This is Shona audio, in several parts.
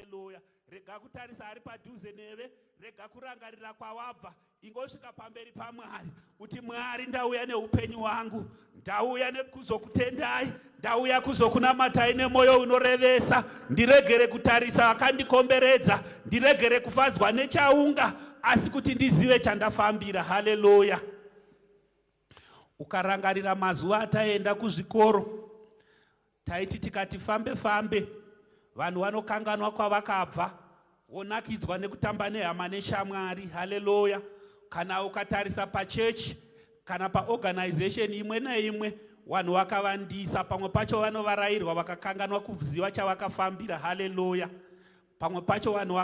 Haleluya. Rega kutarisa ari padhuze neve, rega kurangarira kwawabva, ingosvika pamberi paMwari uti Mwari, ndauya neupenyu hwangu, ndauya nekuzokutendai, ndauya kuzokunamatai nemwoyo unorevesa, ndiregere kutarisa akandikomberedza, ndiregere kufadzwa nechaunga, asi kuti ndizive chandafambira. Haleluya. Ukarangarira mazuva ataenda kuzvikoro, taiti tikati fambe fambe, vanhu vanokanganwa kwavakabva, wonakidzwa nekutamba nehama neshamwari. Haleluya. Kana ukatarisa pachechi kana paorganization imwe naimwe, vanhu vakavandisa, pamwe pacho vanovarairwa vakakanganwa kuziva chavakafambira. Haleluya. Pamwe pacho vanhu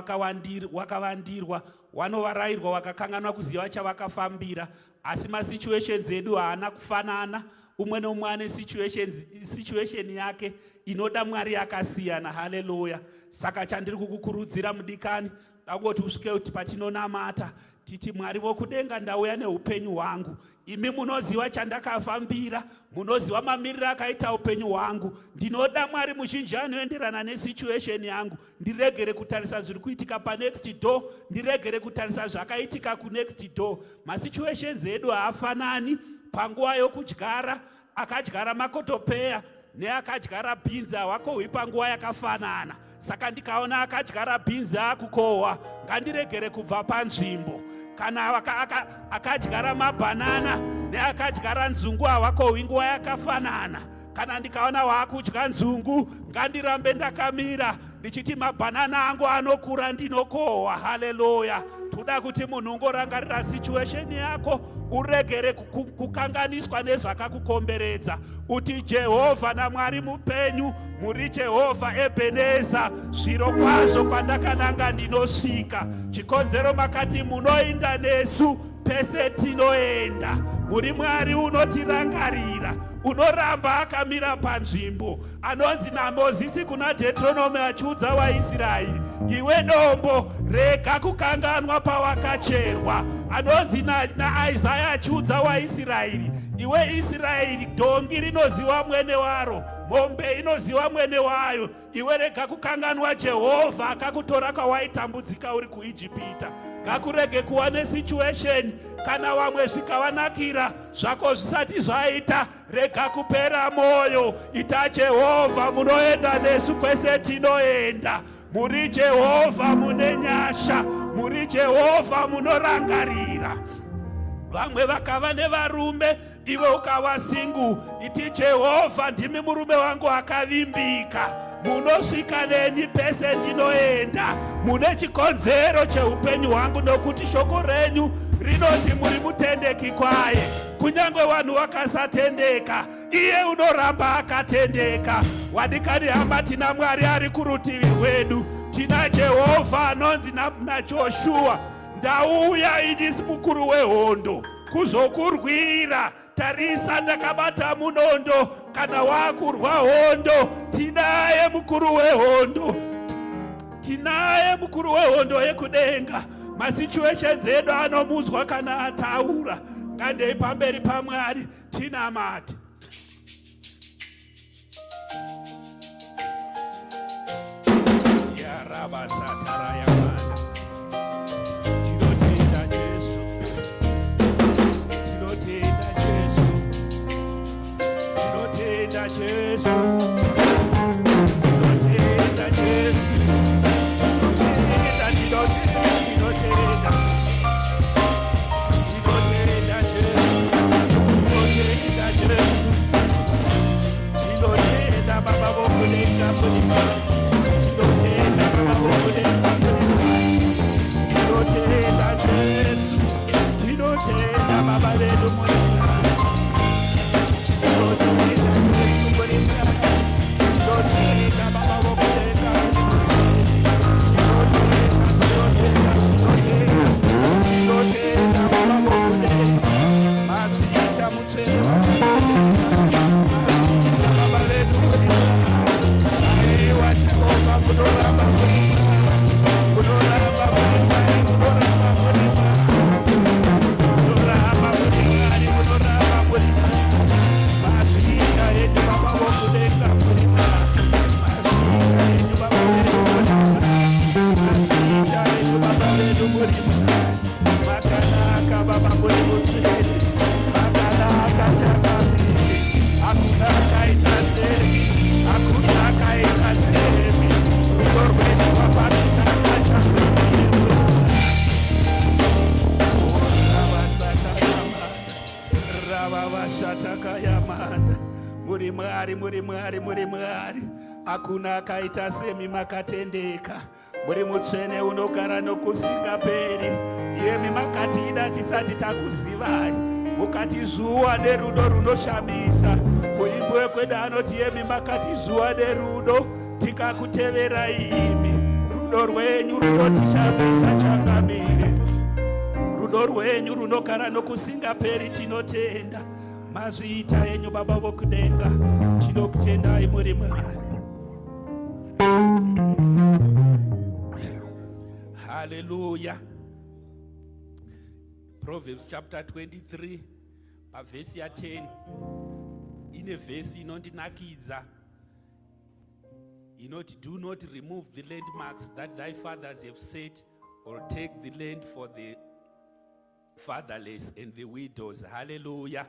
vakavandirwa, vanovarairwa vakakanganwa kuziva chavakafambira. Asi masituations edu haana kufanana, umwe nomwe ane situation yake inoda Mwari yakasiyana. Haleluya. Saka chandiri kukukurudzira mudikani, dangoti usvike kuti patinonamata titi Mwari vokudenga, ndauya neupenyu hwangu, imi munoziva chandakafambira, munoziva mamiriro akaita upenyu hwangu, ndinoda Mwari muzhinji anoenderana nesituation yangu, ndiregere kutarisa zviri kuitika panext door, ndiregere kutarisa zvakaitika kunext door. Masituations edu haafanani. Panguva yokudyara, akadyara makotopeya neakadyara bhinzi hawakohwi panguva yakafanana. Saka ndikaona akadyara bhinzi akukohwa, ngandiregere kubva panzvimbo. Kana akadyara mabhanana neakadyara nzungu hawakohwi nguva yakafanana. Kana ndikaona waakudya nzungu, ngandirambe ndakamira ndichiti mabhanana angu anokura ndinokohwa. Haleluya. Toda kuti munhu ungorangarira situation yako, uregere kukanganiswa nezvakakukomberedza, uti Jehovha naMwari mupenyu, muri Jehovha Ebeneza, zviro kwazvo kwandakananga ndinosvika. Chikonzero makati munoenda nesu pese tinoenda. Muri Mwari unotirangarira, unoramba akamira panzvimbo. Anonzi naMozisi kuna Deuteronomy achiudza vaIsraeri, iwe dombo, rega kukanganwa pawakacherwa. Anonzi naIsaya achiudza vaIsraeri, iwe Israeri, dongi rinoziva mwene waro, mombe inoziva mwene wayo, iwe rega kukanganwa Jehovha akakutora kwawaitambudzika uri kuIjipita. Ngakurege kuva nesituation kana vamwe zvikavanakira zvako zvisati zvaita, rega kupera moyo, ita Jehovha munoenda nesu kwese tinoenda. Muri Jehovha mune nyasha, muri Jehovha munorangarira. Vamwe vakava nevarume, iwe ukava singu, iti Jehovha ndimi murume wangu akavimbika, munosvika neni pese ndinoenda. Mune chikonzero cheupenyu hwangu, nokuti shoko renyu rinoti muri mutendeki kwaye. Kunyange vanhu vakasatendeka, iye unoramba akatendeka. Wadikani hama, tina Mwari ari kurutivi rwedu, tina Jehovha anonzi naJoshua, ndauya ini mukuru wehondo kuzokurwira. Tarisa, ndakabata munondo, kana wakurwa hondo, tinaye mukuru wehondo, tinaye mukuru wehondo yekudenga. Masituations edu anomudzwa kana ataura. Ngandei pamberi paMwari tinamate. Yarabasatara yamana, tinotenda Jesu, tinotenda Jesu, tinotenda Jesu, tinotenda Jesu, tinotenda, tinotenda, tinotenda Jesu, tinotenda Jesu, tinotenda Baba vokudenga, tinotenda Baba vokudenga. Rabavashatakayamanda. Muri Mwari, muri Mwari, muri Mwari. Hakuna akaita semi makatendeka. Muri mutsvene unogara nokusingaperi. Iyemi makatida tisati takuzivai. Mukati zuwa nerudo runoshamisa. Muimbo wekwedu anoti iyemi makati zuwa nerudo. Tikakuteverai imi. Rudo rwenyu runotishamisa changamire. Rudo rwenyu runogara nokusingaperi tinotenda. Mazita enyu Baba vokudenga. Tinokutendai muri Mwari. Hallelujah. Proverbs chapter 23 verse 10 ine vhesi inondinakidza inoti, do not remove the landmarks that thy fathers have set, or take the land for the fatherless and the widows. Hallelujah.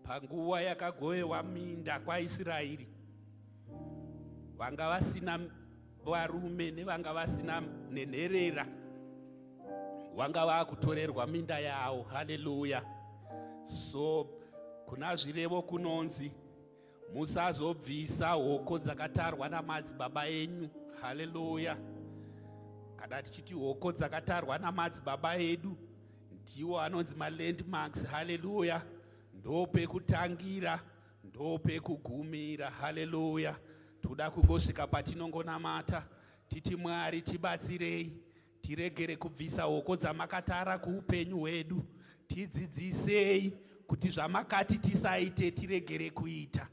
Panguva yakagoyewa minda kwaIsraeri, vanga vasina varume nevanga vasina nenherera, vanga vakutorerwa minda yavo. Hallelujah. So kuna zvirevo kunonzi musazobvisa hoko dzakatarwa namadzibaba enyu. Hallelujah. Kana tichiti hoko dzakatarwa namadzibaba edu, ndiwo anonzi malandmarks. Hallelujah. Ndopekutangira, ndopekugumira. Hallelujah. Toda kungosvika patinongonamata titi Mwari tibatsirei, tiregere kubvisa hoko dzamakatara kuupenyu hwedu. Tidzidzisei kuti zvamakati tisaite tiregere kuita.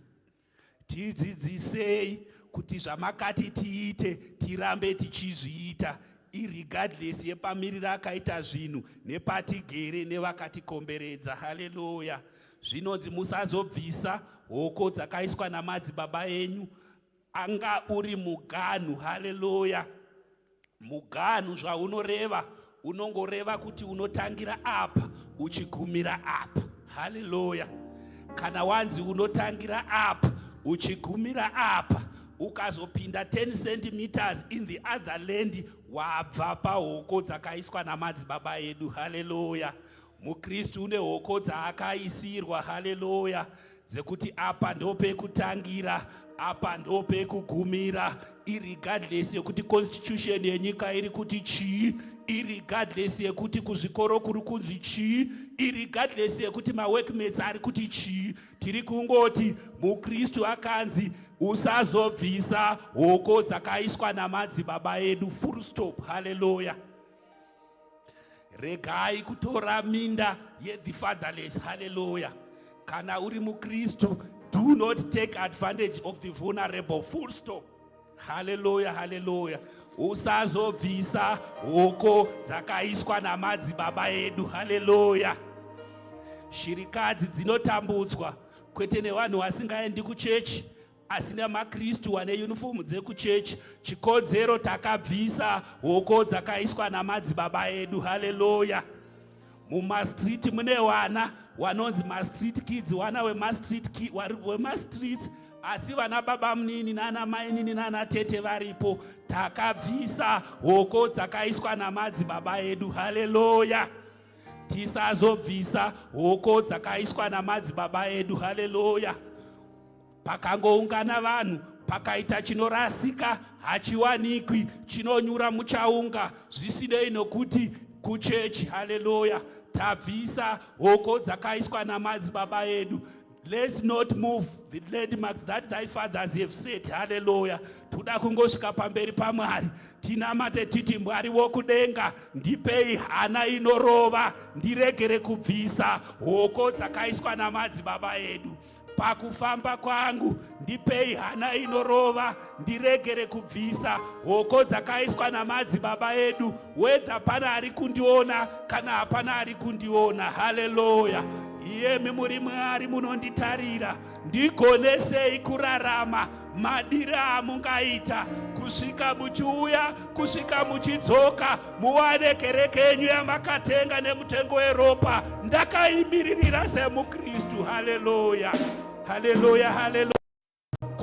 Tidzidzisei kuti zvamakati tiite tirambe tichizviita, irregardless yepamiriro akaita zvinhu nepatigere nevakatikomberedza. Hallelujah. Zvinonzi musazobvisa hoko dzakaiswa namadzibaba enyu, anga uri muganhu. Hallelujah. Muganhu zvaunoreva, unongoreva kuti unotangira apa uchigumira apa. Hallelujah. Kana wanzi unotangira apa uchigumira apa, ukazopinda 10 centimeters in the other land, wabva pahoko dzakaiswa namadzibaba edu. Hallelujah. Mukristu une hoko dzaakaisirwa. Hallelujah. Dzekuti apa ndopekutangira, apa ndopekugumira, irregardless yekuti constitution yenyika iri kuti chii, irregardless yekuti kuzvikoro kuri kunzi chii, irregardless yekuti maworkmates ari kuti chii. Tiri kungoti mukristu akanzi usazobvisa hoko dzakaiswa namadzibaba edu. Full stop. Hallelujah. Regai kutora minda the fatherless. Hallelujah. Kana uri mukristu, do not take advantage of the vulnerable. Full stop. Hallelujah. Hallelujah. Usazobvisa hoko dzakaiswa namadzibaba edu. Hallelujah. Shirikadzi dzinotambudzwa, kwete nevanhu vasingaendi kuchechi, asina makristu wane uniform dzekuchechi. Chikodzero takabvisa hoko dzakaiswa namadzibaba edu. Hallelujah. Mumastreet mune wana wanonzi mastreet kids, wana wemastreets, asi vana baba munini nana mainini nana tete varipo. Takabvisa hoko dzakaiswa namadzibaba edu. Hallelujah. Tisazobvisa hoko dzakaiswa namadzibaba edu. Hallelujah. Pakangoungana vanhu, pakaita chinorasika hachiwanikwi, chinonyura muchaunga, zvisinei nokuti kuchechi. Hallelujah. Tabvisa hoko dzakaiswa namadzibaba edu. Let's not move the landmarks that thy fathers have set. Hallelujah. Toda kungosvika pamberi paMwari tinamate titi, Mwari wokudenga, ndipei hana inorova, ndiregere kubvisa hoko dzakaiswa namadzibaba edu. Pakufamba kwangu ndipei hana inorova, ndiregere kubvisa hoko dzakaiswa namadzibaba edu, whether pana ari kundiona kana hapana ari kundiona. Hallelujah. Iyemi muri Mwari munonditarira, ndigonesei kurarama madiri amungaita, kusvika muchiuya, kusvika muchidzoka, muwane kereke yenyu yamakatenga nemutengo weropa. Ndakaimiririra semukristu. Hallelujah. Hallelujah. Hallelujah.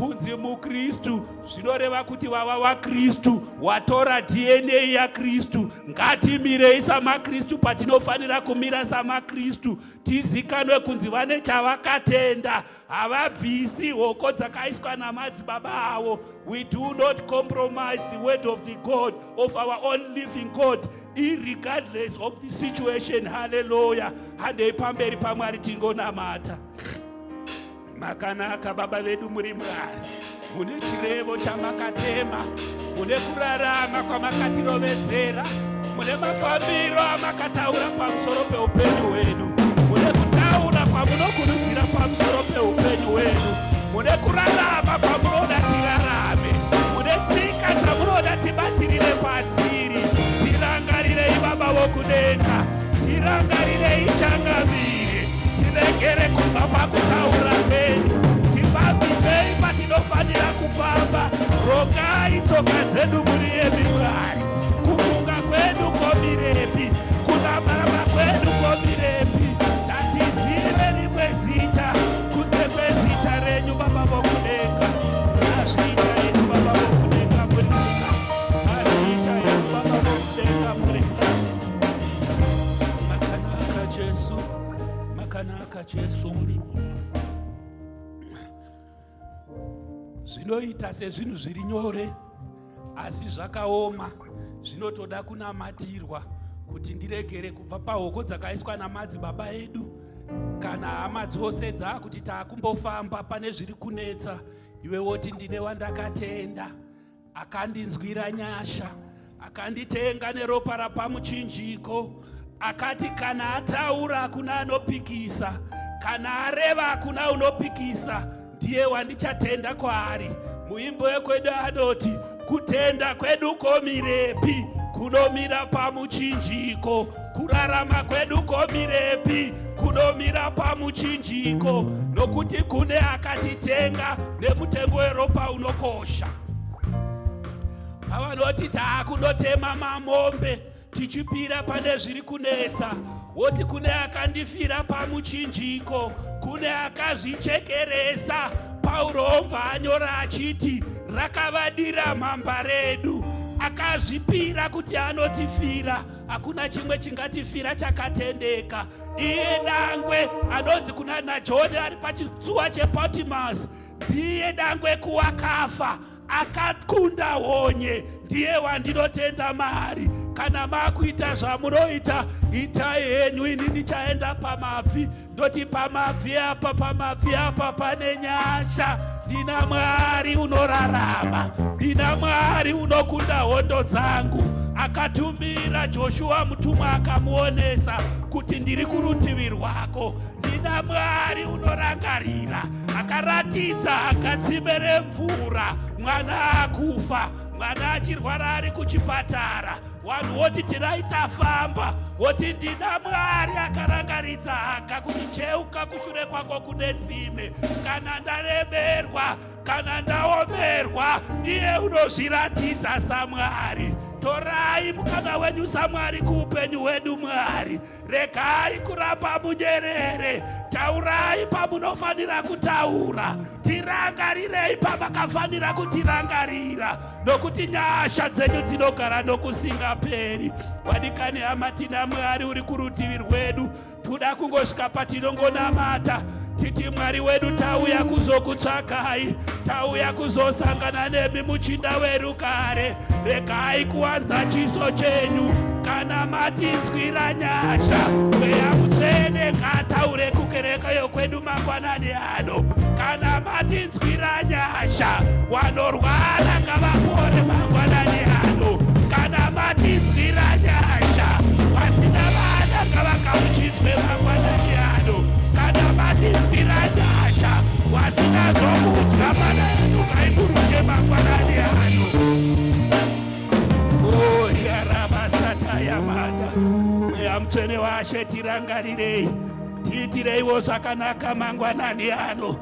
kunzi muKristu zvinoreva kuti wava waKristu, watora DNA yaKristu. Ngatimirei samaKristu patinofanira kumira samaKristu. Tizikanwe kunzi vane chavakatenda, havabvisi hoko dzakaiswa namadzibaba avo. We do not compromise the word of the God, of our own living God, irregardless of the situation. Hallelujah. Handei pamberi paMwari tingonamata. Makanaka baba vedu muri Mwari, mune chirevo chamakatema, mune kurarama kwamakatirovedzera, mune mafambiro amakataura pamusoro peupenyu hwedu, mune kutaura kwamunokurudzira pamusoro peupenyu hwedu, mune kurarama kwamunoda tirarame, mune tsika dzamunoda tibatirire padziri. Tirangarirei baba vokudenga, tirangarirei changamire, tiregere kubva pakutaura kwenyu, tifambisei patinofanira kufamba. Rogai tsoka dzedu muri yemi Mwari, kufunga kwedu komirepi, kunamara kwedu komirepi. Ngatizive rimwe zita kunze kwezita renyu baba vokudenga. Azvita yenyu baba vokudenga muri nyika, azvita yenyu baba vokudenga muri nyika. Makanaka Jesu, makanaka Jesu muri. Zvinoita sezvinhu zviri nyore asi zvakaoma, zvinotoda kunamatirwa kuti ndiregere kubva pahoko dzakaiswa namadzibaba edu kana hama dzose dzakuti taakumbofamba pane zviri kunetsa. Iwe woti ndine wandakatenda, akandinzwira nyasha, akanditenga neropa rapamuchinjiko, akati kana ataura hakuna anopikisa, kana areva hakuna unopikisa, ndiye wandichatenda kwaari. Muimbo wekwedu anoti kutenda kwedu komirepi, kunomira pamuchinjiko. Kurarama kwedu komirepi, kunomira pamuchinjiko. Nokuti kune akatitenga nemutengo weropa unokosha. Pavanoti taakunotema mamombe tichipira pane zviri kunetsa, woti kune akandifira pamuchinjiko, kune akazvichekeresa. Pauro obva anyora achiti rakavadira mamba redu, akazvipira kuti anotifira. Hakuna chimwe chingatifira chakatendeka. Iye dangwe anonzi kuna naJoni ari pachitsuwa chePatimasi, ndiye dangwe kuwakafa, akakunda honye, ndiye wandinotenda mari. Kana makuita zvamunoita, itai henyu, ini ndichaenda pamabvi. Ndoti pamabvi apa pane nyasha. Ndina Mwari unorarama, ndina Mwari unokunda hondo dzangu. Akatumira Joshua mutumwa akamuonesa kuti ndiri kurutivi rwako. Ndina Mwari unorangarira, akaratidza akatsime remvura, mwana akufa, mwana achirwara ari kuchipatara. Vanhu voti tiraita famba, voti ndina Mwari akarangaridza haka kuti cheuka kushure kwako kune tsime. Kana ndaremerwa, kana ndaomerwa, iye unozviratidza saMwari. Torai mukana wenyu saMwari kuupenyu hwedu Mwari. Regai kuramba munyerere, taurai pamunofanira kutaura, tirangarirei pamakafanira kutirangarira, nokuti nyasha dzenyu dzinogara nokusingaperi. Wadikani hama, tina Mwari uri kurutivi rwedu, toda kungosvika patinongonamata titi Mwari wedu tauya kuzokutsvakai, tauya kuzosangana nemi muchinda weru kare. Regai kuwanza chiso chenyu, kana matinzwira nyasha. Mweya Mutsvene ngataure kukereka yokwedu mangwanani ano. Kana matinzwira nyasha, wanorwara ngavapore mangwanani ano. Kana matinzwira nyasha, vasina vana ngavakauchidzwe mangwanani ano. Kana matinzwira nyasha, vasina zvokudya mana edu ngaiburuke mangwanani ano. Oh, yarabasata yamada. Mweya Mutsvene waShe tirangarirei, tiitireiwo zvakanaka mangwanani ano.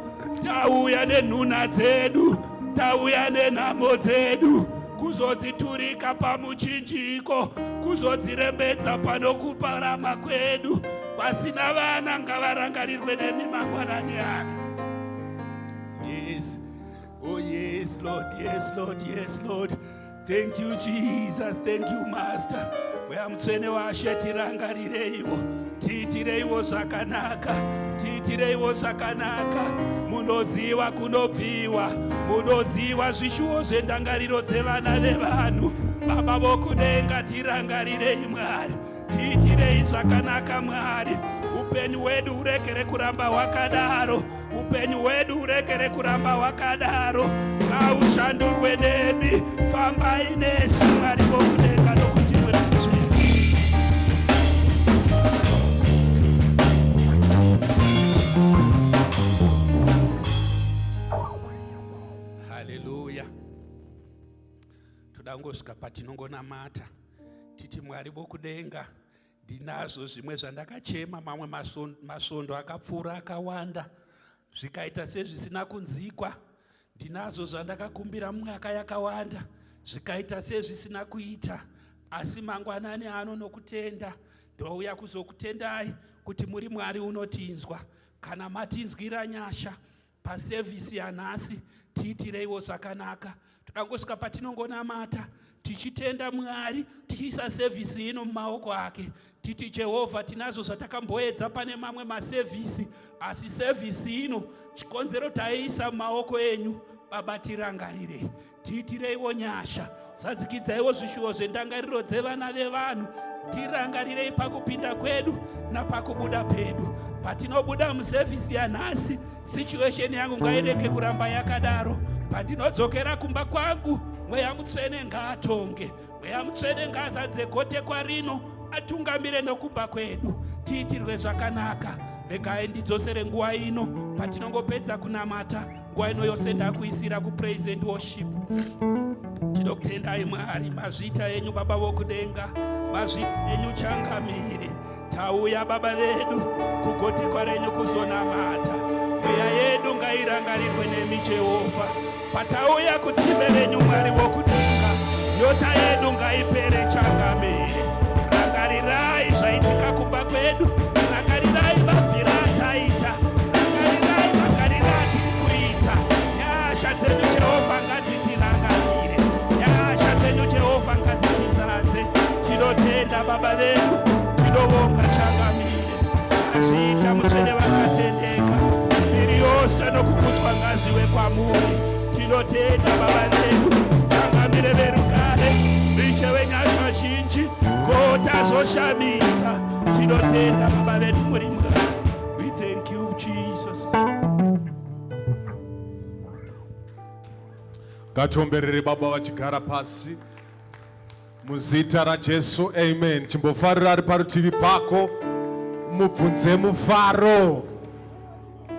Tauya nenhuna dzedu, tauya nenhamo dzedu, kuzodziturika pamuchinjiko, kuzodzirembedza panokuparama kwedu. Vasina vana ngavarangarirwe nemi mangwanani ano. Yes. Oh, yes, Lord, yes, Lord, yes, Lord. Thank you, Jesus. Thank you, Master. Weamutsvene washe tirangarireiwo, tiitireiwo zvakanaka, tiitireiwo zvakanaka. Munoziva kunobviwa, munoziva zvishuwo zvendangariro dzevana vevanhu. Baba vokudenga, tirangarirei Mwari, tiitirei zvakanaka Mwari. Upenyu hwedu urekere kuramba hwakadaro, upenyu hwedu urekere kuramba hwakadaro. Ngaushandurwe nemi, fambai nesu Mwari vokudenga nokuti muri mutsvene. Haleluya. Toda kungosvika patinongonamata titi Mwari vokudenga, ndinazvo zvimwe zvandakachema, mamwe masondo akapfuura akawanda zvikaita sezvisina kunzikwa. Ndinazvo zvandakakumbira mwaka yakawanda zvikaita sezvisina kuita. Asi mangwanani ano nokutenda ndouya kuzokutendai kuti muri Mwari unotinzwa. Kana matinzwira nyasha pasevhisi yanhasi, tiitireiwo zvakanaka. Toda kungosvika patinongonamata tichitenda Mwari, tichiisa sevhisi ino mumaoko ake. Titi Jehovha, tinazvo zvatakamboedza pane mamwe masevhisi, asi sevhisi ino chikonzero taiisa mumaoko enyu. Baba, tirangarire, tiitireiwo nyasha, zadzikidzaiwo zvishuwo zvendangariro dzevana vevanhu. Tirangarirei pakupinda kwedu napakubuda pedu. Patinobuda musevhisi yanhasi, situation yangu ngaireke kuramba yakadaro. Pandinodzokera kumba kwangu, Mweya Mutsvene ngaatonge, Mweya Mutsvene ngaazadze gote kwarino, atungamire nokumba kwedu. Tiitirwe zvakanaka. Regai ndidzosere nguva ino patinongopedza kunamata. Nguva ino yose ndakuisira kupraise and worship. Tinokutendai Mwari, mazvita enyu Baba vokudenga, mazvita enyu changamire. Tauya Baba vedu kugotekwa renyu kuzonamata. Mweya yedu ngairangarirwe nemi Jehovha. Patauya kutsimbe renyu Mwari vokudenga, nyota yedu ngaipere changamire. Rangarirai zvaitika kumba kwedu, rangarirai mabvira ataita, rangarirai tiri kuita. Nyasha dzenyu Jehovha ngadzitirangarire, nyasha dzenyu Jehovha ngadzitizadze. Tinotenda Baba vedu, tinovonga changamire. Mazvita Mutsvene vakatendeka, miri yose nokukudzwa ngazviwe kwamuri. Tinotenda Baba vedu, changamire verugare, riche wenyasha zhinji, kota zoshamisa. Tinotenda Baba vedu muri Mwari. We thank you, Jesus. Ngatomberere Baba vachigara pasi muzita raJesu, amen. Chimbofarira ari parutivi pako, mubvunze mufaro,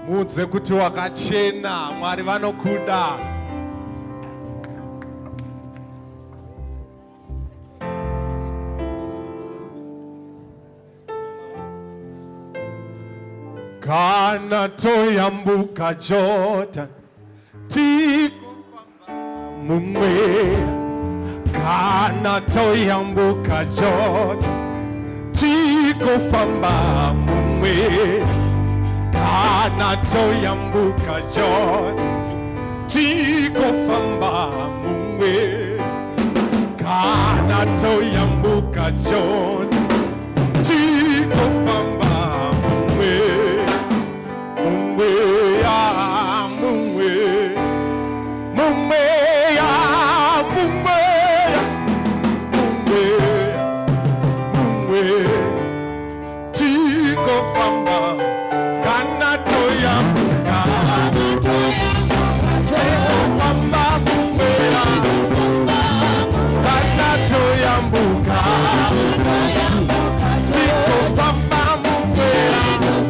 muudze kuti wakachena, Mwari vanokuda. Kana toyambuka Jordan, tikofamba mumwe. Kana toyambuka Jordan, tikofamba mumwe. Kana toyambuka Jordan, tikofamba mumwe. Kana toyambuka Jordan, tikofamba mumwe. Mumwe ya mumwe, mumwe ya mumwe, mumwe, mumwe. Tikofamba kana toyambuka, tikofamba mumwe ya, kana toyambuka, tikofamba mumwe ya.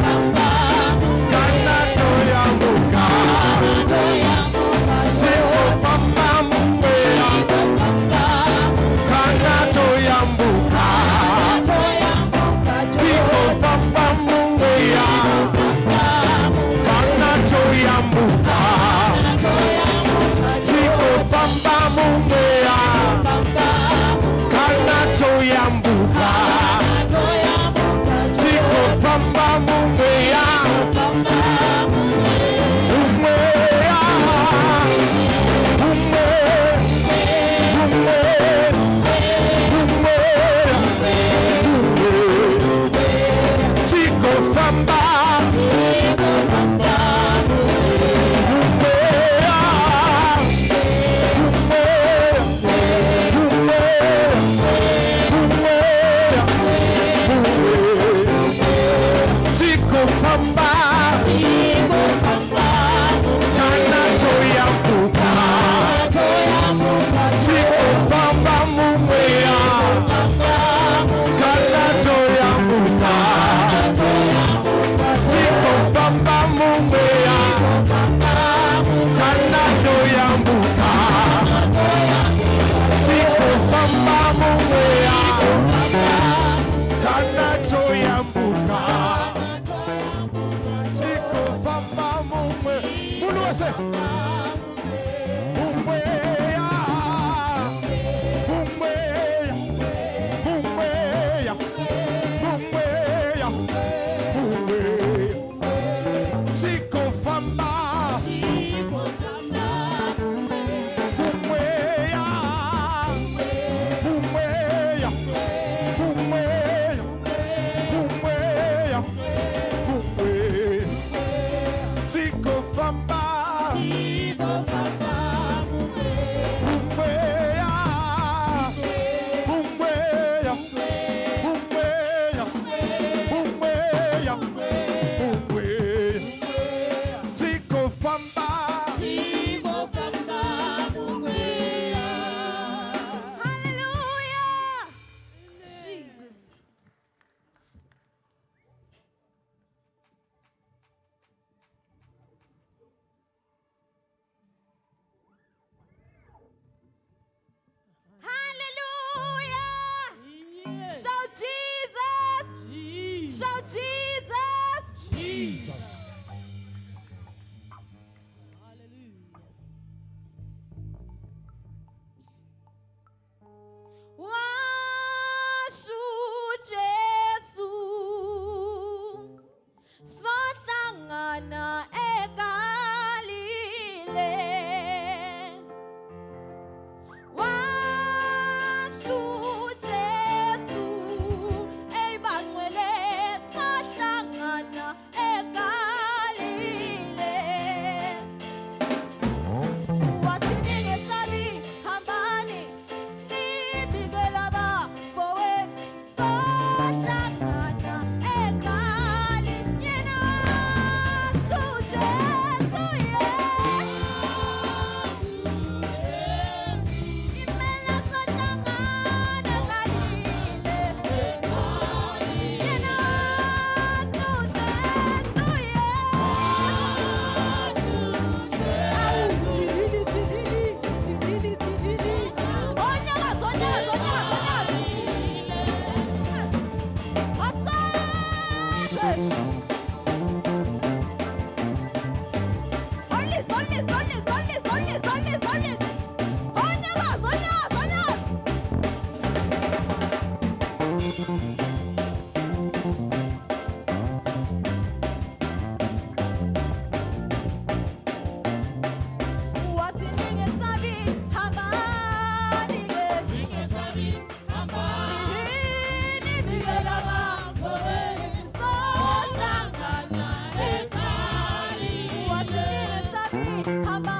mumweya kana toyambuka sikufamba mumweya kana toyambuka sikufamba mumwe munhu wese mumweya mumweya mumweya mumweya mumweya sikufamba mumweya mumweya mumweya mumweya mumweya sikufamba Hamba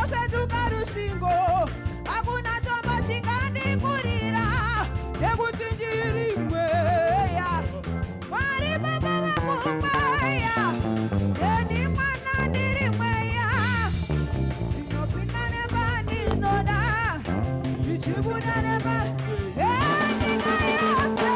kusatuka rusvingo hakuna chombo chingandikurira nekuti ndiri mweya Mwari baba vangu mweya ndeni mwana ndiri mweya ndinopinda nepandinoda ndichibuda nyika yose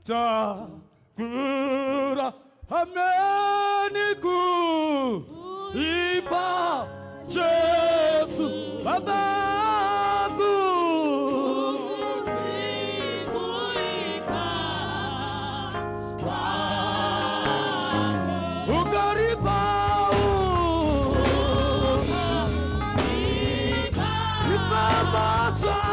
takura amenipa Yesu babangu ukaripa macha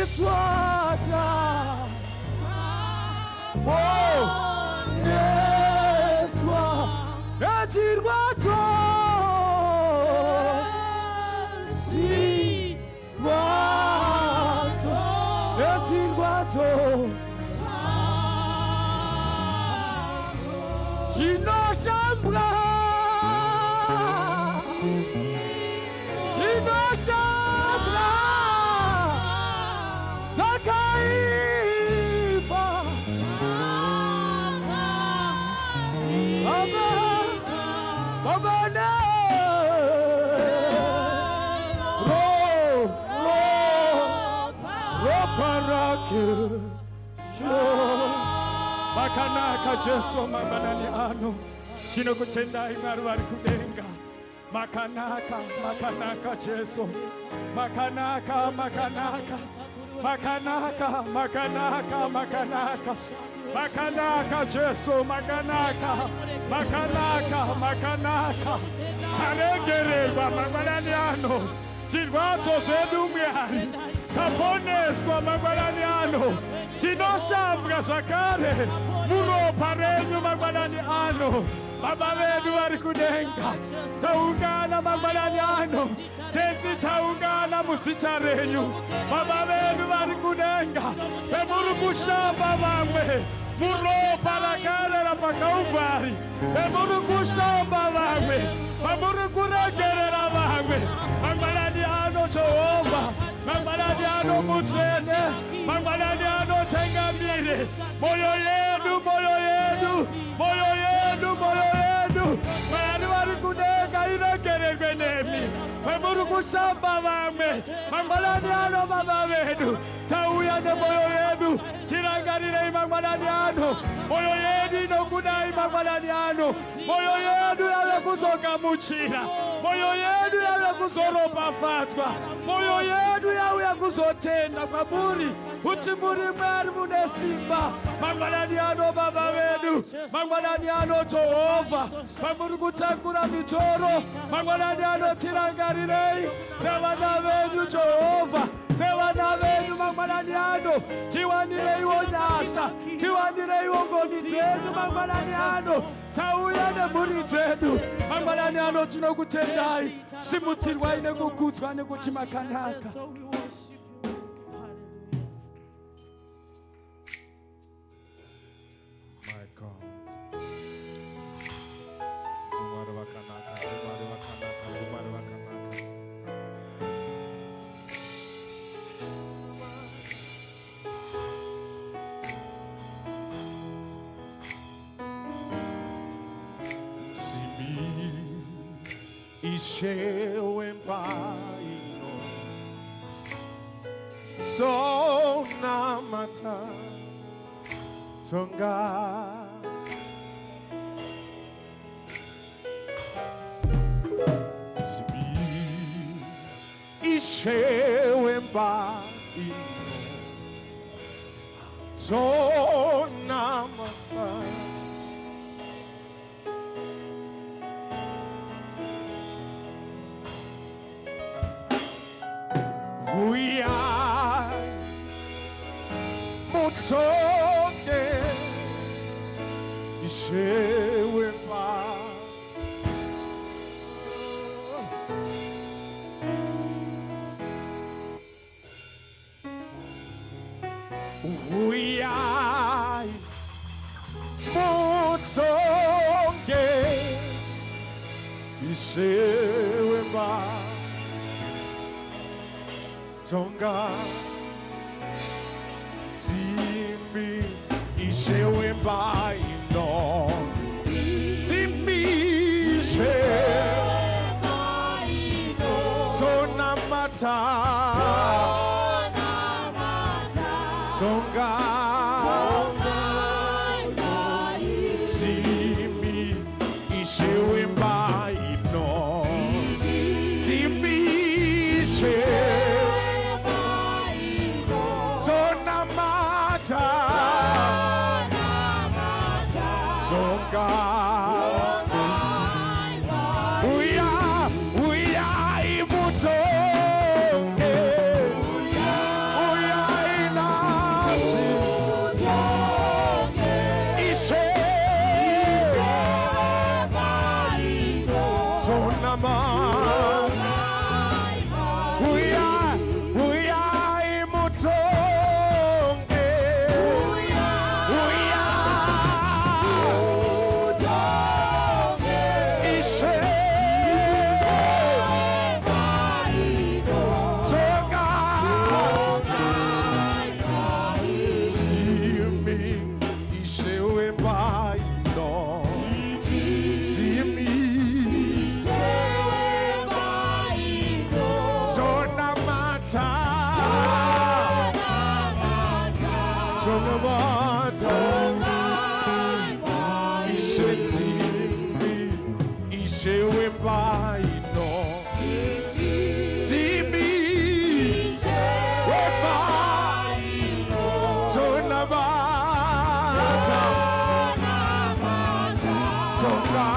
Iswata Neswa Najirwato Sirwato Najirwato Tino Shambra Tino Shambra Zakaifa Baba ne Ro parake Makanaka Jesu mamanani ano Chino kutenda imaru wari kudenga Makanaka Jesu Makanaka Jesu Makanaka Taregereba mamanani ano Chirwato zedumiari Tapones kwa mamanani ano Tinoshambra zakare Muro parenyu mamanani ano Baba wedu warikudenga Taungana mamanani ano Tezi taungana musitarenyu Baba wedu warikudenga Emuru kushamba wangwe Muro parakare la pakauvari Emuru kushamba wangwe Emuru kuregere la wangwe Mamanani ano Jehova Mamanani ano mutsene Mamanani ano tengamire Moyo yedu Mani warikudenga iregere gwenemi Emuru kushamba wangwe Mamanani ano baba wedu Tauya ne moyo yedu Tirangarire mamanani ano Moyo yedu inokudai mamanani ano Moyo yedu yawe kuzoka muchira Moyo yedu yawe kuzoropa fatwa Moyo yedu yawe kuzotenda kwa buri Utimuri mwari munesimba Mamanani ano baba wedu Mamanani ano Jehova Mamuru kutakura mitoro Mamanani ano tirangarire Sewana wedu Jehova Sewana wedu mamanani ano Tiwanire iwo nyasha Tiwanire iwo ngoni tedu mamanani ano Tauya ne muri tedu Mamanani ano tinokutendai Simutirwa ine kukutwa ne kutimakanaka My God Tumare wakanaka Ishewembaino Sonamata Tonga Sibi Ishewembaino Sonamata We are Motoke Ishewemba We are Motoke Ishewemba Tonga Timbi Ishewemba ino Timbi Ishewemba ino Sonamata Tonga Timbi Ishewemba ino Timbi Ishewemba Sonamata Songa We are imutonge We are Tonamata Ishetimi Ishewembaino Timi Wembaino Tonamata Tonga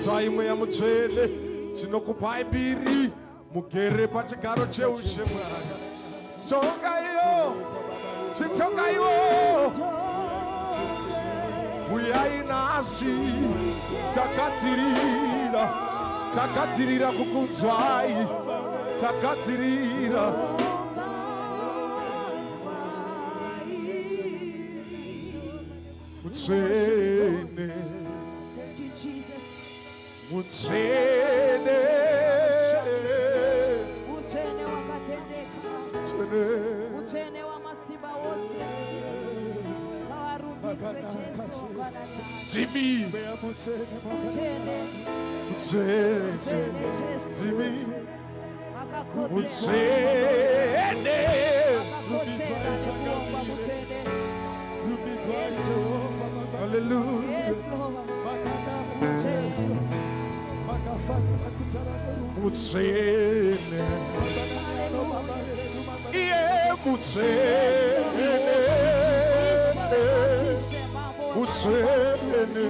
Saimwe ya muchene tinokupai biri mugere pachigaro cheushe mwana chonga iyo chitonga iyo uyai nasi takadzirira kukudzwai takadzirira muchene Mutsene wakatendeka Mutsene wa masiba wote Kawarubitwe Yesu Jimmy Mutsene Jimmy Mutsene Hallelujah Yes Lord Mutsene Yeah Mutsene Mutsene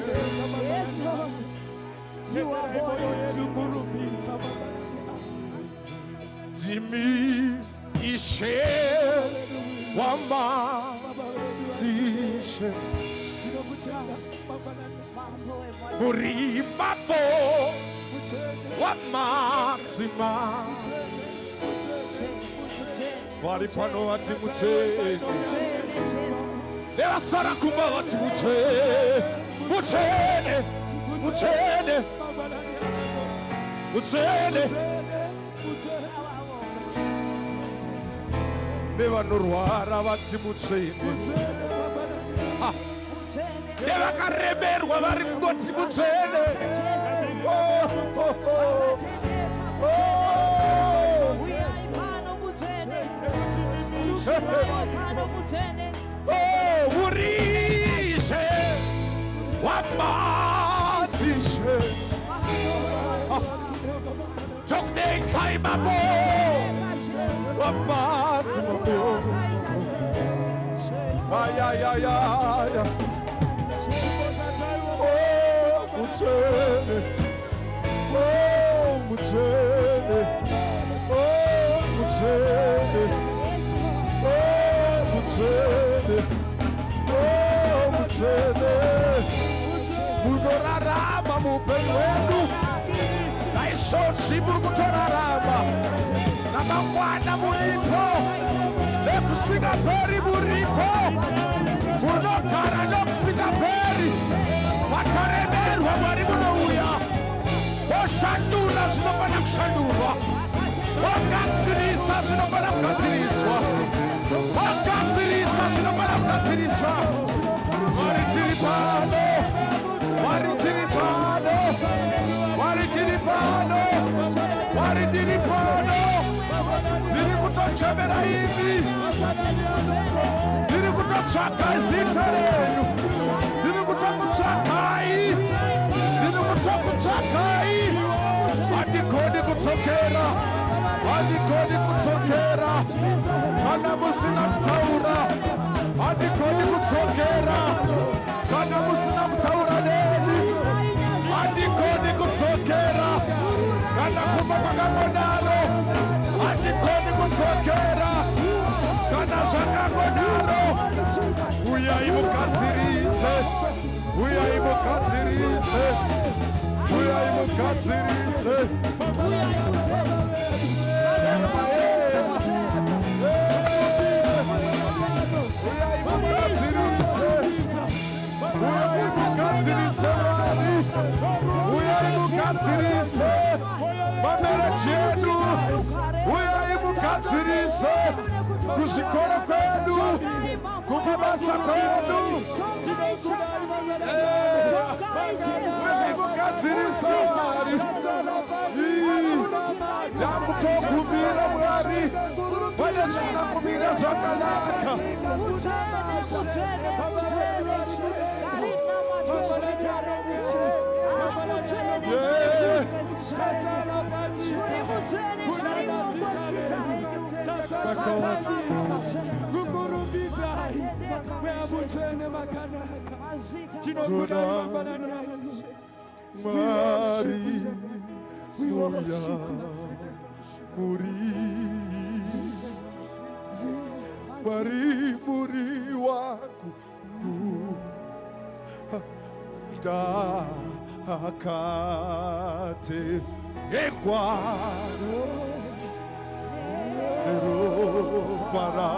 You are born Jimmy Ishe Wamba Zishe Burimabo Wamazima Waripano ati muchene Ewa sara kumba ati muchene Neva norwara ati muchene Neva kareberwa vari kutoti muchene Urishe Wamazishe Jokne Saimabo Wamazimabo Ay Oh Mutsene Mutsene Munorarama mupenyu wedu naishoshi muri kutorarama namangwana muripo nekusingaperi muripo Karadoxikaperi. Wataremerwa Mwari munouya. Oshandura zvinofana kushandurwa. Ogadzirisa zvinofana kugadziriswa. Ogadzirisa zvinofana kugadziriswa. Mwari tiri pano. Mwari tiri pano. Mwari tiri pano. Mwari tiri pano. Ndiri kutochemera imi. Ndiri kutotsvaka zita renyu. Ndiri kutokutsvakai. Ndiri kutokutsvakai. Handikoni kudzokera. Handikoni kudzokera. Kana musina kutaura. Handikoni kudzokera. Kana musina kutaura neni. Handikoni kudzokera. Kana kufa kwakangodaro. Handikoni kudzokera. Kana zvakangodaro. Uyai mugadzirise. Uyai mugadzirise. Uyai mugadzirise. Uyai mugadzirise Mwari. Uyai mugadzirise pamberi chedu. Uyai mugadzirise kuzvikora kwedu, kumabasa kwedu. Uyai mugadzirise Mwari. Takutokumbira Mwari. Pane zvisina kumira zvakanaka. Mwari muri wangu takate ekwaro para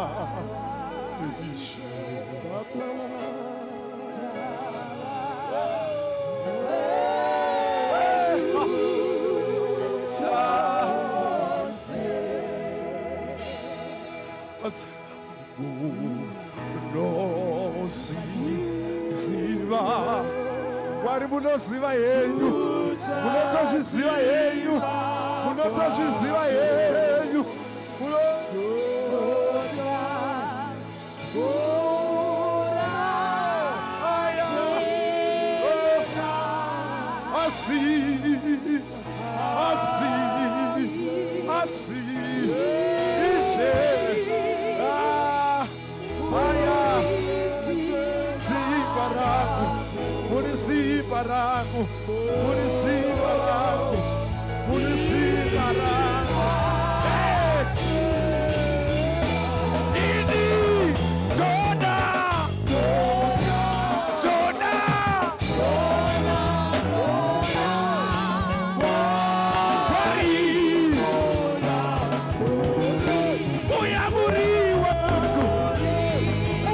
Mwari munoziva yenyu. Munotozviziva yenyu. Munotozviziva yenyu. Municiparago, municiparago, municiparago. Ini Jona, Jona, Pari, Uya muri wangu,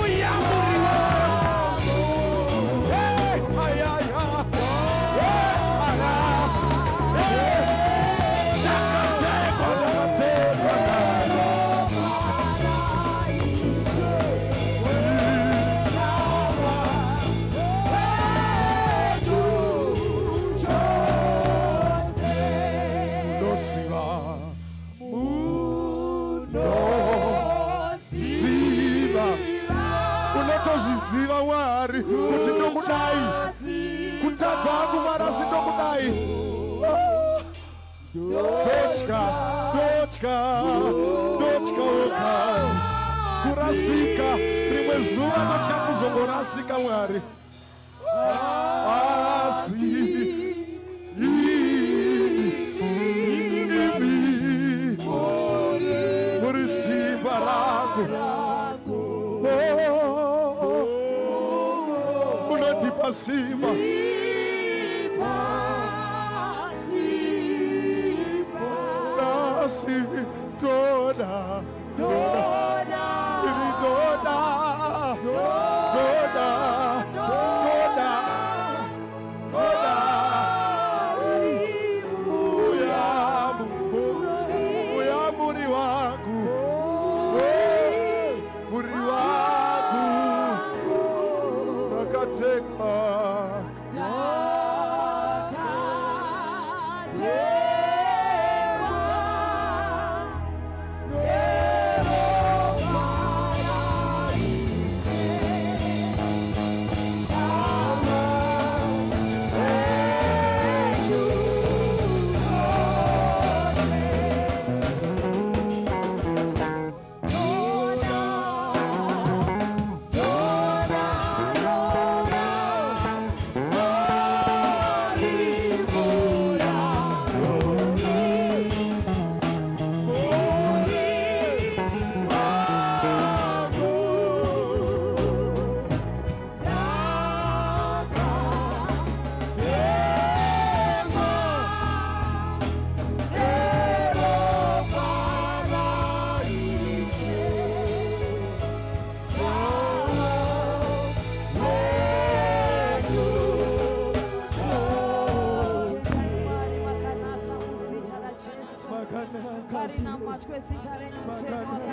Uya muri wangu. Unotozviziva Mwari kuti ndokudai kutadza hangu Mwari asi ndokudai. Ndotya oka kurasika rimwe zuva ndotya kuzongorasika Mwari asi imi muri simba rangu. Unondipa simba nasi Dona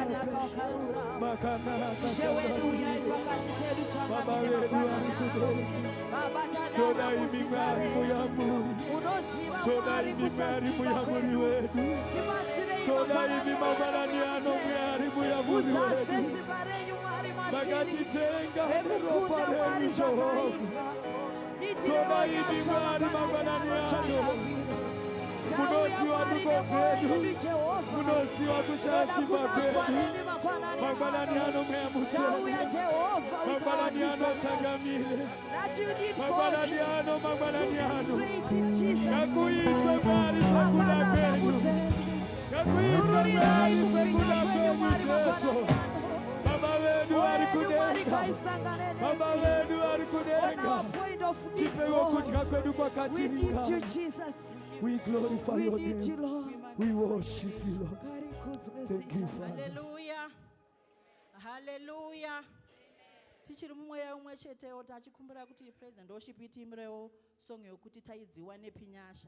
wakanaka wakaresa. Makanaka Ishe wedu uyai pakati pedu changamire mangwanani ano. Baba Toda tadala imi mwari muyamuri. unoziva Toda mwari imi mwari kusaziva muyamuri kwedu. wedu. Tibatsirei Toda imi mangwanani mangwanani ano mwari muyamuri Uzaze wedu. simba renyu mwari matiri. Makatitenga Vekukunda ropa mwari renu Jehova. zvakaitwa. Toda imi mwari mangwanani ano. Munoziva ndugo dzedu. Munoziva kushasiba kwedu. Mangwanani ano mweyamutenga. Mangwanani ano changamile. Mangwanani ano, mangwanani ano. Ngakuitwe mwari sekuda kwenyu. Ngakuitwe mwari sekuda kwenyu Jesu. Baba wedu ari kudenga. Baba wedu ari kudenga. Tipewe kudya kwedu kwakatirika. We glorify your name. We worship you, Lord. Thank you, Father. Hallelujah. Hallelujah. Tichiri mumweya umwe chetewo tachikumbira kuti praise and worship itimbirewo song yokuti taidziwa nepinyasha.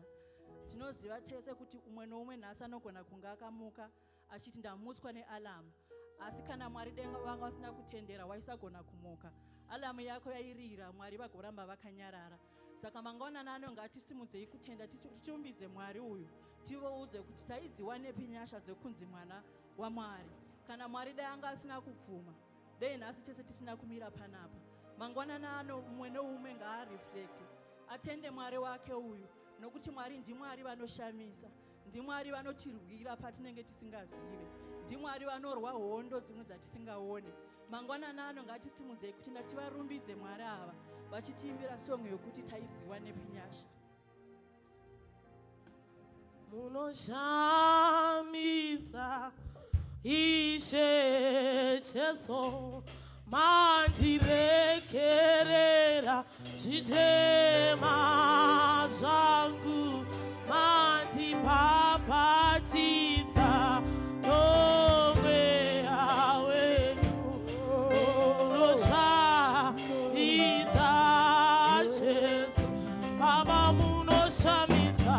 Tinoziva tese kuti umwe noumwe nhasi anogona kunga akamuka achiti ndamutswa nealamu. Asi kana Mwari denga vanga vasina kutendera waisagona kumuka. Alamu yako yairira Mwari vagoramba vakanyarara. Saka mangwanani ano ngatisimudzei kutenda tichiumbidze Mwari uyu. Tivoudze kuti taidziwa nepinyasha dzekunzi mwana waMwari. Kana Mwari dai anga asina kubvuma, dai nhasi tese tisina kumira panapa. Mangwanani ano umwe noumwe ngaareflekte. Atende Mwari wake uyu, nokuti Mwari ndiMwari vanoshamisa. NdiMwari vanotirwira patinenge tisingazive. NdiMwari vanorwa hondo dzimwe dzatisingaone. Mangwanani ano ngatisimudzei kuti ngativarumbidze Mwari ava vachitiimbira song yokuti taidziwa nepinyasha. Munoshamisa Ishe Jesu mandirekerera zvitema zvangu mandipapatidza nomweya wenyu munoshamisa Jesu Baba munoshamisa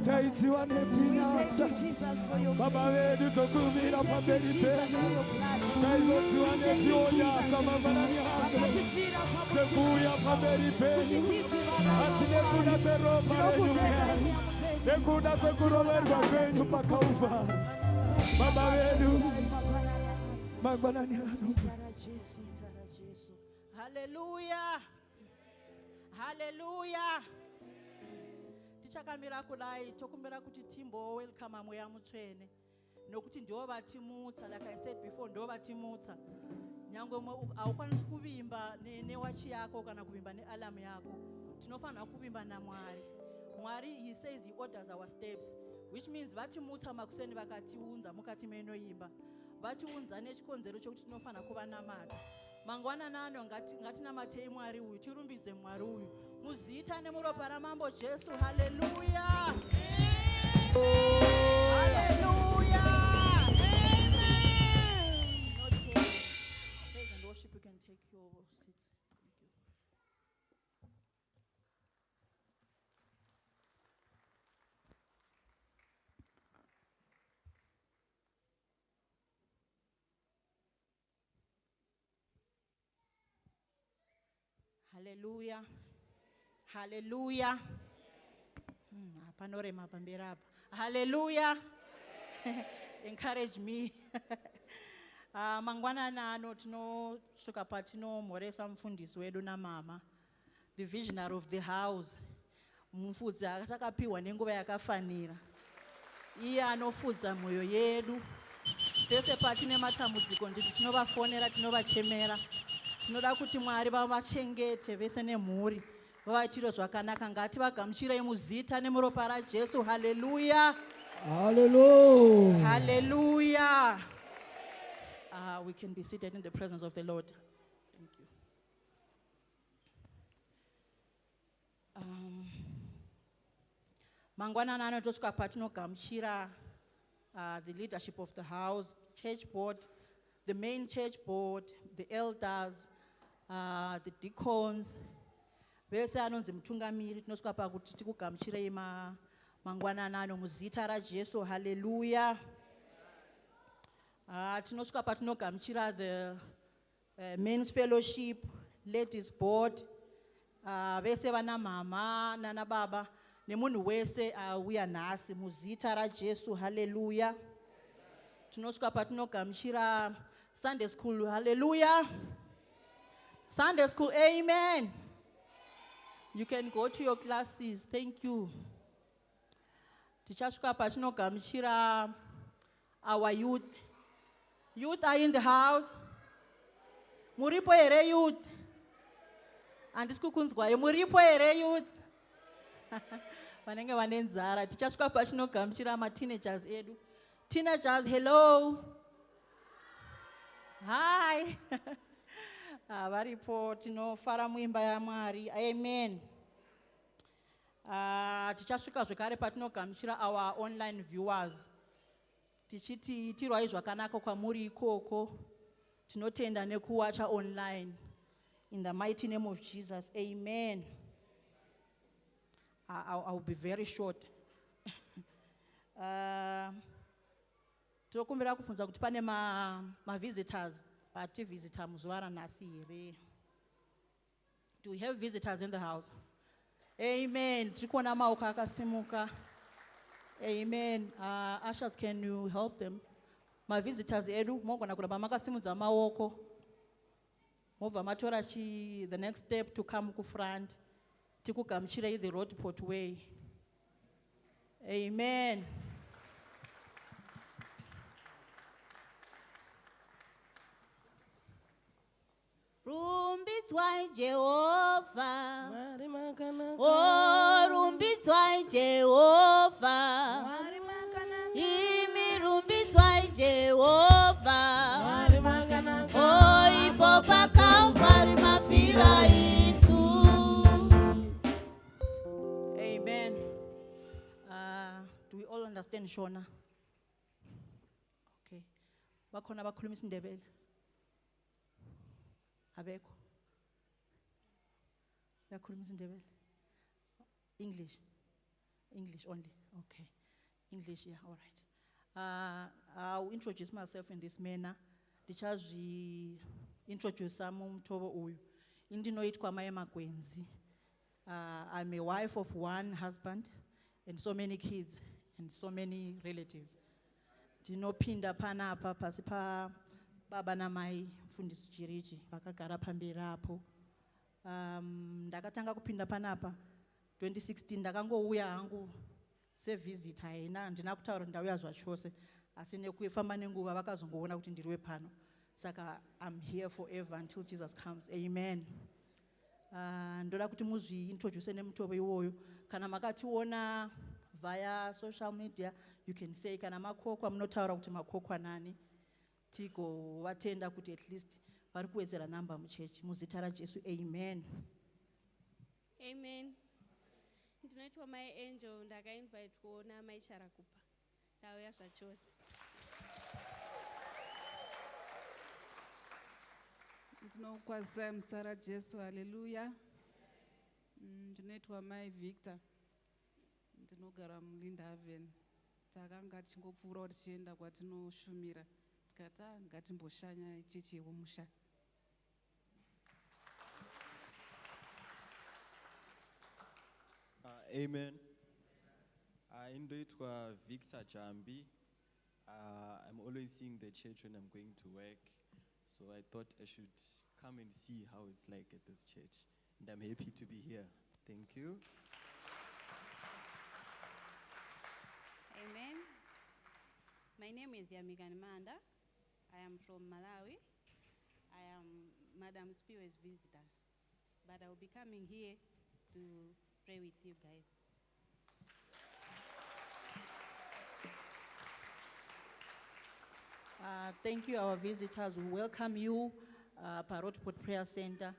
taitiwa nepinasa baba vedu tokumira pamberi penyu taizotiwa nepyonyasa mangwanani ano tekuuya pamberi penyu asi nekuda kweropa renyu Mwari, nekuda kwekuroverwa kwenyu pakauvari baba vedu mangwanani ano. Hallelujah. Hallelujah. Tichakamira kudai tokumbira kuti timbo welcome mweya mutsvene nokuti ndivo vatimutsa. Like I said before, ndivo vatimutsa. Nyangwe haukwanisi kuvimba newachi yako kana kuvimba nealamu yako. Tinofanira kuvimba naMwari. Mwari, he says he orders our steps, which means vatimutsa makuseni vakatiunza mukati meinoimba. Vatiunza nechikonzero chokuti tinofanira kuva namata. Mangwana nano ngatinamatei Mwari uyu, tirumbidze Mwari uyu muzita nemuropa ramambo Jesu. Hallelujah. Hallelujah. Amen. Praise and worship, you can take your seats. Hallelujah. Hallelujah. Panorema pamberi apa. Hallelujah. Encourage me. Mangwana nano tinosvika patinomhoresa mufundisi wedu namama, the visionary of the house. Mufudzi akatakapiwa nenguva yakafanira. Iye anofudza mwoyo yedu. Pese patine matambudziko nditi tinovafonera, tinovachemera. Tinoda kuti Mwari vavachengete vese nemhuri, vavaitire zvakanaka. Ngativagamuchirei muzita nemuropa raJesu. Hallelujah. Hallelujah. Hallelujah. We can be seated in the presence of the Lord. Thank you. Mangwana nano tosvika patinogamuchira the leadership of the house, church board, the main church board, the elders, the deacons, vese anonzi mutungamiri. Tinosvika pakuti tikugamuchirei mangwana nano muzita raJesu. Hallelujah. Tinosvika patinogamuchira the men's fellowship, ladies board, vese vana mama nana baba nemunhu wese auya nhasi muzita raJesu. Hallelujah. Tinosvika patinogamuchira Sunday school. Hallelujah. Sunday school. Amen. You can go to your classes. Thank you. Tichasvika patinogamuchira our youth. Youth are in the house. Muripo here youth. Handisi kukunzwai. Muripo here youth. Vanenge vane nzara. Tichasvika patinogamuchira ma-teenagers edu. Teenagers, hello. Hi. Varipo tinofara muimba yaMwari. Amen. Tichasvika zvekare patinogamuchira our online viewers. Tichiti itirwai zvakanaka kwamuri ikoko. Tinotenda nekuwacha online. In the mighty name of Jesus. Amen. I'll be very short. Tinokumbira kufunza kuti pane ma-visitors ativisita muzuva ranhasi here. Do we have visitors in the house? Amen. Tirikuona maoko akasimuka. Amen. Ushers, can you help them? Ma-visitors edu mogona kuramba makasimudza maoko. Mobva matora the next step to come ku front. Tikugamuchirei the roadport way. Amen. Rumbidzwai Jehovha, oh rumbidzwai Jehovha, imi rumbidzwai Jehovha, oh ipo paKalvari mafira Yesu. Amen. Do we all understand Shona? Okay. Bakhona abakhuluma isiNdebele? Abekho. Uyakhuluma isiNdebele? English. English only. Okay. English, yeah, all right. I'll introduce myself in this manner. Ndichazi introduce umthobo uyu. Indinoitwa Maya Magwenzi. I'm a wife of one husband and so many kids and so many relatives. Ndinopinda panapa pasipa baba na mai mfundisi Chirichi vakagara pamberi apo. Ndakatanga kupinda panapa 2016 ndakangouya hangu sevisitor haina handina kutaura ndauya zvachose asi nekufamba nenguva vakazongoona kuti ndiri wepano saka I'm here forever until Jesus comes. Amen. Ndoda kuti muzviintroduce nemutobvo iwoyo kana makationa via social media you can say kana makokwa munotaura kuti makokwa nani tigovatenda kuti at least vari kuwedzera namba muchechi muzita raJesu. Amen. Amen. Ndinoitwa Mai Angel, ndakainvite kuona Mai Charakupa. Ndauya zvachose. Ndinokwazisa muzita raJesu. Hallelujah. Ndinoitwa Mai Victor. Ndinogara muLindhaven. Takanga tichingopfuura tichienda kwatinoshumira. Tikati ngatimboshanya ichechi yemusha. Amen. Indoitwa Victor Jambi. I'm always seeing the church when I'm going to work, so I thought I should come and see how it's like at this church. And I'm happy to be here. Thank you. Amen. My name is Yamigan Manda. I am from Malawi. I am Madam Spiwe's visitor, but I will be coming here to pray with you guys. Thank you, our visitors. We welcome you, Parrotpot Prayer Center.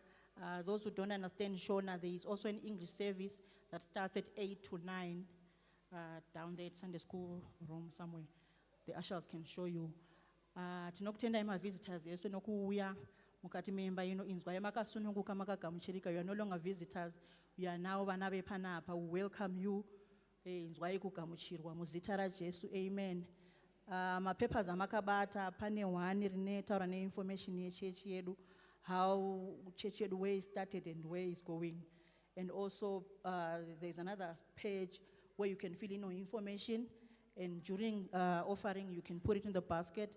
Those who don't understand Shona, there is also an English service that starts at 8 to 9 down there at Sunday school room somewhere. The ushers can show you. Tinokutenda ima visitors yeso nokuuya mukati memba ino inzwa yamakasununguka makagamuchirika. You are no longer visitors. You are now vana vepanapa. We welcome you. Inzwa ikugamuchirwa muzita raJesu. Amen. Mapapers amakabata pane one rine taura neinformation yechechi yedu, how church yedu where it started and where it's going. And also there's another page where you can fill in information, and during offering you can put it in the basket.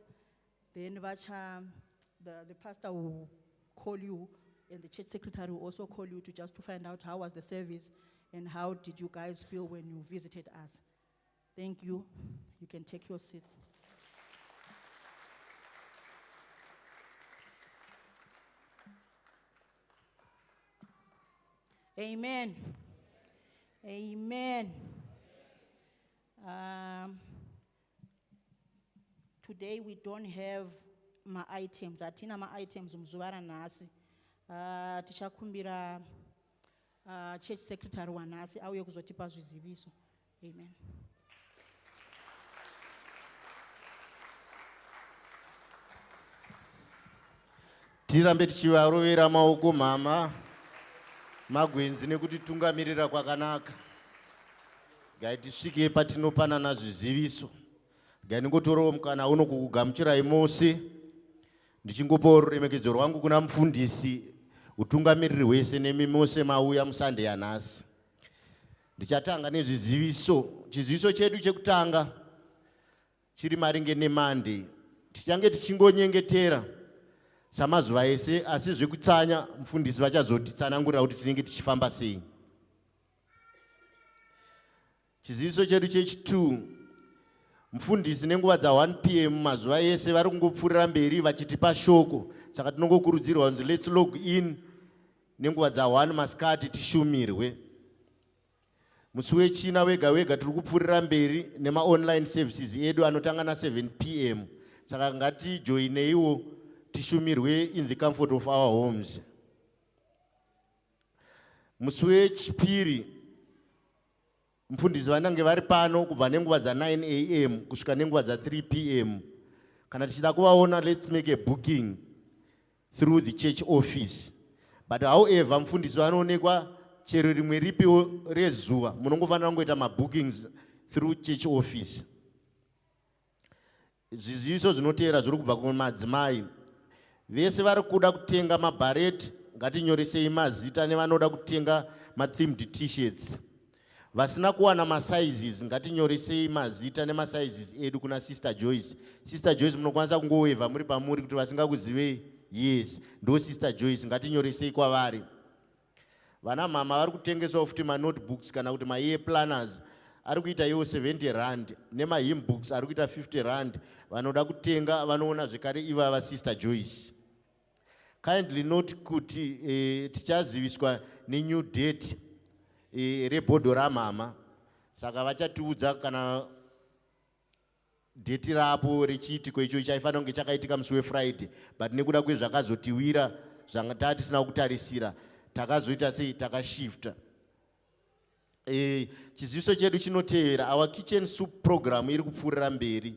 Then the pastor will call you, and the church secretary will also call you to find out how was the service and how did you guys feel when you visited us. Thank you. You can take your seat. Amen. Amen. Today we don't have my items. Atina my items mzuara nasi. Tichakumbira church secretary wanasi auye kuzotipa zviziviso. Amen. Tirambe tichivarovera maoko mama Magwenzi nekuti tungamirira kwakanaka. Ngaitisvike patinopanana zviziviso. Ngaingotorawo mukana uno kukugamuchirai mose. Ndichingopawo ruremekedzo rwangu kuna mufundisi utungamiriri hwese nemi mose mauya musande yanhasi. Ndichatanga nezviziviso. Chiziviso chedu chekutanga chiri maringe nemande. Tichange tichingonyengetera samazuva ese, asi zvekutsanya mufundisi vachazotitsanangurira kuti tinenge tichifamba sei. Chiziviso chedu chechi2, mufundisi nenguva dza1 PM mazuva ese vari kungopfuurira mberi vachitipa shoko. Saka tinongokurudzirwa kunzi let's log in nenguva dza1 masikati tishumirwe. Musi wechina wega wega tiri kupfuurira mberi nema online services edu anotanga na7 PM. Saka ngatijoineiwo tishumirwe in the comfort of our homes. Musi wechipiri mufundisi vanenge vari pano kubva nenguva dza9 AM kusvika nenguva dza3 PM. Kana tichida kuvaona, let's make a booking through the church office. But however mufundisi vanoonekwa chero rimwe ripiwo rezuva munongofanira kungoita mabookings through church office. Zviziviso zvinoteera zviri kubva kumadzimai. Vese vari kuda kutenga mabhareti ngatinyoresei mazita nevanoda kutenga mathemed t-shirts. Vasina kuwana masizes ngatinyoresei mazita nemasizes edu kuna Sister Joyce. Sister Joyce munokwanisa kungowevha muri pamuri kuti vasingakuzivei. Yes, ndo Sister Joyce ngatinyoresei kwavari. Vana mama vari kutengeswa futi manotebooks kana kuti ma-year planners ari kuita iwo 70 rand nema-hymn books ari kuita 50 rand. Vanoda kutenga vanoona zvekare ivava Sister Joyce. Kindly note kuti tichaziviswa nenew date rebhodho ramama, saka vachatiudza kana date rapo rechiitiko icho chaifanira kunge chakaitika musi weFriday, but nekuda kwezvakazotiwira zvanga tatisina kutarisira takazoita sei takashifta. Chiziviso chedu chinoteera, our kitchen soup program iri kupfuurira mberi.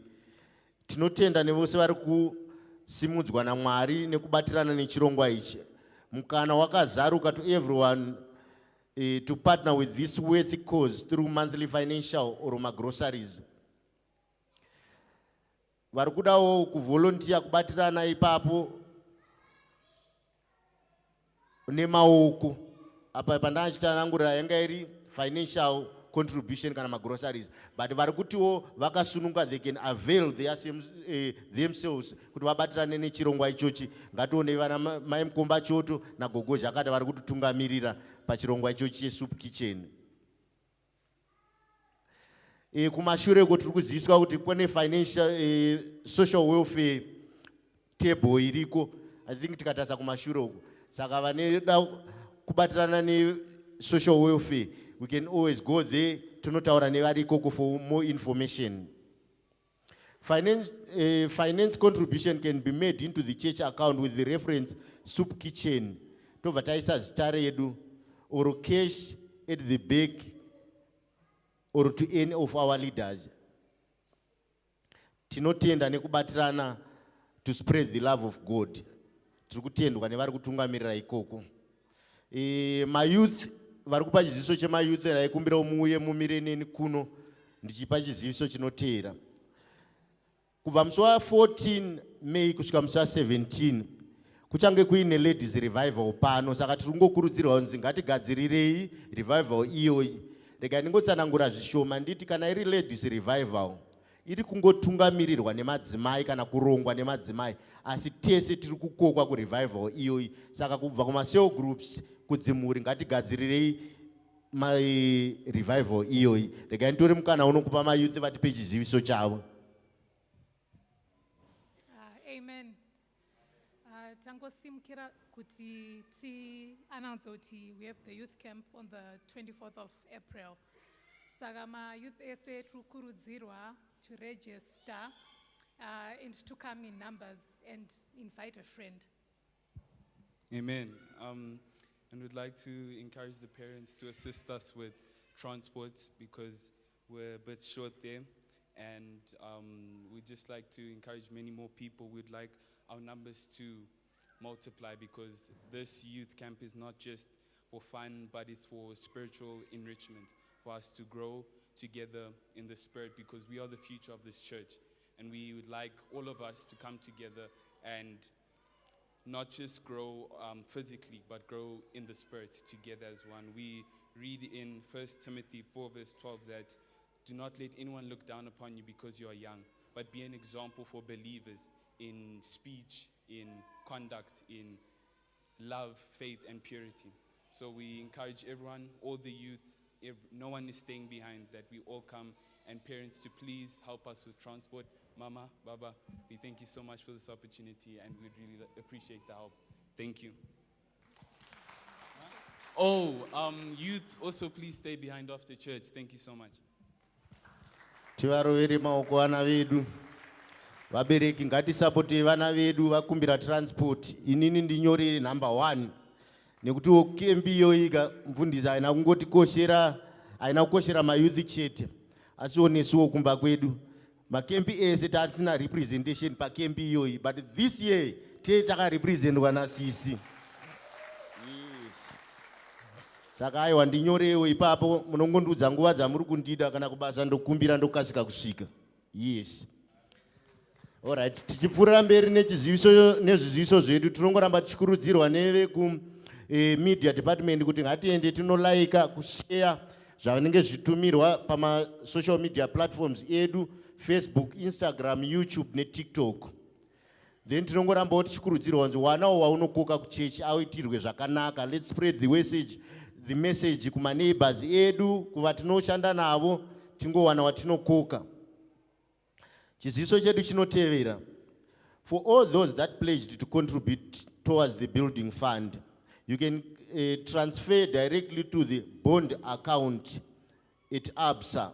Tinotenda nevose vari kusimudzwa naMwari nekubatirana nechirongwa ichi. Mukana wakazaruka to everyone to partner with this worthy cause through monthly financial or groceries. Vari kudawo kuvolunteer kubatirana ipapo nemaoko. Apa pandachitsanangurira yanga iri financial contribution kana groceries, but vari kutiwo vakasununga they can avail themselves kuti vabatirane nechirongwa ichochi. Ngatione vana mai Mukomba Choto naGogo Zhakata vari kututungamirira pachirongwa ichochi cheSoup Kitchen. Kumashure uko tiri kuziviswa kuti kune financial social welfare table iriko. I think tikatasa kumashure uko, saka vaneda kubatirana ne-social welfare, we can always go there tonotaura nevari ikoko for more information. Finance contribution can be made into the church account with the reference Soup Kitchen. Tobva taisa zita redu or cash at the back or to any of our leaders. Tinotenda nekubatirana to spread the love of God. Tiri kutendwa nevari kutungamirira ikoko. Mayouth vari kupa chiziviso chemayouth raikumbira muuye mumire neni kuno ndichipa chiziviso chinoteera. Kubva musi wa14 May kusvika musi wa17 kuchange kuine ladies revival pano, saka tiri kungokurudzirwa kunzi ngatigadzirirei revival iyoyi. Rega ndingotsanangura zvishoma nditi kana iri ladies revival iri kungotungamirirwa nemadzimai kana kurongwa nemadzimai, asi tese tiri kukokwa kurevival iyoyi. Saka kubva kuma-cell groups kudzimuri ngatigadzirirei revival iyoyi. Rega nditori mukana unokupa mayouth vatipe chiziviso chavo. Amen. Tangosimukira kuti announce kuti we have the youth camp on the 24th of April. Saka ma-youth ese tikukurudzirwa to register and to come in numbers and invite a friend. Amen. And we'd like to encourage the parents to assist us with transport because we're a bit short there. And we'd just like to encourage many more people. We'd like our numbers to multiply because this youth camp is not just for fun, but it's for spiritual enrichment, for us to grow together in the spirit because we are the future of this church. And we would like all of us to come together and not just grow physically, but grow in the spirit together as one. We read in 1 Timothy 4 verse 12 that do not let anyone look down upon you because you are young, but be an example for believers in speech, in conduct, in love, faith, and purity. So we encourage everyone, all the youth, no one is staying behind, that we all come, and parents to please help us with transport. Mama, Baba, we thank you so much for this opportunity and we'd really appreciate the help. Thank you. Oh, youth, also please stay behind after church. Thank you so much. Tivarovere maoko vana vedu. Vabereki ngatisapoti vana vedu vakumbira transport. Inini ndinyorere number 1. Nekuti kembi iyoyi mfundisi aina kungotikoshera, aina kukoshera mayouth chete. Asi onesuwo kumba kwedu. Makempi ese tatisina representation pa kempi iyoyi, but this year taka representwa na sisi. Yes. saka aiwa ndinyorewo ipapo munongondudza nguva dzamuri kundida kana kubasa ndokumbira ndokasika kusvika. Yes. Alright, tichipfuurira mberi nezviziviso zvedu tinongoramba tichikurudzirwa media department kuti ngatiende tinolaika kushare zvanenge zvitumirwa pama-social media platforms edu, Facebook, Instagram, YouTube neTikTok. Then tinongorambawo tichikurudzirwa kuti wanawo waunokoka kuchechi auitirwe zvakanaka. Let's spread the message kuma neighbors edu, kuva tinoshanda navo tingowana watinokoka. Chiziviso chedu chinotevera. For all those that pledged to contribute towards the building fund, you can transfer directly to the bond account at ABSA.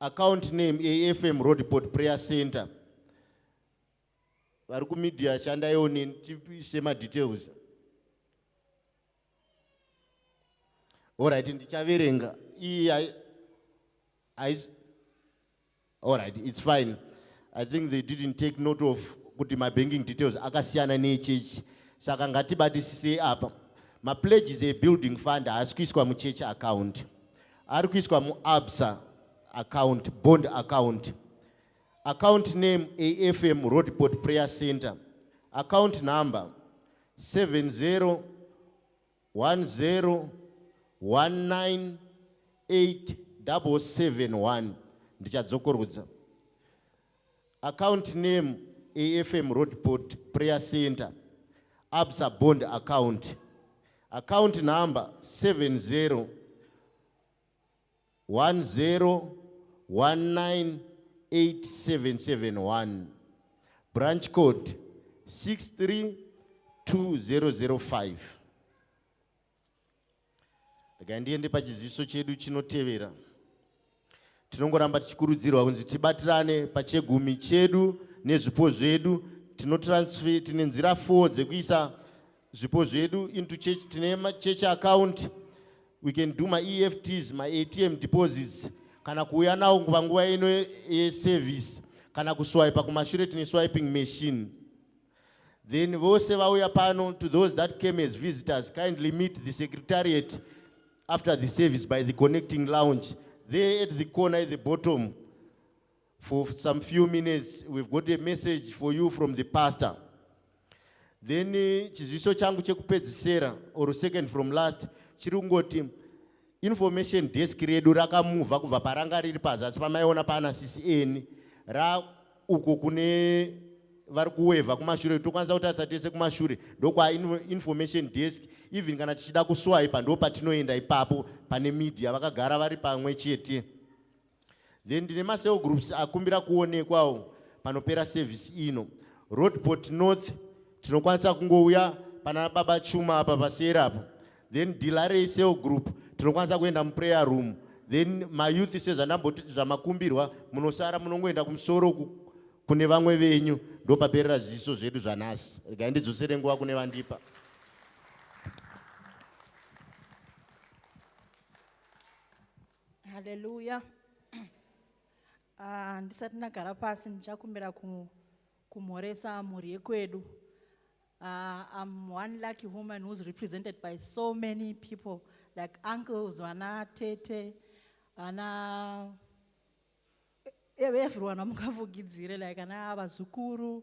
Account name AFM Roadport Prayer Center. Vari kumedia chandaione tiise madetails. Alright, ndichaverenga. Alright, it's fine. I think they didn't take note of kuti my banking details akasiyana nechechi. Saka ngatibatisise apa. My pledge is a building fund asikuiswa mu church account. Ari kuiswa mu ABSA account, bond account. Account name AFM Roadport Prayer Center. Account number 7010198771. Ndichadzokorudza. Account name AFM Roadport Prayer Center. ABSA bond account. Account number 7010198771. Branch code 632005. Ndiende pachiziviso chedu chinotevera. Tinongoramba tichikurudzirwa kunzi tibatirane pachegumi chedu nezvipo zvedu. Tinotransfer, tine nzira 4 dzekuisa zvipo zvedu into church. Tine church account. We can do my EFTs, my ATM deposits. Kana kuuya nawo nguva ino service. Kana kuswipe kumashure tine swiping machine. Then vose vauya pano, to those that came as visitors, kindly meet the secretariat after the service by the connecting lounge. There at the corner at the bottom, for some few minutes, we've got a message for you from the pastor. Then chiziviso changu chekupedzisira, or second from last, chirungoti information desk redu rakamuva kubva paranga riri pazasi pamaiona pana CCN ra uko kune vari kuwevha kumashure. Tokwanisa kutarisa tese kumashure ndokwa information desk. Even kana tichida kuswipa ndo patinoenda ipapo pane media vakagara vari pamwe chete. Then ndine maseo groups akumbira kuonekwawo panopera service ino. Roadport North tinokwanisa kungouya pana baba Chuma apa pasera apo. Then Dilare cell group tinokwanisa kuenda mu prayer room. Then my youth says zvamakumbirwa munosara munongoenda kumusoro kune vamwe venyu ndo paperera zviziso zvedu zvanhasi. Regai ndidzosere nguva kune vandipa. Hallelujah. Ndisati ndagara pasi ndichakumbira kumhoresa mhuri yekwedu. I'm one lucky woman who's represented by so many people, like uncles, vana tete, vana everyone amungafugidzire, like ana vazukuru,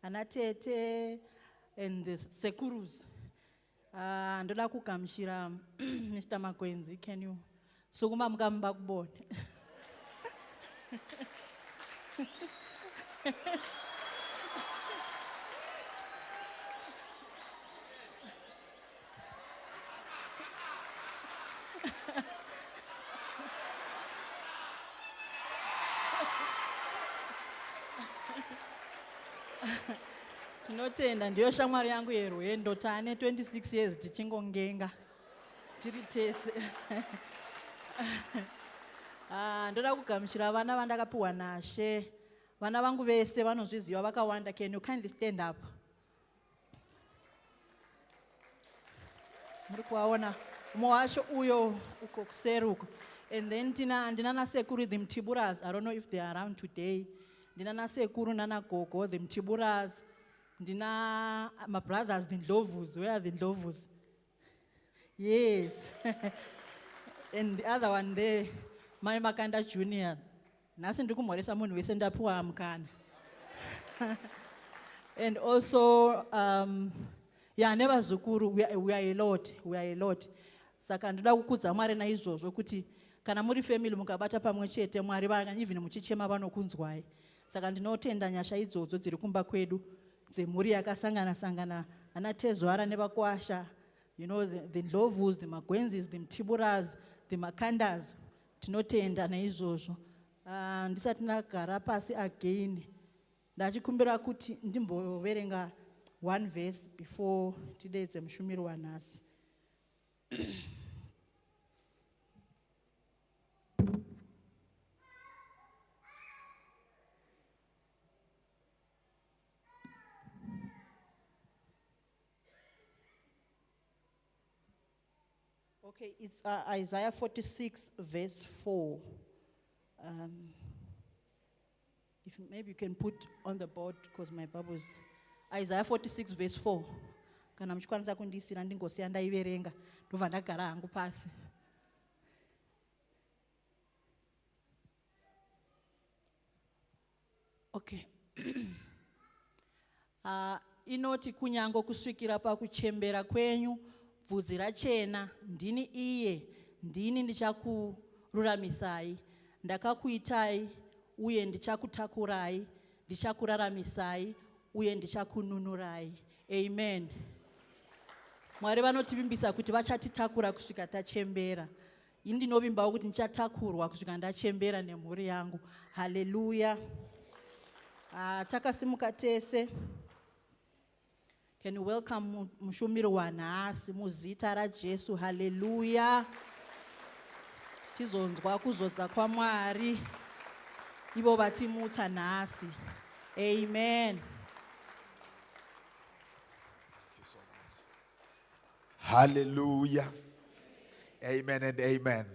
ana tete, and the sekurus. Ndoda kugamuchira Mr. Makwenzi, can you sukuma mukamba kubone? Tinotenda ndiyo shamwari yangu yerwendo, tane 26 years tichingongenga tiri tese. Ndoda kugamuchira vana vandakapiwa naShe. Vana vangu vese vanozviziva vakawanda. Can you kindly stand up? Muri kuvaona umwe wacho uyo uko kuseri uko. And then ndina nasekuru the Mtiburas. I don't know if they are around today. Ndina nasekuru nana gogo the Mtiburas. Ndina my brothers, the Ndlovus. Where are the Ndlovus? Yes. And the other one there, my Makanda Junior. Nasi ndikumhoresa munhu wese ndapiwa mukana. And also, yeah, never zukuru, we are a lot, Saka ndoda kukudza Mwari naizvozvo kuti kana muri family mukabata pamwe chete Mwari even muchichema vanokunzwai. Saka ndinotenda nyasha idzodzo dziri kumba kwedu dzemhuri yakasangana ana Tezwara nevakwasha, you know, the Ndlovus, the Magwenzis, the Mtiburas, the Makandas. Tinotenda naizvozvo. Ndisati ndagara pasi again. Ndachikumbira kuti ndimboverenga one verse before tidedze mushumiri wanhasi. Okay, it's Isaiah 46 verse 4. If maybe you can put on the board because my Bible's Isaiah 46 verse 4. Kana mchikwanisa kundisira ndingosiya ndaiverenga ndobva ndagara hangu pasi. Okay. Inoti kunyango kusvikira pakuchembera kwenyu bvudzi rachena, ndini iye, ndini ndichakururamisai, ndakakuitai uye ndichakutakurai, ndichakuraramisai uye ndichakununurai. Amen. Mwari vanotivimbisa kuti vachatitakura kusvika tachembera. Ini ndinovimbawo kuti ndichatakurwa kusvika ndachembera nemhuri yangu. Hallelujah. Takasimuka tese. Can you welcome mushumiri wanhasi muzita raJesu. Hallelujah. Tizonzwa kuzodza kwaMwari ivo vatimutsa nhasi. Amen. Hallelujah. Amen and amen.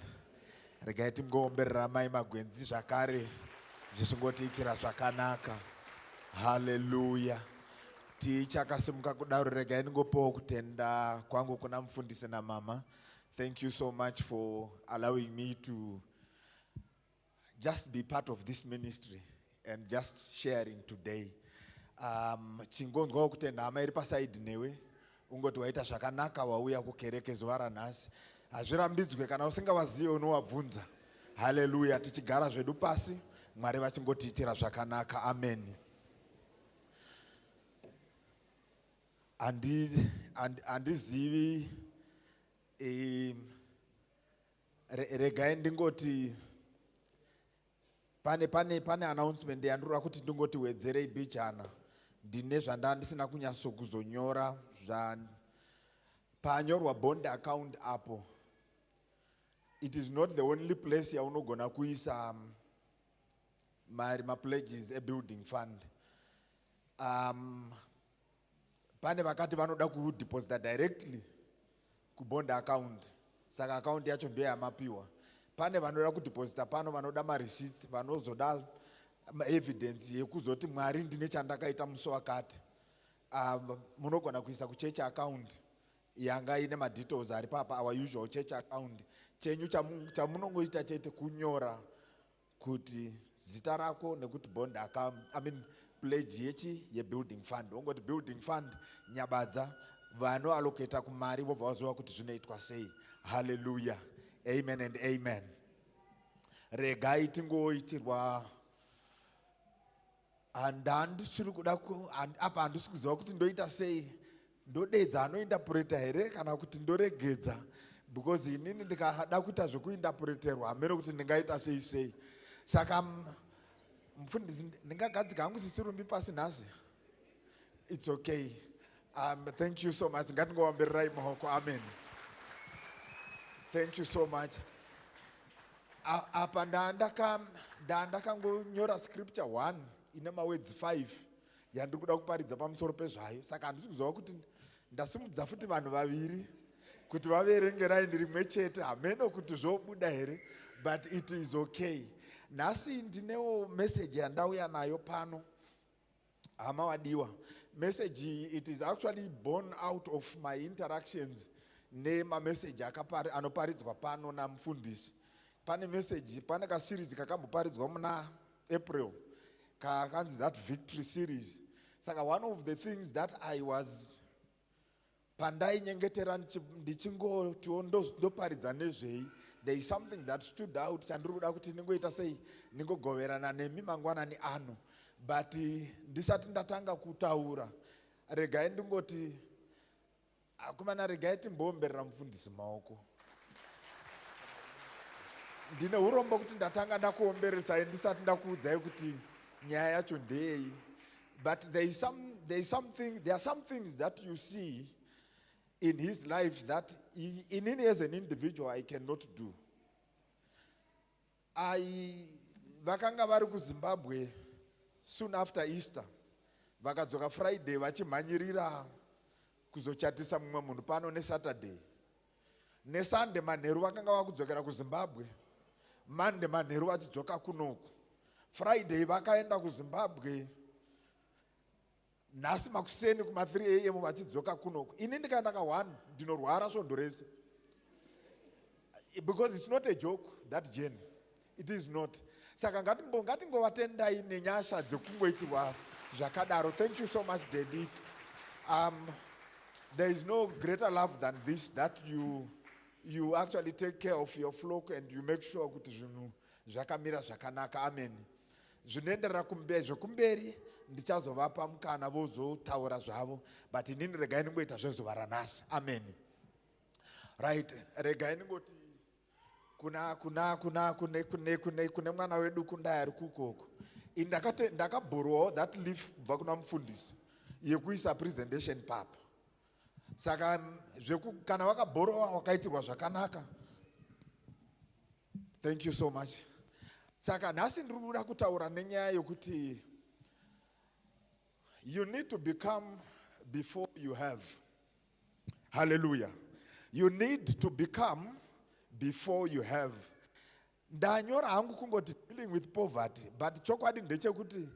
Regai timgoomberera mai Magwenzi zvakare zvisingotiitira zvakanaka. Hallelujah. Tichakasimuka kudaro regai ndingopawo kutenda kwangu kuna mufundisi namama. Thank you so much for allowing me to just be part of this ministry and just sharing today. Chingonzwawo kutenda hama iri pasaidi newe. Ungoti waita zvakanaka wauya kukereke zuva ranhasi. Hazvirambidzwe kana usingavazivi unovabvunza. Hallelujah. Tichigara zvedu pasi Mwari vachingotiitira zvakanaka. Amen. Handizivi regai ndingoti pane announcement yandinoda kuti ndingoti wedzerei bichana. Ndine zvandandisina kunyatsokuzonyora panyorwa bond account apo. It is not the only place yaunogona kuisa ma pledges a building fund. Pane vakati vanoda kudeposita directly kubond account. Saka account yacho ndio yamapiwa. Pane vanoda kudeposita pano vanoda ma-receipts vanozoda evidence yekuzoti Mwari ndine chandakaita musi wakati. Munogona kuisa kuchurch account yanga ine ma-details ari papa, our usual church account. Chenyu chamunongoita chete kunyora kuti zita rako nekuti bond account, pledge yechi ye-building fund. Ongoti building fund nyabadza vanoallocata kumari vobva vaziva kuti zvinoitwa sei. Hallelujah. Amen and amen. Regai tingoitirwa handisiri kuda apa handisi kuziva kuti ndoita sei, ndodedza anointerpreta here kana kuti ndoregedza, because inini ndikada kuita zvekuinterpreterwa hamene kuti ndingaita sei. Saka mufundisi ndingagadzika hangu sisirumbi pasi nhasi. It's okay. Thank you so much. Ngatingoambererai maoko. Amen. Thank you so much. Apa ndandakangonyora scripture 1 ine mawords 5 yandiri kuda kuparidza pamusoro pezvayo. Saka handisi kuziva kuti ndasimudza futi vanhu vaviri kuti vaverenge raini rimwe chete hamene kuti zvobuda here, but it is okay. Nhasi ndinewo message yandauya nayo pano. Hama wadiwa, message it is actually born out of my interactions nemamessage anoparidzwa pano namufundisi. Pane message, pane kaseries kakamboparidzwa muna April kakanzi that victory series. Saka one of the things that I was pandainyengetera ndichingotiwo ndoparidza nezvei, there is something that stood out chandiri kuda kuti ningoita sei ningogoverana nemi mangwanani ano. But ndisati ndatanga kutaura, regai ndingoti akomana, regai timboomberera mufundisi maoko. Ndine urombo kuti ndatanga ndakuomberesai ndisati ndakuudzai kuti nyaya yacho ndeyei. But there are some things that you see in his life that in as an individual I cannot do. Vakanga vari kuZimbabwe soon after Easter. Vakadzoka Friday vachimhanyirira kuzochatisa mumwe munhu pano neSaturday. NeSunday manheru vakanga vakudzokera kuZimbabwe. Monday manheru vachidzoka kunoku. Friday vakaenda kuZimbabwe. Nhasi makuseni kuma 3 AM vachidzoka kunoku. Ini ndikaenda ka1 ndinorwara svondo rese. Because it's not a joke, that journey. It is not. Saka ngatingovatendai nenyasha dzekungoitirwa zvakadaro. Thank you so much, Daddy. There is no greater love than this, that you actually take care of your flock and you make sure kuti zvinhu zvakamira zvakanaka. Amen. Zvinoenderera kumberi ndichazovapa mukana vozotaura zvavo, but inini regai ningoita zvezuva ranhasi. Amen. Right, regai ningoti kune mwana wedu kundai ari kukoko. Ndakabhorowawo that leaf kubva kuna mufundisi yekuisa presentation papa. Saka kana wakabhorowa wakaitirwa zvakanaka. Thank you so much. Saka nhasi ndiri kuda kutaura nenyaya yokuti you need to become before you have. Hallelujah. You need to become before you have. Ndanyora hangu kungoti dealing with poverty, but chokwadi ndechekuti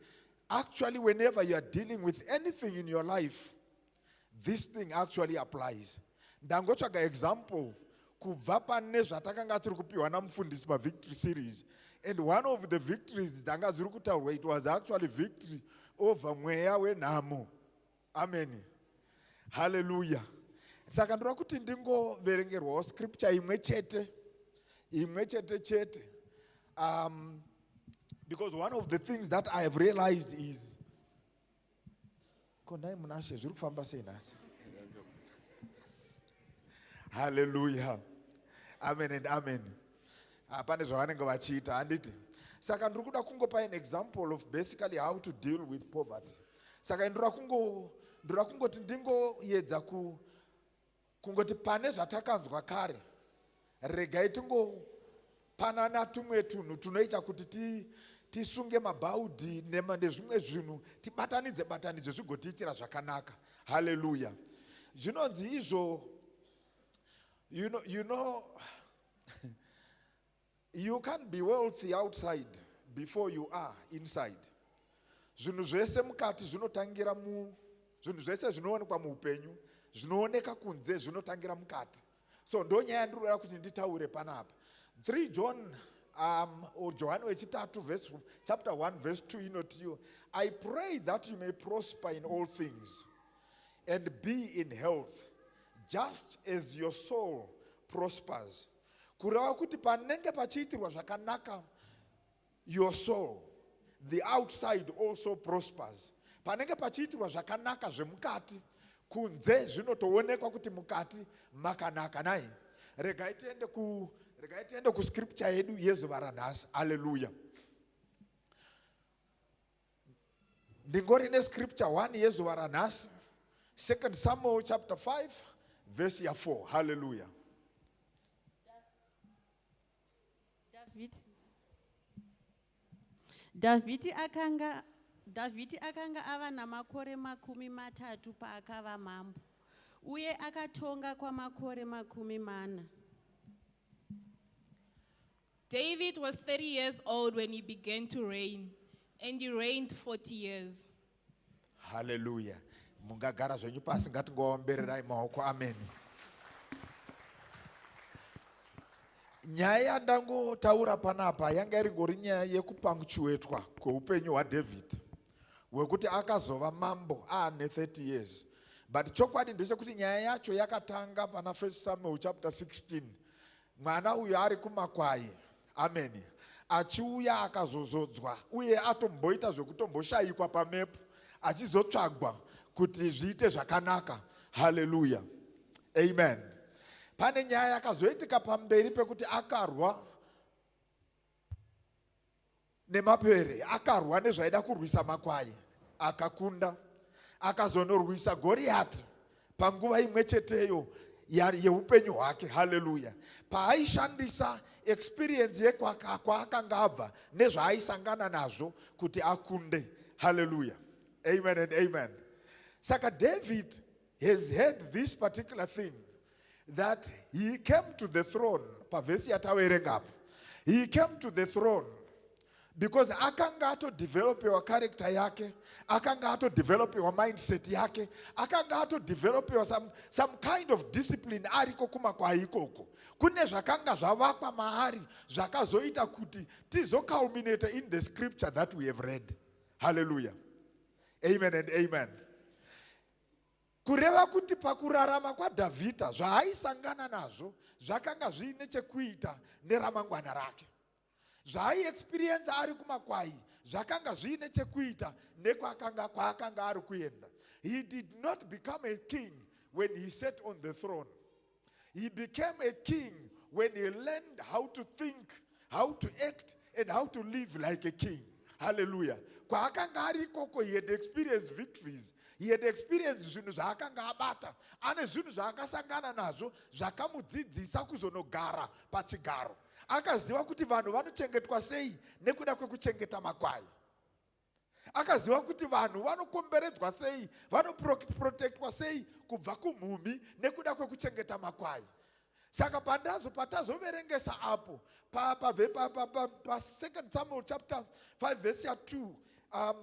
actually whenever you are dealing with anything in your life, this thing actually applies. Ndangotsvaga example kubva pane zvatakanga tiri kupiwa namufundisi paVictory series, and one of the victories dzanga dziri kutaurwa, it was actually victory over mweya wenhamo. Amen. Hallelujah. Saka ndinoda kuti ndingoverengerwawo scripture imwe chete because one of the things that I have realized is kondai munashe zviri kufamba sei nhasi. Hallelujah. Amen and amen. Pane zvavanenge vachiita handiti. Saka ndiri kuda kungopa an example of basically how to deal with poverty. Saka ndiri kungoti ndingoedza kungoti pane zvatakanzwa kare, regai tingopanana tumwe tunhu tunoita kuti tisunge mabhaudhi nezvimwe zvinhu, tibatanidze zvigotiitira zvakanaka. Hallelujah. Zvinonzi izvo, you know you can't be wealthy outside before you are inside. Zvinhu zvese mukati zvinotangira zvinhu zvese zvinoonekwa muupenyu zvinooneka kunze zvinotangira mukati. So ndonyaya ndinoda kuti nditaure panapa. 3 John or John wechitatu chapter 1 verse 2 inotiyo, I pray that you may prosper in all things and be in health just as your soul prospers. Kureva kuti panenge pachiitirwa zvakanaka, your soul, the outside also prospers. Panenge pachiitirwa zvakanaka zvemukati, kunze zvinotoonekwa kuti mukati makanaka. Nai regai tiende ku scripture yedu yezuva ranhasi. Hallelujah. Ndingori ne scripture 1 yezuva ranhasi, 2 Samuel chapter 5 verse 4. Hallelujah. Davhidhi akanga ava namakore 30 paakava mambo, uye akatonga kwamakore 40. David was 30 years old when he began to reign, and he reigned 40 years. Hallelujah. Mungagara zvenyu pasi ngatingoombererai maoko. Amen. Nyaya yandangotaura panapa yanga irigori nyaya yekupunctuatwa kweupenyu hwaDavid, wekuti akazova mambo aane 30 years. But chokwadi ndechekuti nyaya yacho yakatanga pana 1 Samuel chapter 16. Mwana uyu ari kumakwai. Amen. Achiuya akazozodzwa uye atomboita zvekutomboshayikwa pamepo achizotsvagwa kuti zviite zvakanaka. Hallelujah. Amen. Pane nyaya yakazoitika pamberi pekuti akarwa nemapere, akarwa nezvaida kurwisa makwai, akakunda. Akazonorwisa Goriati panguva imwe cheteyo yeupenyu hwake. Hallelujah. Paaishandisa experience yekwaakanga abva nezvaaisangana nazvo kuti akunde. Hallelujah. Amen and amen. Saka David has had this particular thing that he came to the throne. Pavesi yatawerenga. He came to the throne because akanga ato develop your character yake, akanga ato develop your mindset yake, akanga ato develop your some kind of discipline ariko kumakwa ikoko. Kune zvakanga zvavakwa mahari zvakazoita kuti tizo culminate in the scripture that we have read. Hallelujah. Amen and amen. Kureva kuti pakurarama kwa Davhidha zvaaisangana nazvo zvakanga zvine chekuita neramangwana rake. Zvai experience ari kumakwai zvakanga zvine chekuita nekwaakanga ari kuenda. He did not become a king when he sat on the throne. He became a king when he learned how to think, how to act, and how to live like a king. Hallelujah. Kwaakanga ari koko, he had experienced victories. He had experienced zvinhu zvaakanga abata. Ane zvinhu zvaakasangana nazvo zvakamudzidzisa kuzonogara pachigaro. Akaziva kuti vanhu vanochengetwa sei nekuda kwekuchengeta makwai. Akaziva kuti vanhu vanokomberedzwa sei, vanoprotectwa sei kubva kumhumbi nekuda kwekuchengeta makwai. Saka patazoverengesa apo pa 2 Samuel chapter 5 verse 2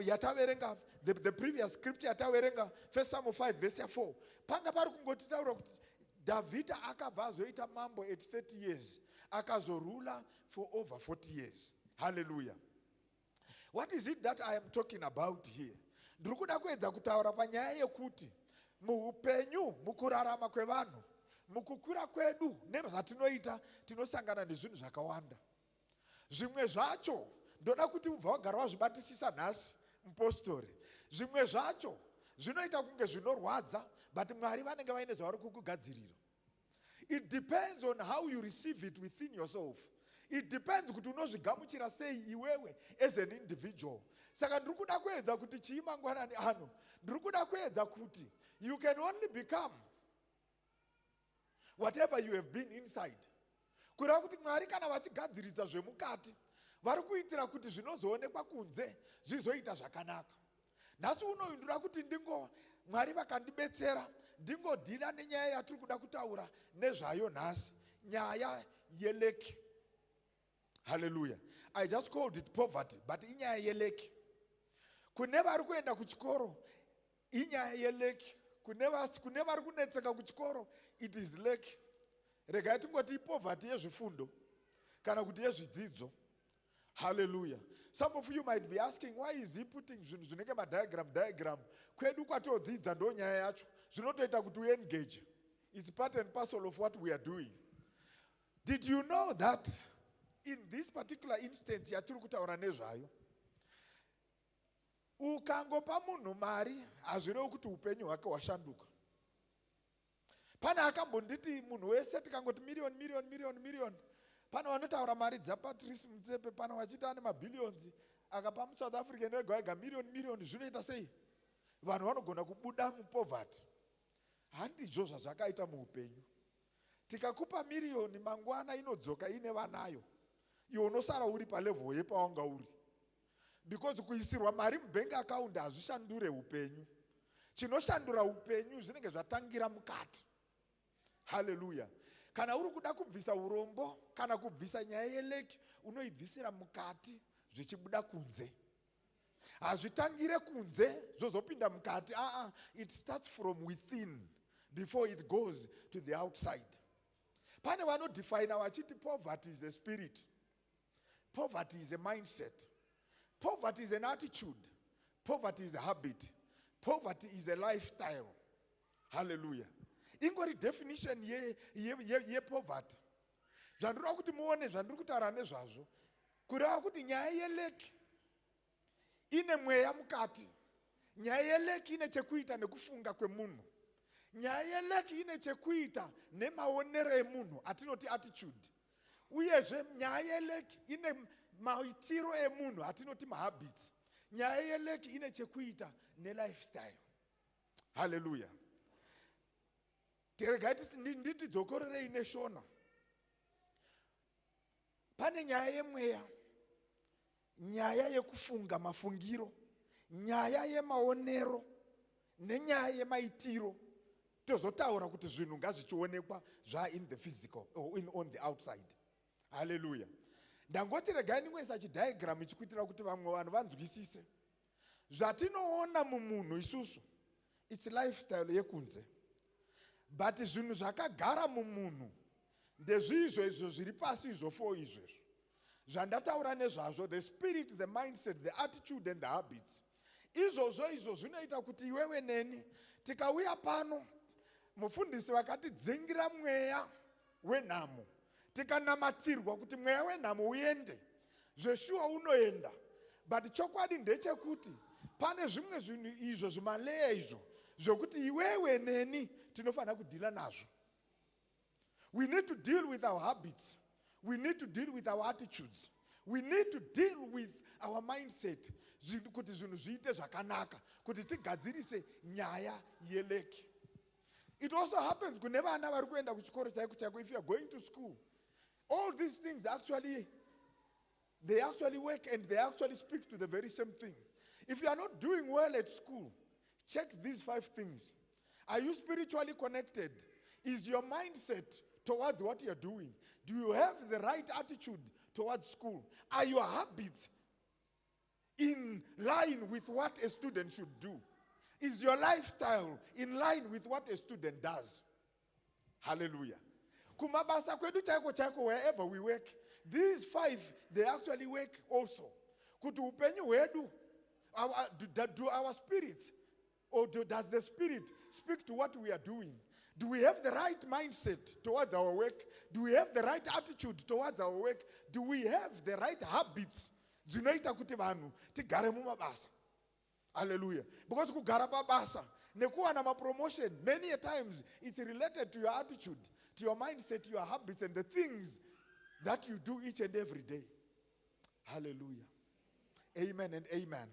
yataverenga the previous scripture yataverenga 1 Samuel 5 verse 4 panga pari kungotitaura kuti Davhidha akabva azoita mambo at 30 years akazorula for over 40 years. Hallelujah. What is it that I am talking about here? Ndiri kuda kuedza kutaura panyaya yekuti muupenyu mukurarama kwevanhu mukukura kwedu nezvatinoita tinosangana nezvinhu zvakawanda. Zvimwe zvacho ndoda kuti ubva wagara wazvibatisisa nhasi mupostori. Zvimwe zvacho zvinoita kunge zvinorwadza but Mwari vanenge vaine zvavari kukugadzirira. It depends on how you receive it within yourself. It depends kuti unozvigamuchira sei iwewe as an individual. Saka ndiri kuda kuedza kuti chiimangwanani ano ndiri kuda kuedza kuti you can only become whatever you have been inside. Kureva kuti Mwari kana vachigadzirisa zvemukati vari kuitira kuti zvinozoonekwa kunze zvizoita zvakanaka. Nhasi unoyu ndinoda kuti Mwari vakandibetsera ndingodhila nenyaya yatiri kuda kutaura nezvayo nhasi, nyaya yeleki. Hallelujah. I just called it poverty, but inyaya yeleki. Kune vari kuenda kuchikoro inyaya yeleki. Kune vari kunetseka kuchikoro it is leki. Regai tingoti poverty yezvifundo kana kuti yezvidzidzo. Hallelujah. Some of you might be asking, why is he putting zvinhu zvinenge diagram? Kwedu kwatodzidza ndo nyaya yacho. Zvinotoita kuti we engage. It's part and parcel of what we are doing. Did you know that in this particular instance yatiri kutaura nezvayo, ukangopa munhu mari hazvirevi kuti upenyu hwake hwashanduka. Pane akambonditi munhu wese tikangoti million. Pana vanotaura mari dzaPatrice Mutsepe, pana vachita ane mabhillions, akapa muSouth African wega million zvinoita sei? Vanhu vanogona kubuda mupoverty. Handizvo zvazvakaita muupenyu. Tikakupa million mangwana inodzoka ine vanayo. Iwe unosara uri palevel yepawanga uri. Because kuisirwa mari mubank account hazvishandure upenyu. Chinoshandura upenyu zvinenge zvatangira mukati. Hallelujah. Kana uri kuda kubvisa urombo, kana kubvisa nyaya yeleki, unoibvisira mukati zvichibuda kunze. hazvitangire kunze zvozopinda mukati. It starts from within before it goes to the outside. Pane vanodefina vachiti poverty is a spirit, poverty is a mindset, poverty is an attitude, poverty is a habit, poverty is a lifestyle. Hallelujah. Ingori definition ye poverty. Zvandinoda kuti muone zvandiri kutaura nezvazvo, kureva kuti nyaya yeleki ine mweya mukati, nyaya yeleki ine chekuita nekufunga kwemunhu, nyaya yeleki ine chekuita nemaonero emunhu atinoti attitude, uyezve nyaya yeleki ine maitiro emunhu atinoti mahabits, nyaya yeleki ine chekuita nelifestyle. Hallelujah. Teregai nditi dzokorerei neshona. Pane nyaya yemweya, nyaya yekufunga mafungiro, nyaya yemaonero nenyaya yemaitiro. Tozotaura kuti zvinhu ngazvichionekwa zva in the physical or on the outside. Hallelujah. Ndangoti regai ndingoisa chidiagram chikuitira kuti vamwe vanhu vanzwisise. Zvatinoona mumunhu isusu, it's lifestyle yekunze. But zvinhu zvakagara mumunhu ndezvizvo izvo zviri pasi izvo izvezvo. Zvandataura nezvazvo, the spirit, the mindset, the attitude and the habits. Izvo zvinoita kuti iwewe neni tikauya pano mufundisi vakatidzingira mweya wenhamo, tikanamatirwa kuti mweya wenhamo uende, zveshuwa unoenda. But chokwadi ndechekuti pane zvimwe zvinhu izvo zvimaleya izvo zvokuti iwewe neni tinofanira kudhila nazvo. We need to deal with our habits. We need to deal with our attitudes. We need to deal with our mindset. Kuti zvinhu zviite zvakanaka, kuti tigadzirise nyaya yeleki. It also happens kune vana vari kuenda kuchikoro chaiko chaiko. If you are going to school, all these things actually work and they actually speak to the very same thing. If you are not doing well at school, check these 5 things. Are you spiritually connected? Is your mindset towards what you're doing? Do you have the right attitude towards school? Are your habits in line with what a student should do? Is your lifestyle in line with what a student does? Hallelujah. Kumabasa kwedu chaiko chaiko, wherever we work, these 5, they actually work also. Kuti upenyu wedu, do our spirits, or does the spirit speak to what we are doing? Do we have the right mindset towards our work? Do we have the right attitude towards our work? Do we have the right habits? Zinoita kuti vanhu tigare mumabasa. Hallelujah. Because kugara pabasa nekuwana ma-promotion, many a times it's related to your attitude, to your mindset, your habits, and the things that you do each and every day. Hallelujah. Amen and amen.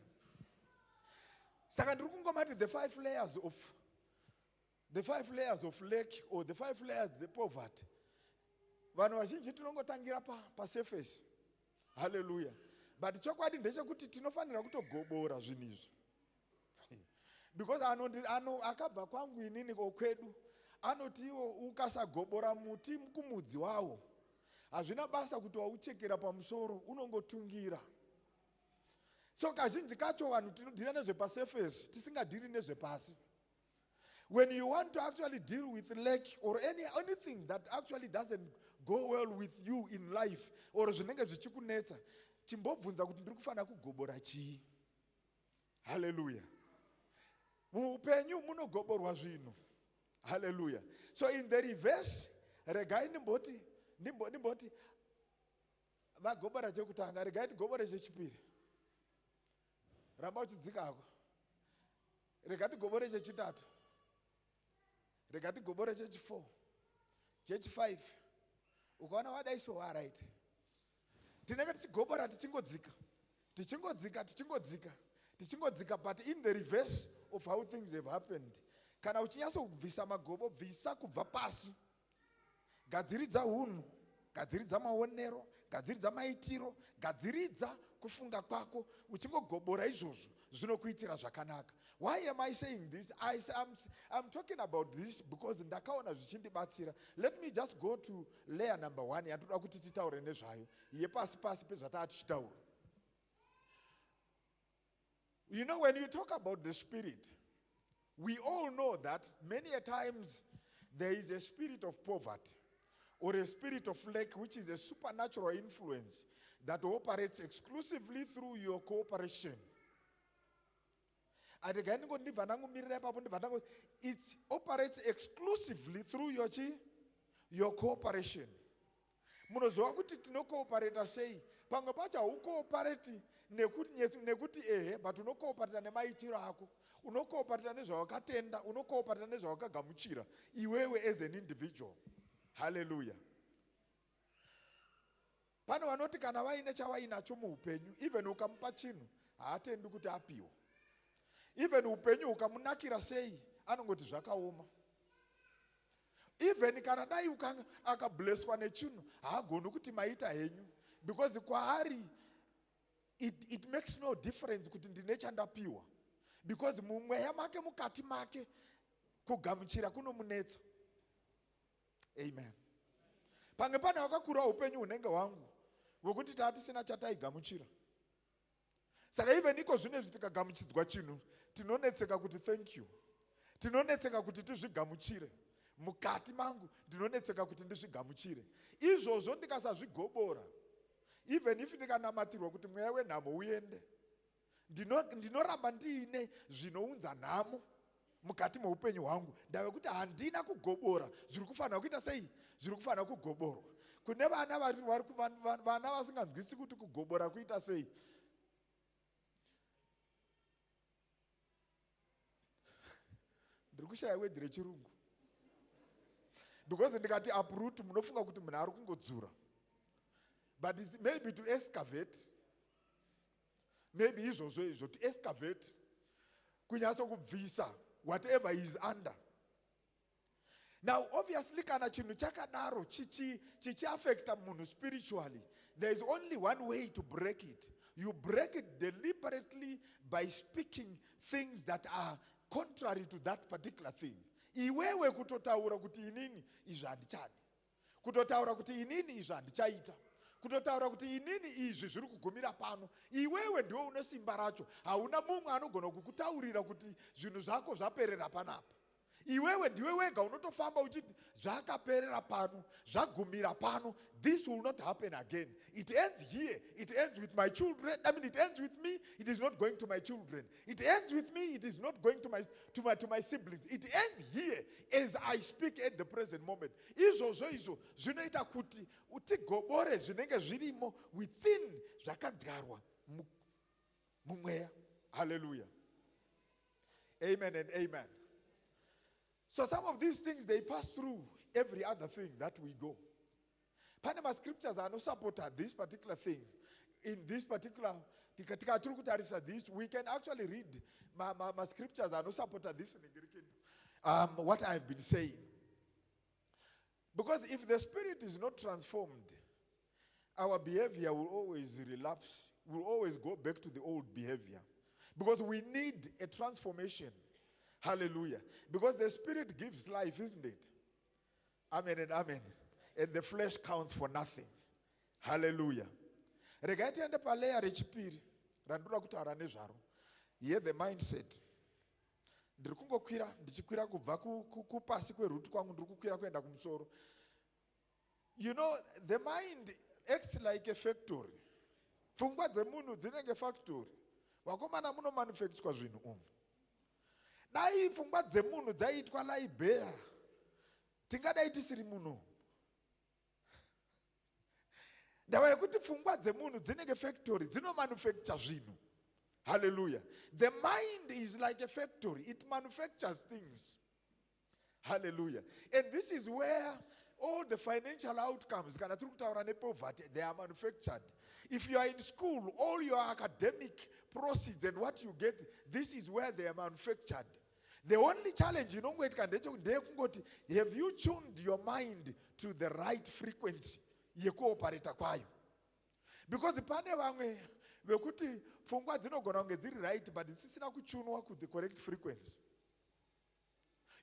Saka ndiri kungomati the 5 layers of lack, or the 5 layers of poverty. Vanhu vazhinji tinongotangira pa surface. Hallelujah. But chokwadi ndechekuti tinofanira kutogobora zvinhu izvi. Because akabva kwangu inini kokwedu, anoti iwo ukasagobora muti kumudzi wawo, hazvina basa kuti wauchekera pamusoro, unongotungira. So kazhinji kacho vanhu tinodhira nezvepasurface, tisingadhiri nezvepasi. When you want to actually deal with lack or anything that actually doesn't go well with you in life, or zvinenge zvichikunetsa, chimbobvunza kuti ndiri kufanira kugobora chii. Hallelujah. Muupenyu munogoborwa zvinhu. Hallelujah. So in the reverse, regai ndimboti vagobora chekutanga, regai tigobore chechipiri. Ramba uchidzikako. Regai tigobore chechitatu. Regai tigobore chechi4. Chechi5. Ukaona wadaiso right. Tinenge tichigobora tichingodzika, but in the reverse of how things have happened. Kana uchinyaso kubvisa magobo, bvisa kubva pasi. Gadziridza unhu, gadziridza maonero, gadziridza maitiro, gadziridza kufunga kwako, uchingogobora izvozvo zvinokuitira zvakanaka. Why am I saying this? I'm talking about this because ndakaona zvichindibatsira. Let me just go to layer number 1 yandoda kuti titaure nezvayo. Yepasi pezvatava tichitaura. You know, when you talk about the spirit, we all know that many a times there is a spirit of poverty or a spirit of lack, which is a supernatural influence that operates exclusively through your cooperation. It operates exclusively through your cooperation. Munozowa kuti tinokooparata sei? Pamwe pacho haukooparati nekuti ehe, but unokooparata nemaitiro ako, unokooparata nezvawakatenda, unokooparata nezvawakagamuchira iwewe as an individual. Hallelujah. Pano vanoti kana vaine chavainacho muupenyu, even ukamupa chinhu haatendi kuti apiwa. Even upenyu ukamunakira sei, anongoti zvakaoma. Even kana dai akablesswa nechinhu haagoni kuti maita henyu, because kwaari it makes no difference kuti ndine chandapiwa, because mumweya make mukati make kugamuchira kunomunetsa. Amen. Pange pane wakakura upenyu hunenge hwangu hwekuti tatisina chataigamuchira. Saka even iko zvine zvitikagamuchidzwa chinhu tinonetseka kuti thank you, tinonetseka kuti tizvigamuchire. Mukati mangu ndinonetseka kuti ndizvigamuchire. Izvozvo ndikasazvigobora, even if ndikanamatirwa kuti mweya wenhamo uende, ndinoramba ndiine zvinounza nhamo mukati meupenyu hwangu, ndave kuti handina kugobora. Zviri kufanira kuita sei? Zviri kufanira kugoborwa. Kune vana vasinganzwisi kuti kugobora kuita sei. Ndiri kushaya wedhi rechirungu. Because ndikati uproot munofunga kuti munhu ari kungodzura. But it's maybe to excavate. Maybe izvozvo to excavate. Kunyaso kubvisa whatever is under. Now obviously kana chinhu chakadaro chichi affecta munhu spiritually, there is only one way to break it. You break it deliberately by speaking things that are contrary to that particular thing. Iwewe kutotaura kuti inini izvi handichadi, kutotaura kuti inini izvi handichaita, kutotaura kuti inini izvi zviri kugumira pano, iwewe ndiwe une simba racho. Hauna mumwe anogona kukutaurira kuti zvinhu zvako zvaperera panapa. Iwewe ndiwe wega unotofamba uchiti zvakaperera pano, zvagumira pano, this will not happen again. It ends here. It ends with my children. I mean, it ends with me. It is not going to my children. It ends with me. It is not going to my siblings. It ends here as I speak at the present moment. Izvo zvinoita kuti utigobore zvinenge zvirimo within zvakadyarwa mumweya. Hallelujah. Amen and amen. So some of these things, they pass through every other thing that we go. Panama scriptures are not supported this particular thing. In this particular, this, we can actually read my scriptures are not supported this in Greek. What I've been saying. Because if the spirit is not transformed, our behavior will always relapse. We'll always go back to the old behavior. Because we need a transformation. Hallelujah. Because the spirit gives life, isn't it? Amen and amen. And the flesh counts for nothing. Hallelujah. Regati ande paleya rechipiri randura kutaura nezvaro. Here the mindset. Ndiri kungokwira ndichikwira kubva kupasi kweruti kwangu ndiri kukwira kuenda kumusoro. You know, the mind acts like a factory. Pfungwa dzemunhu dzinenge factory. Wakomana muno manufacture zvinhu umu. Dai pfungwa dzemunhu dzaiitwa Liberia, tingadai tisiri muno. Ndava yekuti pfungwa dzemunhu dzinenge factory, dzino manufacture zvinhu. Hallelujah. The mind is like a factory. It manufactures things. Hallelujah. And this is where all the financial outcomes, kana tiri kutaura nepoverty, they are manufactured. If you are in school, all your academic proceeds and what you get, this is where they are manufactured. The only challenge, you know, have you tuned your mind to the right frequency? Because pane vamwe vekuti pfungwa dzinogona kunge dziri right, but dzisisina kuchunwa to the correct frequency.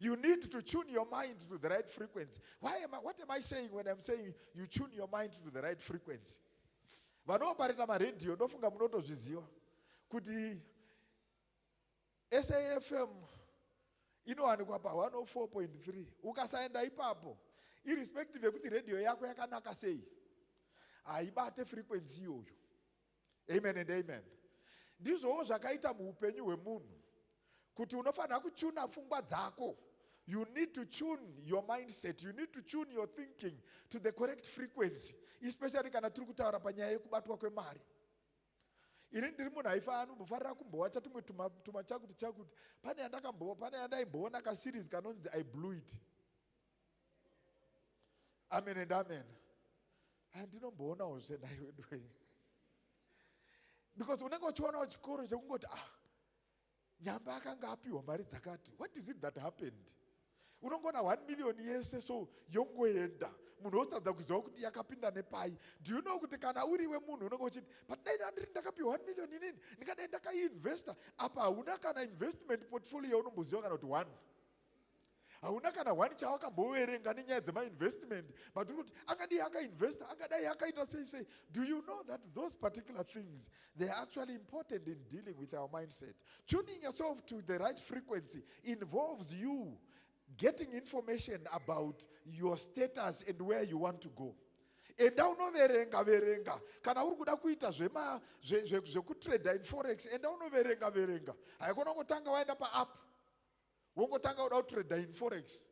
You need to tune your mind to the right frequency. What am I saying when I'm saying you tune your mind to the right frequency? Vanoparita maradio ndofunga munotozviziva kuti SAFM inowanikwa pa 104.3. Ukasaenda ipapo, irrespective yekuti radio yako yakanaka sei, haibate frequency iyoyo. Amen and amen. Ndizvowo zvakaita muupenyu hwemunhu, kuti unofanira kuchuna pfungwa dzako. You need to tune your mindset. You need to tune your thinking to the correct frequency, especially kana turi kutaura panyaya yekubatwa kwemari. Ini ndiri munhu aifa anombofarira kumbowacha tumwe tumachakuti chakuti. Pane yandaimboona kaseries kanonzi I blew it. Amen and amen. Andinomboona zvenaiwe. Because unenge uchiona chikoro chekungoti nyamba akanga apiwa mari dzakati. What is it that happened? Unongona 1 million yese so yongoenda. Munhu otadza kuziva kuti yakapinda nepai. Do you know kuti kana uriwe munhu unenge uchiti but dai ndakapiwa 1 million inini ndikadai ndakaiinvesta apa hauna kana investment portfolio yaunomboziva kana kuti 1. Hauna kana 1 chawakamboverenga nenyaya dzemainvestment. But kuti akadai akainvesta akadai akaita sei. Do you know that those particular things, they are actually important in dealing with our mindset? Tuning yourself to the right frequency involves you getting information about your status and where you want to go. Enda unoverenga. Kana uri kuda kuita zvekutrade in forex, enda unoverenga. Haikona kutanga waenda pa-app. Wongotanga uda kutrade in forex.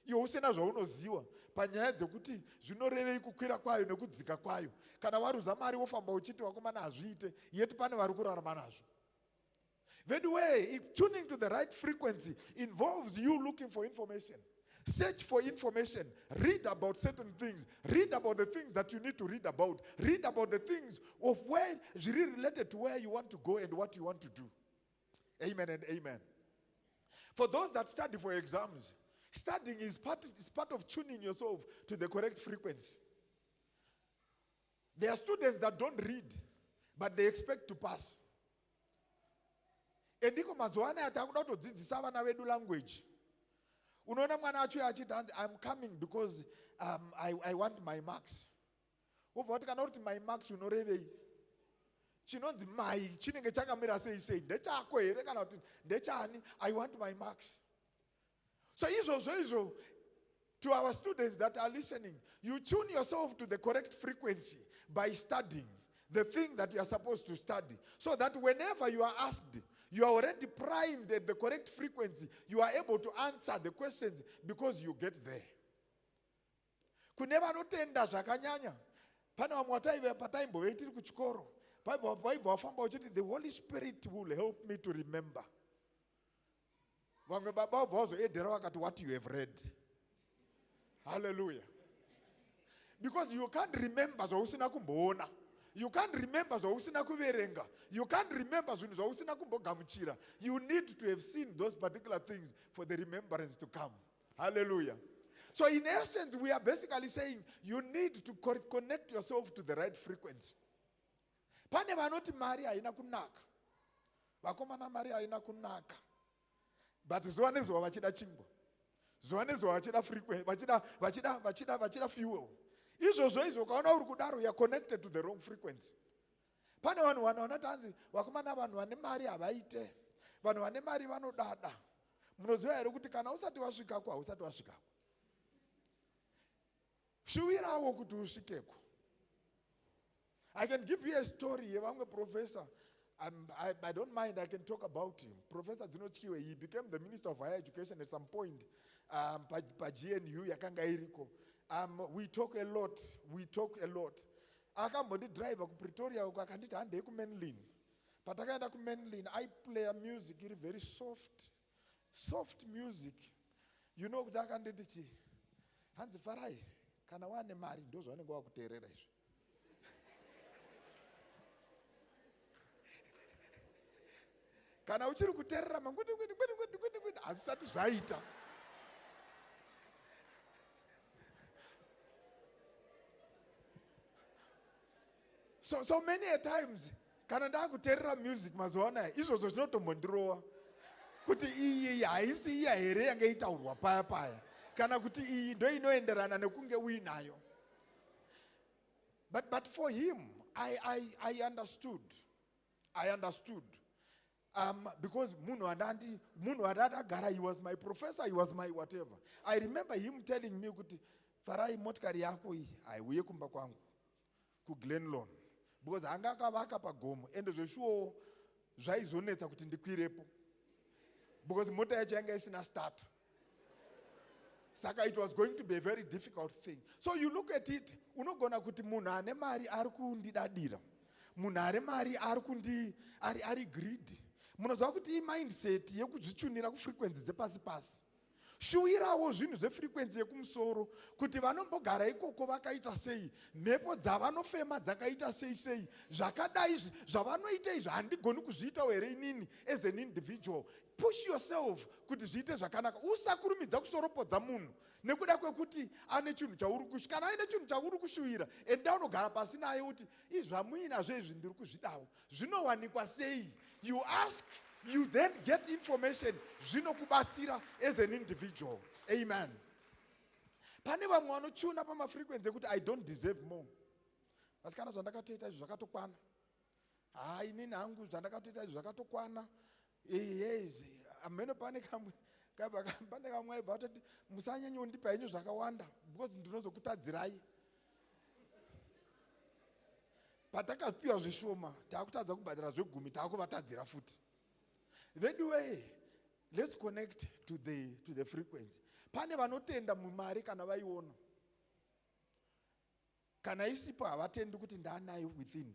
Iwe usina zvaunoziva panyaya dzekuti zvinorevei kukwira kwayo nekudzika kwayo. Kana waruza mari wofamba uchiti wakomana hazviite, yeti pane vari kurarama nazvo. That way, tuning to the right frequency involves you looking for information. Search for information. Read about certain things. Read about the things that you need to read about. Read about the things of where is really related to where you want to go and what you want to do. Amen and amen. For those that study for exams, studying is part of tuning yourself to the correct frequency. There are students that don't read, but they expect to pass. Endiko mazuwana atakuda kutodzidzisa vana vedu language. Unoona mwana wacho achiti I'm coming because I want my marks. Wobva kuti kana kuti my marks unorevei. Chinonzi mai chinenge chakamira sei ndechako here kana kuti ndechani I want my marks. So izvo to our students that are listening, you tune yourself to the correct frequency by studying the thing that you are supposed to study, so that whenever you are asked, you are already primed at the correct frequency. You are able to answer the questions because you get there. Kuneva notenda zvakanyanya. Pana vamwe wataive pataimbove tiri kuchikoro. Paibva wafamba uchiti the Holy Spirit will help me to remember. Vamwe baba vabva vazoedhera vakati what you have read. Hallelujah. Because you can't remember zvausina kumboona. You can't remember zvausina kuverenga. You can't remember zvinhu zvausina kumbogamuchira. You need to have seen those particular things for the remembrance to come. Hallelujah. So in essence, we are basically saying you need to connect yourself to the right frequency. Pane vanoti mari haina kunaka. Vakomana mari haina kunaka. But zuva nezuva vachida chingwa. Zuva nezuva vachida frequency, vachida fuel. Izvo ukaona uri kudaro you are connected to the wrong frequency. Pane vanhu vanoona hanzi vakomana vanhu vane mari havaite. Vanhu vane mari vanodada. Munoziva here kuti kana usati wasvikako hausati wasvikako. Shuwirawo kuti usvikeko. I can give you a story yevamwe professor. I don't mind, I can talk about him. Professor Zinotchiwe, he became the Minister of Higher Education at some point. Pa GNU yakanga iriko. We talk a lot. Akambodi driver ku Pretoria akanditi hande ku Menlyn. Patakaenda ku Menlyn, I play a music, it is very soft music. You know kuti akanditi hanzi farai kana wane mari ndozvo vanenge vakuteerera izvo. Kana uchiri kuteerera mangwini hazvisati zvaita. So many a times, kana ndakuteerera music mazuva izvozvo zvinotombondirowa. Kuti iyi haisi iya here yange itaurwa paya. Kana kuti iyi ndo inoenderana nekunge uinayo. But for him, I understood. Because munhu andagara, he was my professor, he was my whatever. I remember him telling me kuti farai motikari yako iyi aiuye kumba kwangu kuGlenlawn, because anga akavaka pagomo ende zveshuwo zvaizonetsa kuti ndikwirepo because mota yacho yanga isina starter. Saka it was going to be a very difficult thing. So you look at it, unogona kuti munhu ane mari ari kundidadira, munhu ane mari ari greedy. Munozwa kuti mindset yekuzvichunira kufrequency dzepasi pasi. Shuwirawo zvinhu zvefrequency yekumusoro kuti vanombogara ikoko vakaita sei, mhepo dzavanofema dzakaita sei, zvakadai zvavanoita izvi handigoni kuzviita here inini as an individual. Push yourself kuti zviite zvakanaka. Usakurumidza kusoropodza munhu nekuda kwekuti ane chinhu chauri kushuwira. Kana aine chinhu chauri kushuwira, enda unogara pasi naye kuti izvamuinazvo izvi ndiri kuzvidawo zvinowanikwa sei. You ask, you then get information. Zvinokubatsira as an individual. Amen. Pane vamwe vanochuna pamafrequency ekuti I don't deserve more. Vasikana zvandakatoita izvi zvakatokwana. Inini hangu zvandakatoita izvi zvakatokwana. Amene pane kamwe aibva atoti musanyanya kundipa henyu zvakawanda because ndinozokutadzirai. Patakapiwa zvishoma takutadza kubhadhara zvegumi takuvatadzira futi. Anyway, let's connect to the frequency. Pane vanotenda mumari kana vaiona. Kana isipo havatendi kuti ndanayo within.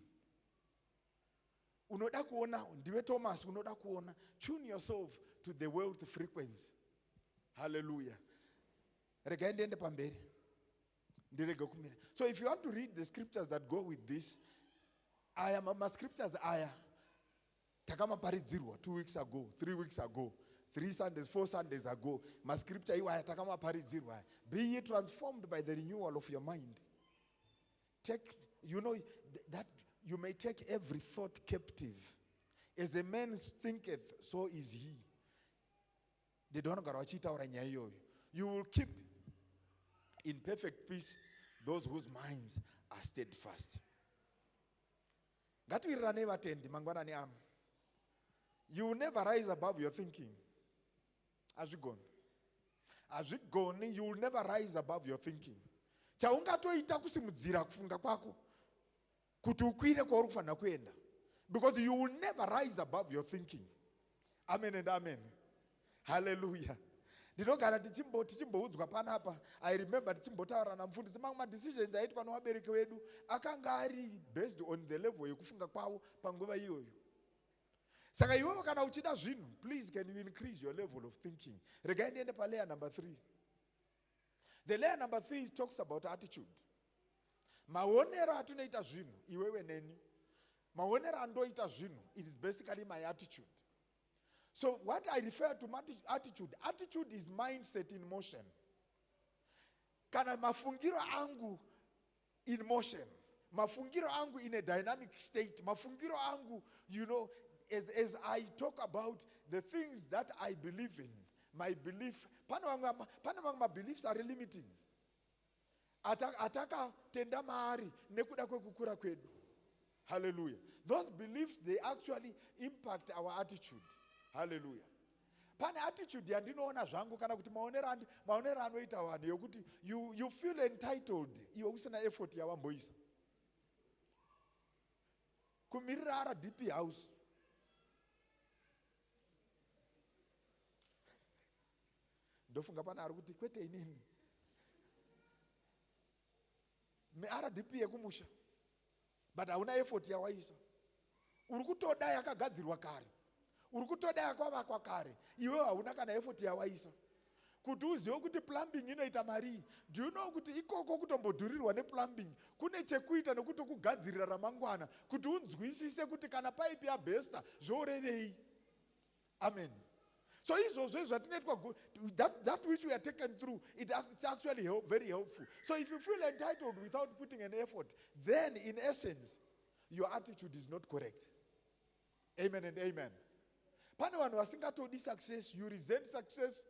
Unoda kuona, ndiwe Thomas, unoda kuona. Tune yourself to the wealth frequency. Hallelujah. Rega ndiende pamberi. Ndirege kumira. So if you want to read the scriptures that go with this, my scriptures aya takamaparidzirwa 2 weeks ago, 3 weeks ago, 3 Sundays, 4 Sundays ago. My scripture iwaya takamaparidzirwa. Be ye transformed by the renewal of your mind. Take, that you may take every thought captive. As a man thinketh, so is he. You will keep in perfect peace those whose minds are steadfast. You will never rise above your thinking. As you go, you will never rise above your thinking. Chaungatoita kusimudzira kufunga kwako kuti ukwire kwauri kufanira kuenda, because you will never rise above your thinking. Amen and amen. Hallelujah. Ndinogara tichimboudzwa panapa. I remember tichimbotaura namufundisi mamwe madecisions aitwa nevabereki vedu akanga ari based on the level yekufunga kwavo panguva iyoyo. Saka iwewe kana uchida zvinhu, please can you increase your level of thinking. Regai ndiende palayer number 3. The layer number 3 talks about attitude. Maonero atunoita zvinhu iwewe neni. Maonero andoita zvinhu, it is basically my attitude. So what I refer to attitude is mindset in motion. Kana mafungiro angu in motion, mafungiro angu in a dynamic state, mafungiro angu, as I talk about the things that I believe in, my belief, my beliefs are limiting. Ataka tenda mahari nekuda kwekukura kwedu. Hallelujah. Those beliefs, they actually impact our attitude. Hallelujah. Pane attitude yandinoona zvangu kana kuti maonero anoita vanhu yokuti you feel entitled iwe usina effort yawamboisa. Kumirira RDP house. Ndofunga pana ari kuti kwete inini. Me RDP yekumusha. But hauna effort yawaisa. Uri kutoda yakagadzirwa kare. Uri kutoda yakwavakwa kare. Iwe hauna kana effort yawaisa. Kuti uziwe kuti plumbing inoita mari. Do you know kuti ikoko kutombodhurirwa neplumbing kune chekuita nekuti kugadzirira ramangwana kuti unzwisise kuti kana pipe yabesta zvorevei. Amen. So that which we are taken through, it's actually very helpful. So if you feel entitled without putting an effort, then in essence, your attitude is not correct. Amen and amen. Pane vanhu vasingatodi success, you resent success,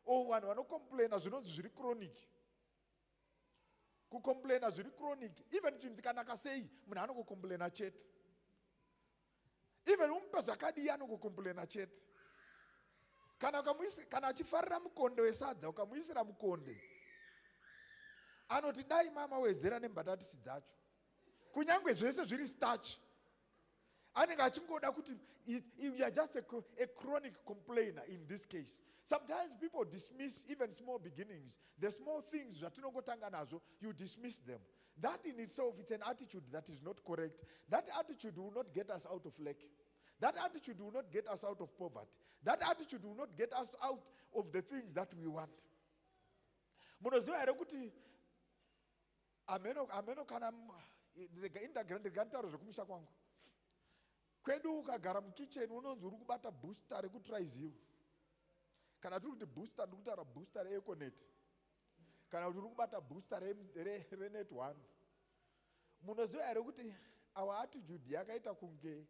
or vanhu vanocomplaina zvinonzi zviri chronic. Kucomplaina zviri chronic. Even chinhu chikanaka sei, munhu anongocomplaina chete. even umupe zvakadii anokukomplaina chete. Kana achifarira mukonde wesadza ukamuisira mukonde, anoti dai mama wezera nembatatisi dzacho. Kunyangwe zvese zviri starch, anenge achingoda kuti you are just a chronic complainer in this case. Sometimes people dismiss even small beginnings. The small things zvatinongotanga nazvo, you dismiss them. That in itself, it's an attitude that is not correct. That attitude will not get us out of lack. That attitude will not get us out of poverty. That attitude will not get us out of the things that we want. Munoziva here kuti ameno kana ndingantaura zvekumusha kwangu. Kwedu ukagara mukitchen unonzi uri kubata booster rekuTriZero. Kana turi kuti booster ndikutaura booster reEconet. Kana kuti uri kubata booster reNet 1. Munoziva here kuti our attitude yakaita kunge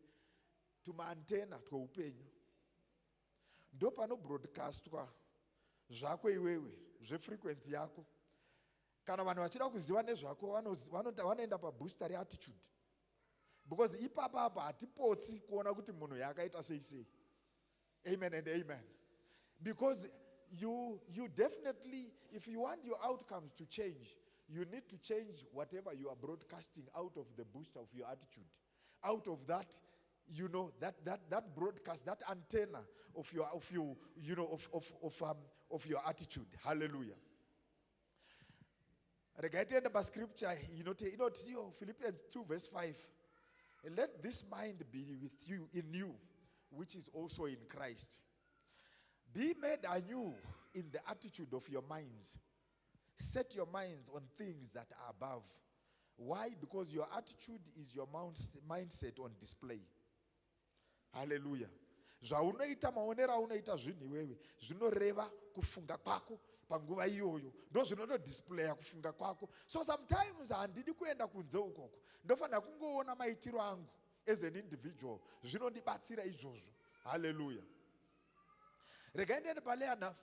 tumaantena tweupenyu. Ndo pano broadcastwa zvako iwewe, zvefrequency yako. Kana vanhu vachida kuziva nezvako vanoenda pabooster reattitude. Because ipapa hatipotsi kuona kuti munhu yakaita sei. Amen and amen. Because you definitely, if you want your outcomes to change, you need to change whatever you are broadcasting out of the booster of your attitude. Out of that, that broadcast, that antenna of your attitude. Hallelujah. Regarding the scripture, Philippians 2 verse 5. Let this mind be with you, in you, which is also in Christ. Be made anew in the attitude of your minds. Set your minds on things that are above. Why? Because your attitude is your mindset on display. Hallelujah. Zvaunoita maonero aunoita zvinhu iwewe zvinoreva kufunga kwako panguva iyoyo. Ndo zvinotodisplaya kufunga kwako. So sometimes handidi kuenda kunze ukoko. Ndofanira kungoona maitiro angu as an individual. Zvinondibatsira izvozvo. Hallelujah. Rega ndiende palayer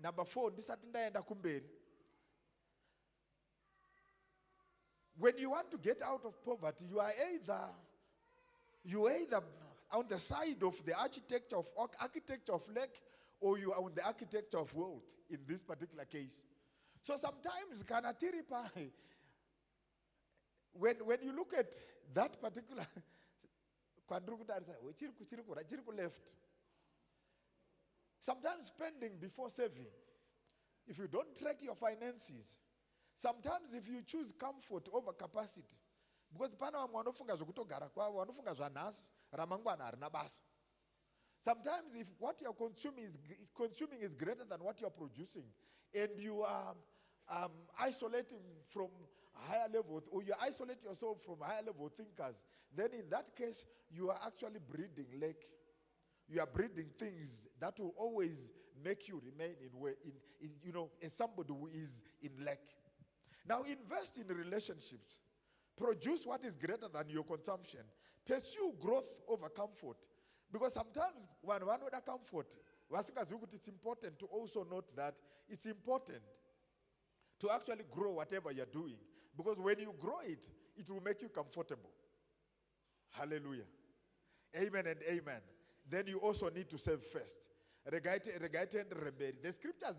number 4 ndisati ndaenda kumberi. When you want to get out of poverty, you are either on the side of the architecture of lack, or you are on the architecture of wealth in this particular case. So sometimes when you look at that particular left, sometimes spending before saving, if you don't track your finances, sometimes if you choose comfort over capacity, because pana vamwe vanofunga zvekutogara kwavo, vanofunga zvanhasi ramangwana harina basa. Sometimes if what you are consuming is greater than what you are producing, and you are isolating from higher levels, or you isolate yourself from higher level thinkers, then in that case you are actually breeding lack. You are breeding things that will always make you remain as somebody who is in lack. Now invest in relationships. Produce what is greater than your consumption. Pursue growth over comfort. Because sometimes when one other comfort, it's important to also note that it's important to actually grow whatever you're doing. Because when you grow it, it will make you comfortable. Hallelujah. Amen and amen. Then you also need to save first. The scriptures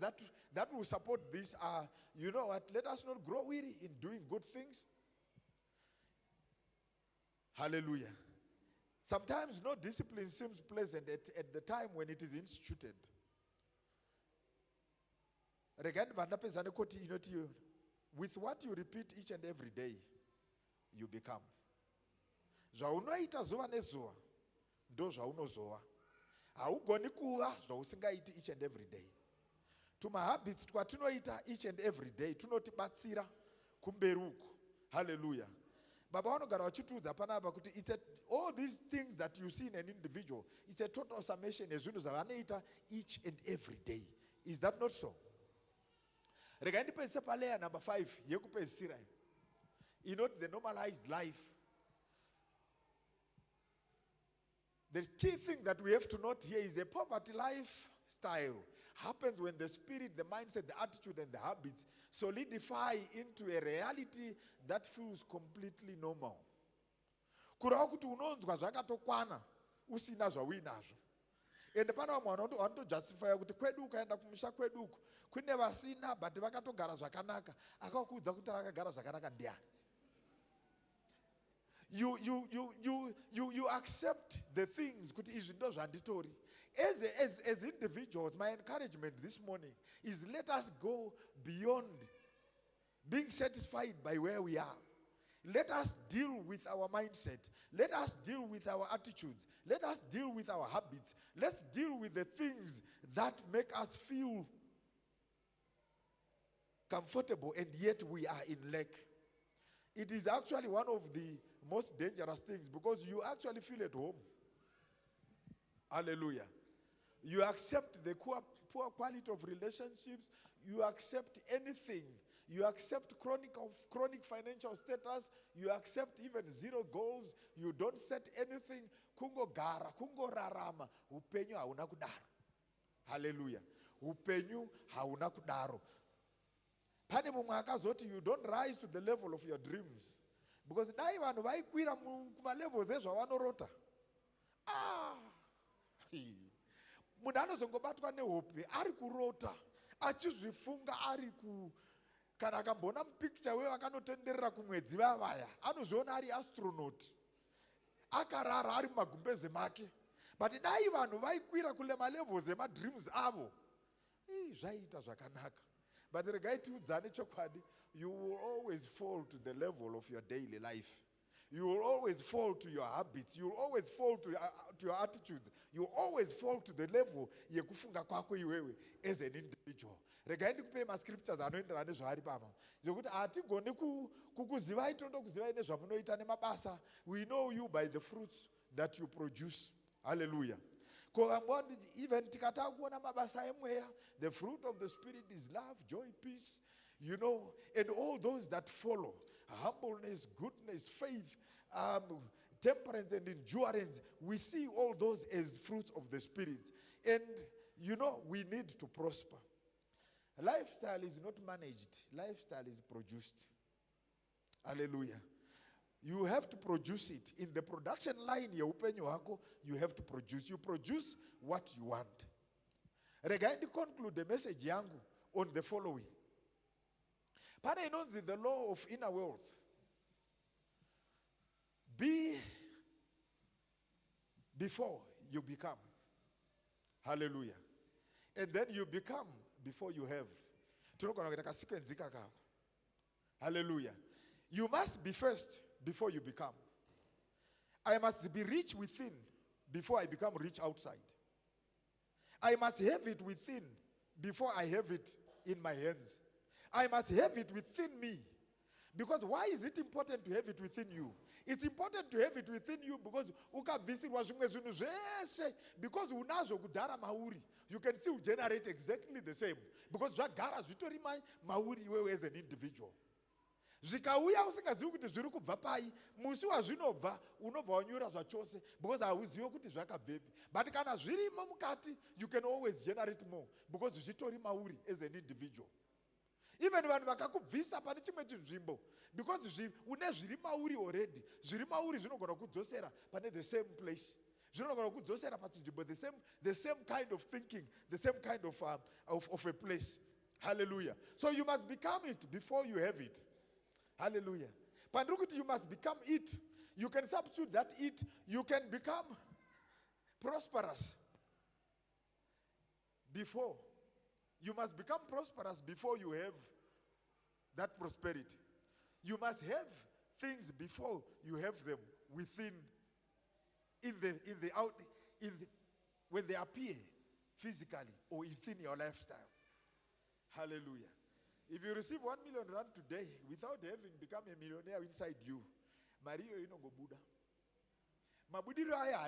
that will support this are, you know what, let us not grow weary in doing good things. Hallelujah. Sometimes no discipline seems pleasant at the time when it is instituted. With what you repeat each and every day, you become. Zvaunoita zuva nezuva ndo zvaunozowa. Haugoni kuva zvausingaiti each and every day. Tumahabits twatinoita each and every day tunotibatsira kumberi uku. Hallelujah. Baba vanogara vachitiudza panapa kuti all these things that you see in an individual, it's a total summation ezvinhu zvavanoita each and every day. Is that not so? Rega ndipedzise palayer number 5 yekupedzisira. You know, the normalized life. The key thing that we have to note here is a poverty lifestyle happens when the spirit, the mindset, the attitude, and the habits solidify into a reality that feels completely normal. Kurava kuti unonzwa zvakatokwana, usina zvauinazvo. Ende pana vamwe vanotojustifya kuti kwedu ukaenda kumusha kwedu uku kune vasina but vakatogara zvakanaka. Akakuudza kuti vakagara zvakanaka ndiani? You accept the things kuti izvi ndo zvanditori. As individuals, my encouragement this morning is let us go beyond being satisfied by where we are. Let us deal with our mindset. Let us deal with our attitudes. Let us deal with our habits. Let's deal with the things that make us feel comfortable and yet we are in lack. It is actually one of the most dangerous things because you actually feel at home. Hallelujah. You accept the poor quality of relationships. You accept anything. You accept chronic financial status. You accept even zero goals. You don't set anything. Kungo gara, kungo rarama. Upenyu hauna kudaro. Hallelujah. Upenyu hauna kudaro. Pane mumwe akazoti you don't rise to the level of your dreams. Because dai vanhu vaikwira kuma levels ezvavanorota. Munhu anozongobatwa nehope ari kurota achizvifunga ari ku kana akambona mupicture wevakanotenderera kumwedzi vavaya anozviona ari astronaut akarara ari mumagumbeze make. But dai vanhu vaikwira kule malevels emadreams avo zvaita zvakanaka. But regai tiudzane chokwadi, you will always fall to the level of your daily life. You will always fall to your habits. You will always fall to your attitudes. You will always fall to the level yekufunga kwako iwewe as an individual. Regai ndikupe mascriptures anoenderana nezvaari papa. Zvokuti hatigoni kukuzivai tondokuzivai nezvamunoita nemabasa. We know you by the fruits that you produce. Hallelujah. Even tikataka kuona mabasa emweya, the fruit of the Spirit is love, joy, peace, you know, and all those that follow. Humbleness, goodness, faith, temperance and endurance. We see all those as fruits of the Spirit. And, you know, we need to prosper. Lifestyle is not managed. Lifestyle is produced. Hallelujah. You have to produce it. In the production line, you have to produce. You produce what you want. Regai to conclude the message yangu on the following. Pana inonzi the law of inner wealth. Be before you become. Hallelujah. And then you become before you have. Hallelujah. You must be first before you become. I must be rich within before I become rich outside. I must have it within before I have it in my hands. I must have it within me. Because why is it important to have it within you? It's important to have it within you because because unazo kudara mauri. You can still generate exactly the same. Because zvagara zvitori mauri iwewe as an individual. Zvikauya usingazivi kuti zviri kubva pai, musi wazvinobva unobva wanyura zvachose because hauzivi kuti zvakabvepi. But kana zvirimo mukati, you can always generate more because zvitori mauri as an individual. Even vanhu vakakubvisa pane chimwe chinzvimbo because une zviri mauri already, zviri mauri zvinogona kudzosera pane the same place. Zvinogona kudzosera pachinzvimbo the same kind of thinking, the same kind of a place. Hallelujah. So you must become it before you have it. Hallelujah. Pandrukuti, you must become it. You can substitute that it. You can become prosperous before. You must become prosperous before you have that prosperity. You must have things before you have them within, when they appear physically or within your lifestyle. Hallelujah. If you receive 1 million rand today without having become a millionaire inside you, Mario inongo Buddha. Mabudiro aya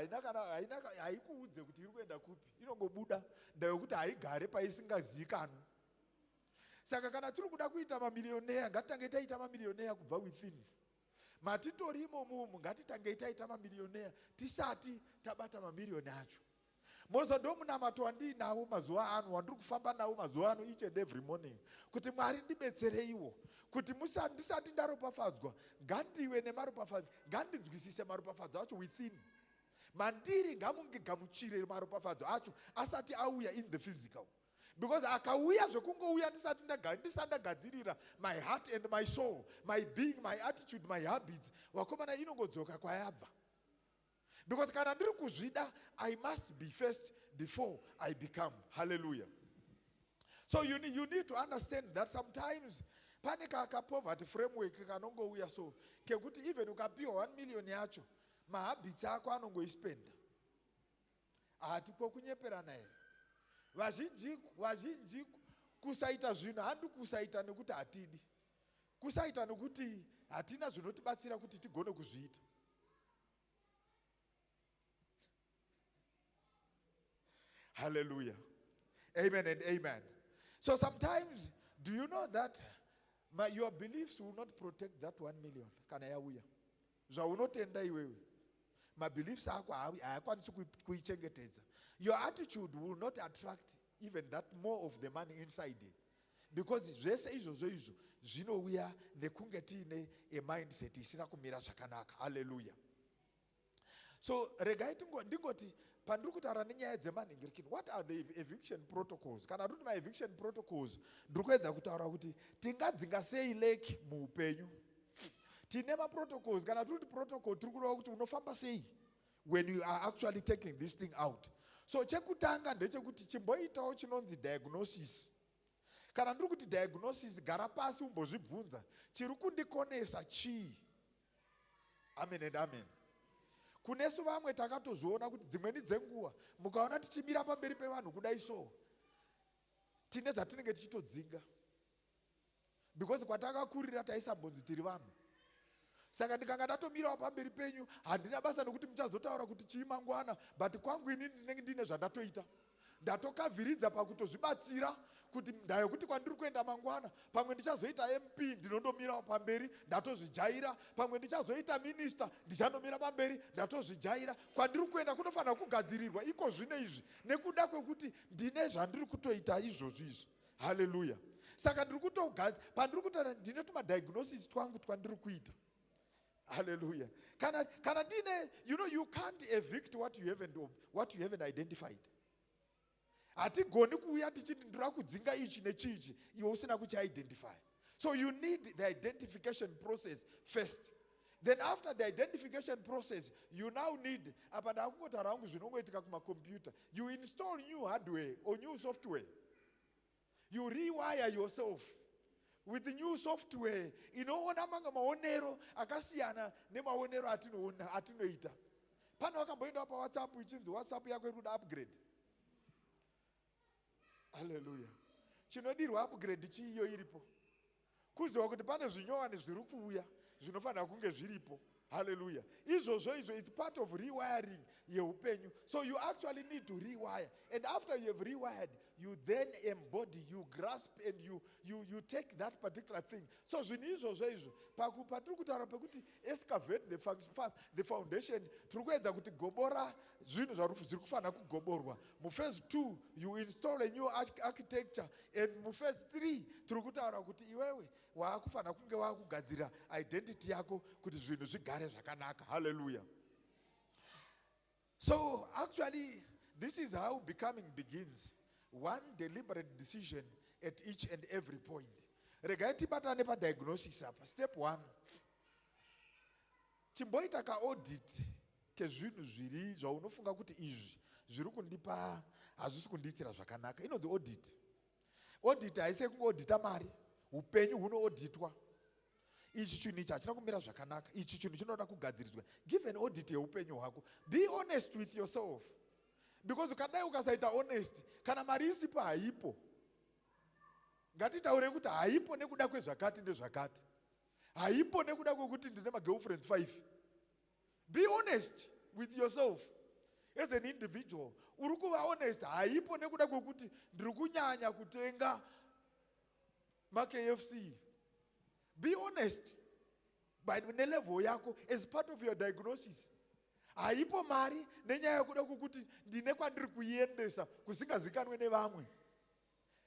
haikuudze kuti iri kuenda kupi. Inongo Buddha ndayokuti haigare paisingazikanwi. Saka kana tiri kuda kuita mamillionaire, ngatitange taita mamillionaire kubva within. Matitorimo mumu ngatitange taita mamillionaire tisati tabata mamillioni acho. Mozo ndo munamato wandinawo mazuva ano wandiri kufamba nawo mazuva ano each and every morning kuti Mwari ndibetsereiwo kuti ndisati ndaropafadzwa ngandiwe nemaropafadzwa ngandinzwisise maropafadzwa acho within. mandiri ngamunge gamuchire maropafadzo acho asati auya in the physical. Because akauya zvekungouya ndisati ndagadzirira my heart and my soul, my being, my attitude, my habits, wakomana inongodzoka kwayabva. Because kana ndiri kuzvida, I must be first before I become. Hallelujah. So you need to understand that sometimes pane poverty framework kanongouya so kekuti even ukapiwa 1 million yacho mahabits ako anongoispenda. Hatiko kunyeperana here. Vazhinji kusaita zvinhu handi kusaita nekuti hatidi. Kusaita nekuti hatina zvinotibatsira kuti tigone kuzviita. Hallelujah. Amen and amen. So sometimes, do you know that your beliefs will not protect that 1 million? Kana yauya. Zvaunotenda iwewe. My beliefs ako hayakwanisi kuichengetedza. Your attitude will not attract even that more of the money inside it. Because zvese izvo zvinouya nekunge tiine a mindset isina kumira zvakanaka. Hallelujah. So regai ndingoti pandiri kutaura nenyaya dzemanhingirikini, what are the eviction protocols? Kana kuti my eviction protocols ndiri kuedza kutaura kuti tingadzinga sei leki muupenyu. Tine protocols, kana tiri kuti protocol tiri kureva kuti unofamba sei when you are actually taking this thing out. So chekutanga ndechekuti chimboitawo chinonzi diagnosis. Kana ndiri kuti diagnosis, gara pasi umbozvibvunza chiri kundikonesa chii. Amen and amen. Kunesu vamwe takatozviona kuti dzimweni dzenguva mukaona tichimira pamberi pevanhu kudai so tine zvatinenge tichitodzinga. Because kwatakakurira taisambonzi tiri vanhu. Saka ndikanga ndatomirawo pamberi penyu handina basa nokuti muchazotaura kuti chii mangwana, but kwangu ini ndinenge ndine zvandatoita. Ndatokavhiridza pakutozvibatsira kuti ndayo kuti kwandiri kuenda mangwana pamwe ndichazoita MP ndinondomirawo pamberi ndatozvijaira, pamwe ndichazoita minister ndichandomira pamberi ndatozvijaira. Kwandiri kuenda kunofanira kugadzirirwa iko zvino izvi nekuda kwekuti ndine zvandiri kutoita izvozvo izvi. Hallelujah. Saka pandiri kutaura ndine tumadiagnosis twangu twandiri kuita. Hallelujah. Kana dine, you can't evict what you haven't identified. Hatigoni kuuya tichiti ndira kudzinga ichi nechichi iwe usina kuchi-identify. So you need the identification process first. Then after the identification process, you now need, apa ndakungotaura hangu zvinongoitika kumakompyuta, you install new hardware or new software. You rewire yourself with the new software. Inoona manga maonero akasiyana nemaonero atinoita. Pano wakamboenda pa WhatsApp ichinzi WhatsApp yako iri kuda upgrade. Hallelujah. Chinodirwa upgrade chiyo iripo. Kuziwa kuti pane zvinyowani zviri kuuya zvinofanira kunge zviripo. Hallelujah. Izvozvo it's part of rewiring yeupenyu. So you actually need to rewire. And after you have rewired, you then embody, you grasp, and you take that particular thing. So izvozvo patiri kutaura pekuti excavate the foundation, tiri kuedza kuti gobora zvinhu zviri kufanira kugoborwa. Phase 2, you install a new architecture, and phase 3 tiri kutaura kuti iwewe waakufanira kunge waakugadzira identity yako kuti zvinhu zvigare zvakanaka. Hallelujah. So actually, this is how becoming begins. One deliberate decision at each and every point. Regai tibatane pa diagnosis apa. Step 1. Chimboita ka audit ke zvinhu zviri zvaunofunga kuti izvi zviri kundipa hazvisi kundiitira zvakanaka. Inonzi audit. Audit haisi kungoaudita mari. Upenyu hunoauditwa. Ichi chinhu ichi hachina kumira zvakanaka. Ichi chinhu chinoda kugadziriswa. Give an audit yeupenyu hwako. Be honest with yourself. Because ukadai ukasaita honest, kana mari isipo haipo. Ngatitaure kuti haipo nekuda kwezvakati nezvakati. Haipo nekuda kwekuti ndine magirlfriends 5. Be honest with yourself. As an individual, uri kuva honest, haipo nekuda kwekuti ndiri kunyanya kutenga KFC. Be honest. By the level yako as part of your diagnosis. Haipo mari nenyaya yekuda kwekuti ndine kwandiri kuiendesa kusingazikanwe nevamwe.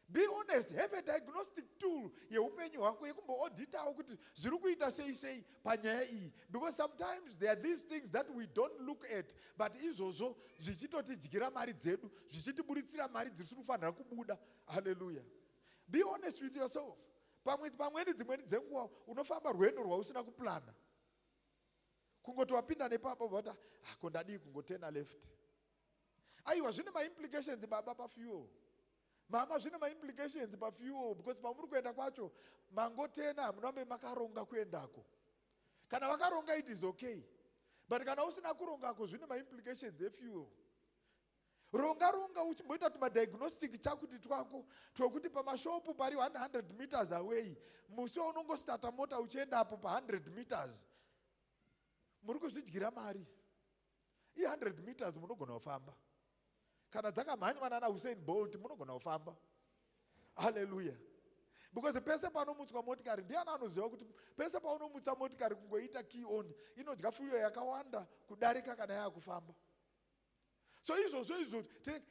Be honest, have a diagnostic tool yeupenyu hwako yekumboauditawo kuti zviri kuita sei panyaya iyi. Because sometimes there are these things that we don't look at, but izvozvo zvichitotidyira mari dzedu, zvichitiburitsira mari dzisiri kufanira kubuda. Hallelujah. Be honest with yourself. Pamweni dzimweni dzenguva unofamba rwendo rwausina kuplana. Kungoti wapinda nepapa vata kondadii kungotena left. Aiwa zvine ma-implications baba pafuel. Mama zvine ma-implications pafuel, because pamuri kuenda kwacho mangotena munombe makaronga kuendako. Kana vakaronga it is okay. But kana usina kurongako zvine ma-implications efuel. Ronga uchimboita tuma-diagnostic chakuti twako twokuti pamashopu pari 100 meters away musi waunongostarta mota uchienda apo pa 100 meters muri kuzvidyira mari. 100 meters munogona kufamba. Kana dzakamhanywana naUsain Bolt munogona kufamba. Hallelujah. Because pese panomutswa motikari ndiani anoziva kuti pese paunomutsa motikari kungoita key on inodya fuel yakawanda kudarika kana yakufamba. So izvozvo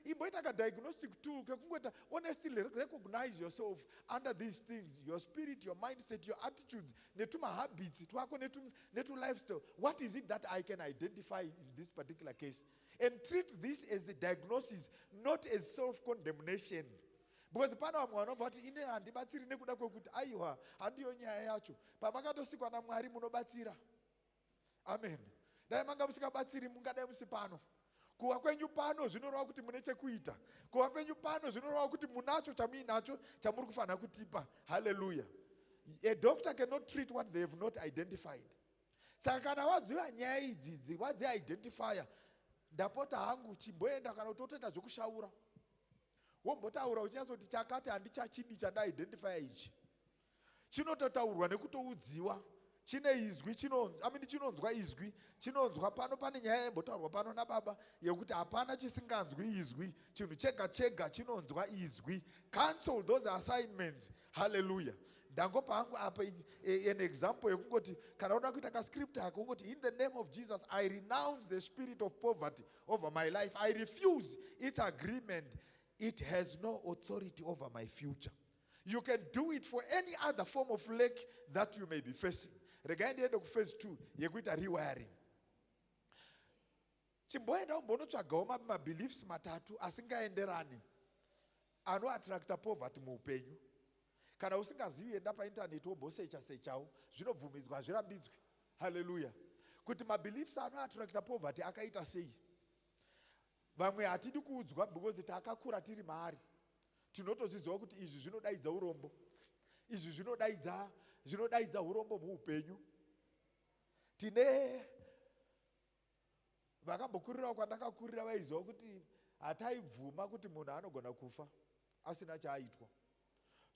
imboita ka-diagnostic tool kekungota honestly recognize yourself under these things, your spirit, your mindset, your attitudes, netuma-habits twako netu-lifestyle. What is it that I can identify in this particular case? And treat this as a diagnosis, not as self-condemnation. Because pana vamwe vanobva kuti ine handibatsiri nekuda kwekuti aiwa handiyo nyaya yacho. Pamakatosikwa naMwari munobatsira. Amen. Dai manga musikabatsiri mungadai musi pano. Kuwa kwenyu pano zvinoreva kuti mune chekuita. Kuwa kwenyu pano zvinoreva kuti munacho chamuinacho chamuri kufanira kutipa. Hallelujah. A doctor cannot treat what they have not identified. Saka kana wadziva nyaya idzidzi wadzia-identifya, ndapota hangu chimboenda kana utotoenda zvokushaura. Wombotaura uchinyatoti chakati handichachidi chanda-identifya ichi. Chinototaurwa nekutoudziwa. Chine izwi chinonzwa izwi, chinonzwa pano pane nyaya yembotaurwa pano nababa yekuti hapana chisinganzwi izwi, chinhu chega chinonzwa izwi. Cancel those assignments. Hallelujah. Ndangopa hangu apa an example yekungoti kana uda kuita ka-script yako ungoti in the name of Jesus I renounce the spirit of poverty over my life. I refuse its agreement. It has no authority over my future. You can do it for any other form of lack that you may be facing. Regai ndiende kuphase 2 yekuita rewiring. Chimboenda umbonotsvagawo mabeliefs matatu asingaenderani anoattracta poverty muupenyu. Kana usingazivi enda painternet wombosechawo zvinobvumidzwa zvirambidzwe. Hallelujah. Kuti mabeliefs anoattracta poverty akaita sei. Vamwe hatidi kuudzwa because takakura tiri maari. Tinotoziziva kuti izvi zvinodaidza urombo. Izvi zvinodaidza urombo muupenyu. Tine vakambokurirawo kwandakakurira vaiziva kuti hataibvuma kuti munhu anogona kufa asina chaaitwa.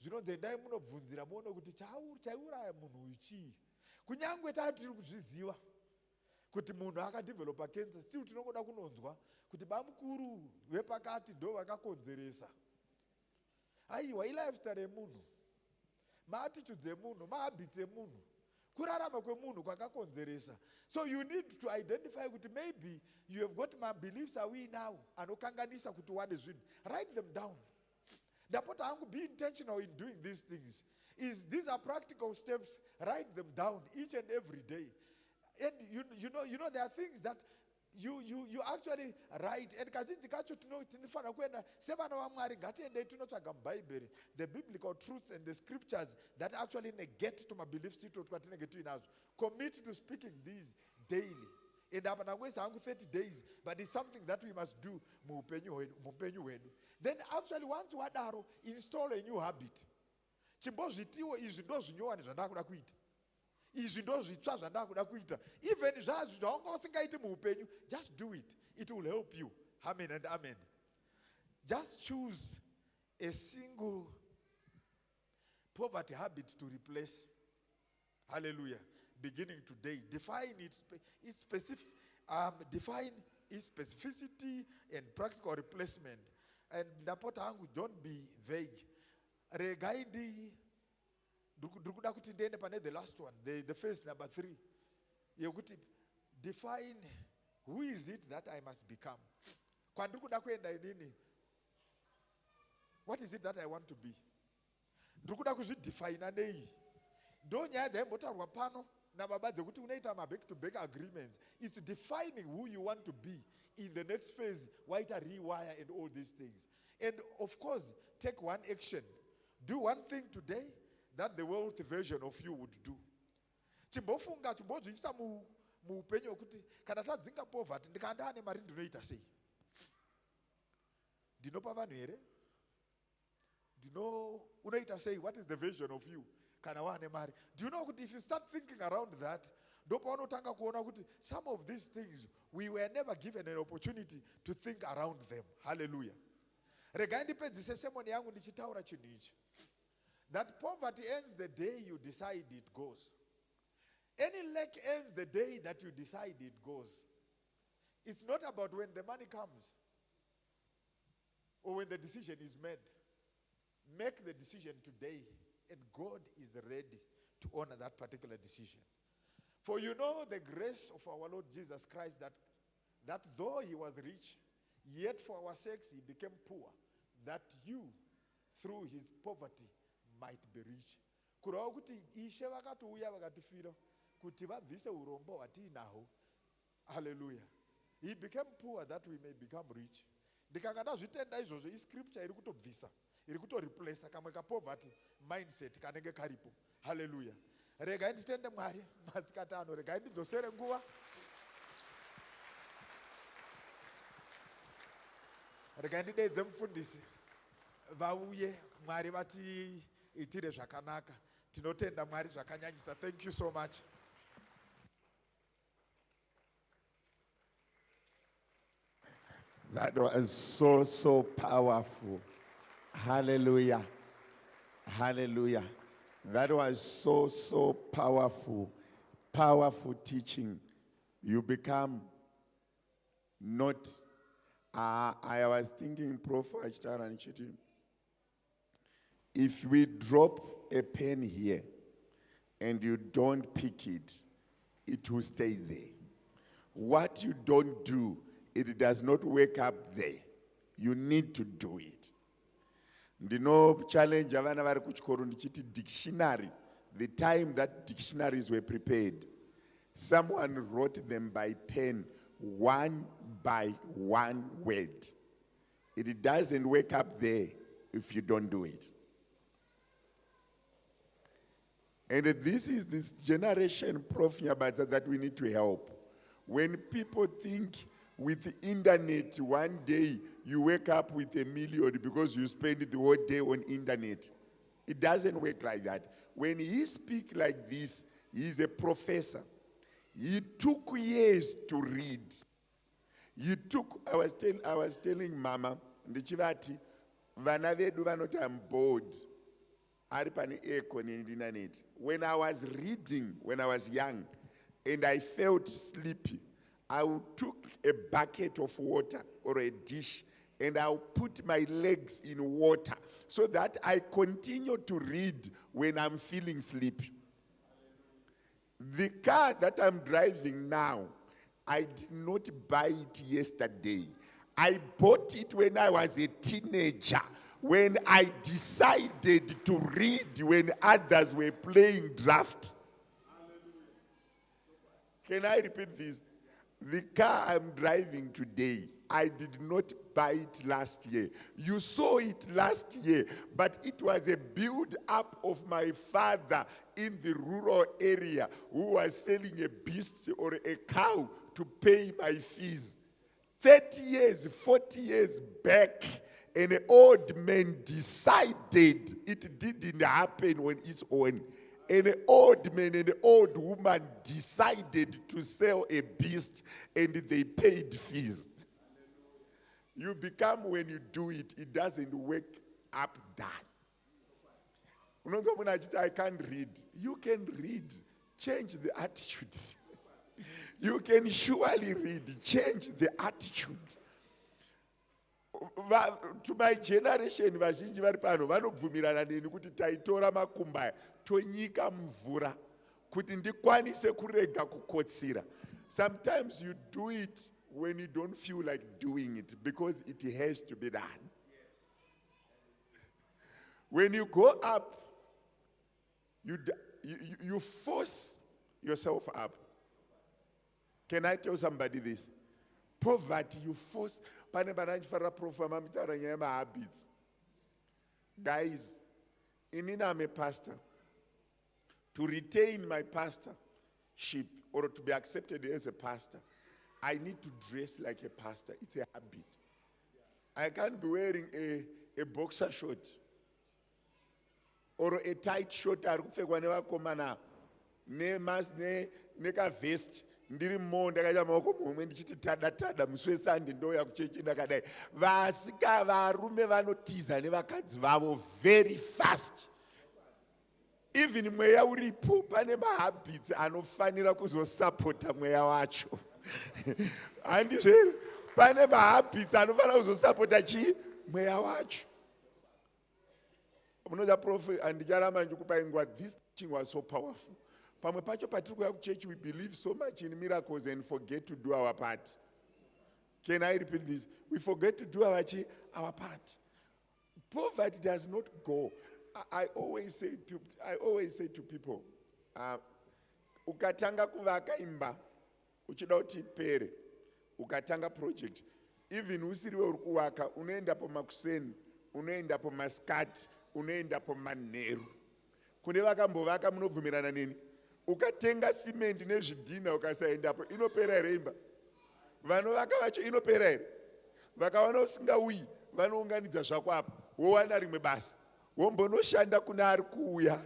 Zvinonzi endai munobvunzira muone kuti chaiuraya munhu ichii. Kunyangwe tiri kuzviziva kuti munhu akadevelopa cancer, still tinongoda kunonzwa kuti bamukuru vepakati ndo vakakonzeresa. Aiwa i-lifestyle yemunhu, ma-attitudes emunhu, ma-habits emunhu, kurarama kwemunhu kwakakonzeresa. So you need to identify kuti maybe you have got my beliefs away now anokanganisa kuti wane zvinhu. Write them down. Ndapota hangu be intentional in doing these things. These are practical steps. Write them down each and every day. And you know there are things that you actually write. And kazhinji kacho tinofana kuenda sevana vaMwari ngatiendei tinotsvaga muBhaibheri the biblical truths and the scriptures that actually negate to my belief system kwatinenge tuinazvo. Commit to speaking these daily. And hapana kuisa hangu 30 days, but it's something that we must do muupenyu hwedu. Then actually once wadaro, install a new habit. Chimbozvitiwo izvi ndo zvinyowani zvandakuda kuita. Izvi ndo zvitsva zvandakuda kuita. Even zvazvo zvaunga usingaiti muupenyu, just do it. It will help you. Amen and amen. Just choose a single poverty habit to replace. Hallelujah. Beginning today, define its specificity and practical replacement. And ndapota hangu, don't be vague. Regaidi dukuda kuti ndende pane the last one, the first number 3. Yekuti define who is it that I must become. Kwandikuda kuenda inini What is it that I want to be? Ndiri kuda kuzvidefina nei. Ndo nyaya dzaimbotaurwa pano nababa dzekuti unoita back-to-back agreements. It's defining who you want to be in the next phase. Waita rewire and all these things. And of course, take one action. Do one thing today that the world version of you would do. Chimbofunga chimbozviisa muupenyu hwekuti kana tadzinga poverty ndikanda ane mari ndinoita sei? Ndinopa vanhu here? Unoita sei? What is the vision of you? Kana waane mari. Do you know kuti if you start thinking around that, ndopaunotanga kuona kuti some of these things we were never given an opportunity to think around them. Hallelujah. Regai ndipedzise semoni yangu ndichitaura chinhu ichi. That poverty ends the day you decide it goes. Any lack ends the day that you decide it goes. It's not about when the money comes or when the decision is made. Make the decision today, and God is ready to honor that particular decision. For you know the grace of our Lord Jesus Christ, that though he was rich, yet for our sakes he became poor, that you, through his poverty, might be rich. Kurava kuti ishe vakatouya vakatifira kuti vabvise urombo hwatiinaho. Hallelujah. He became poor that we may become rich. Ndikanga ndazvitenda izvozvo iscripture iri kutobvisa, iri kutoreplace kamwe kapoverty mindset kanenge karipo. Hallelujah. Regai nditende Mwari masikati ano, regai ndidzosere nguva. Regai ndidedze mufundisi vauye Mwari vatiitire zvakanaka. Tinotenda Mwari zvakanyanyisa. Thank you so much. That was so powerful. Hallelujah. Hallelujah. That was so powerful. Powerful teaching. You become not. I was thinking, Prof. Achitaranchiti, if we drop a pen here and you don't pick it, it will stay there. What you don't do, it does not wake up there. You need to do it. Ndino challenge avana vari kuchikoro ndichiti dictionary, the time that dictionaries were prepared, someone wrote them by pen, one by one word. It doesn't wake up there if you don't do it. And this is this generation, Prof. Nyabata, that we need to help. When people think with the internet, one day you wake up with $1 million because you spend the whole day on internet. It doesn't work like that. When he speaks like this, he's a professor. He took years to read. I was telling Mama, ndichivati, vana vedu vanoti I'm bored. Ari pani echo ni internet. When I was reading, when I was young, and I felt sleepy, I would took a bucket of water or a dish and I'll put my legs in water so that I continue to read when I'm feeling sleepy. The car that I'm driving now, I did not buy it yesterday. I bought it when I was a teenager, when I decided to read when others were playing draft. Can I repeat this? The car I'm driving today, I did not buy it last year. You saw it last year, but it was a build-up of my father in the rural area who was selling a beast or a cow to pay my fees. 30 years, 40 years back, an old man decided it didn't happen on its own. An old man and an old woman decided to sell a beast and they paid fees. You become, when you do it, it doesn't wake up done. I can't read. You can read. Change the attitude. You can surely read. Change the attitude. To my generation, vazhinji vari pano vanobvumirana neni kuti taitora makumba tonyika mvura kuti ndikwanise kurega kukotsira. Sometimes you do it when you don't feel like doing it because it has to be done. When you go up, you force yourself up. Can I tell somebody this? Poverty, you force. Habits. Guys, I'm a pastor. To retain my pastorship or to be accepted as a pastor, I need to dress like a pastor. It's a habit. I can't be wearing a boxer short or a tight short. Neka vest. Ndiri monde akaita maoko momwe ndichiti tada musi weSunday ndoya kuchechi ndakadai. Vasika varume vanotiza nevakadzi vavo very fast. Even mweya uripo pane mahabits anofanira kuzosapota mweya wacho. Handizvero pane mahabits anofanira kuzosapota mweya wacho. Munoda prophet andicharamba ndikupai nguva. This teaching was so powerful. Pamwe pacho patiri kuya kuchechi, we believe so much in miracles and forget to do our part. Can I repeat this? We forget to do our part. Poverty does not go. I always say to people, ukatanga kuvaka imba, uchida kuti ipere, ukatanga project, even usiriwe uri kuvaka, unoenda pamakuseni, unoenda pamasikati, unoenda pamanheru. Kune vakambovaka munobvumirana nini? Ukatenga cement nezvidhina ukasaendapo, inopera here imba? Vanovaka vacho inopera here? Vakaona usingauyi, vanounganidza zvako apa, wowana rimwe basa. Wombonoshanda kuna ari kuuya.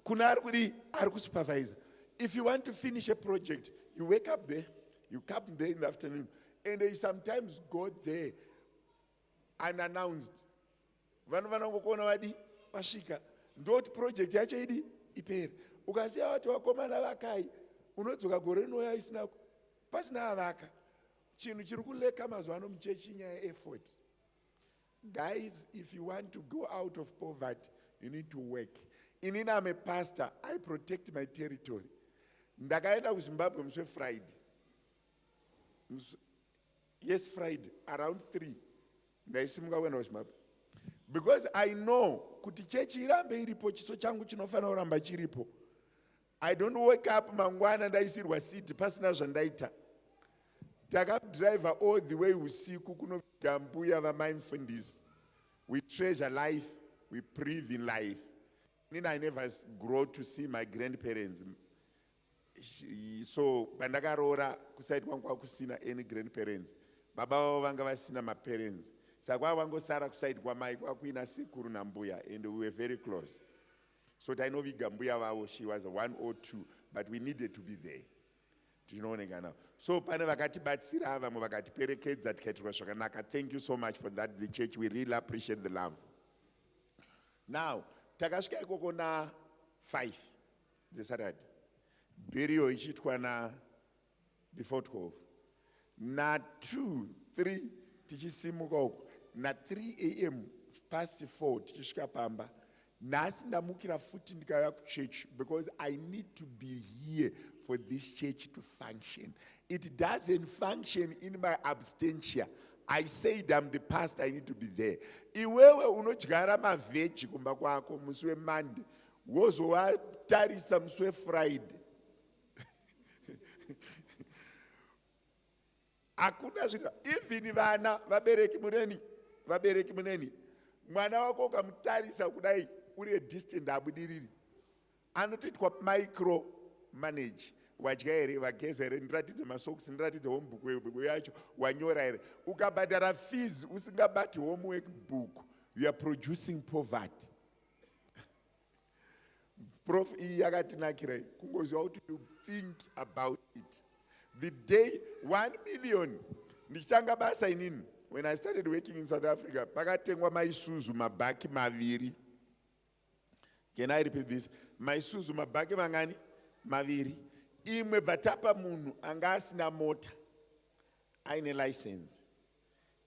Kuna ari kudi, ari kusupervisa. If you want to finish a project, you wake up there, you come there in the afternoon, and you sometimes go there unannounced. Vanovanongokona vadi, vasvika. Ndoti project yacho idi, ipere. Ukasiya watu vakomana vakai, unodzoka gore rinouya isina pasina avaka. Chinhu chiri kuleka mazuva ano muchechi nyaya effort. Guys, if you want to go out of poverty, you need to work. Inini, I'm a pastor. I protect my territory. Ndakaenda kuZimbabwe musi Friday. Yes, Friday, around 3. Ndaisimuka kuenda kuZimbabwe. Because I know kuti chechi irambe iripo, chiso changu chinofanira kuramba chiripo. I don't wake up mangwana ndaisirwa seat pasina zvandaita. Takadrive all the way usiku kunovida mbuya vamindfulness. We treasure life, we breathe in life. I never grow to see my grandparents. So pandakarora kusaidi kwangu kwakusina any grandparents. Baba vavo vanga vasina maparents. Saka vangosara kusaidi kwamai kwakuina sikuru nambuya, and we were very close. So tainoviga mbuya vavo, she was 1 or 2, but we needed to be there. So pane vakatibatsira vamwe vakatiperekedza tikaitirwa zvakanaka. Thank you so much for that, the church. We really appreciate the love. Now takasvika ikoko na 5 dzeSaturday, burial ichiitwa na before 12, na 2, 3 tichisimuka uko, na 3 a.m. past 4 tichisvika pamba. Nhasi ndamukira futi ndikauya kuchurch because I need to be here for this church to function. It doesn't function in my absentia. I said I'm the pastor, I need to be there. Iwewe unodyara mavheji kumba kwako musi weMonday, wozowatarisa musi weFriday. Hakuna zvita. Even vana vabereki muneni, mwana wako ukamutarisa kudai uri distant abudiriri, anotoitwa micro manage. Wadya here, wageza here, ndiratidze masocks, ndiratidze homework yacho, wanyora here. Ukabhadhara fees usingabati homework book, you are producing poverty. Prof yakatinakira kungoziva kuti you think about it. The day 1 million ndichitanga basa inini. When I started working in South Africa, pakatengwa maisuzu mabhaki maviri. Can I repeat this? Maisuzu mabhaki mangani? Maviri. Imwe bvatapa munhu anga asina mota, aine license.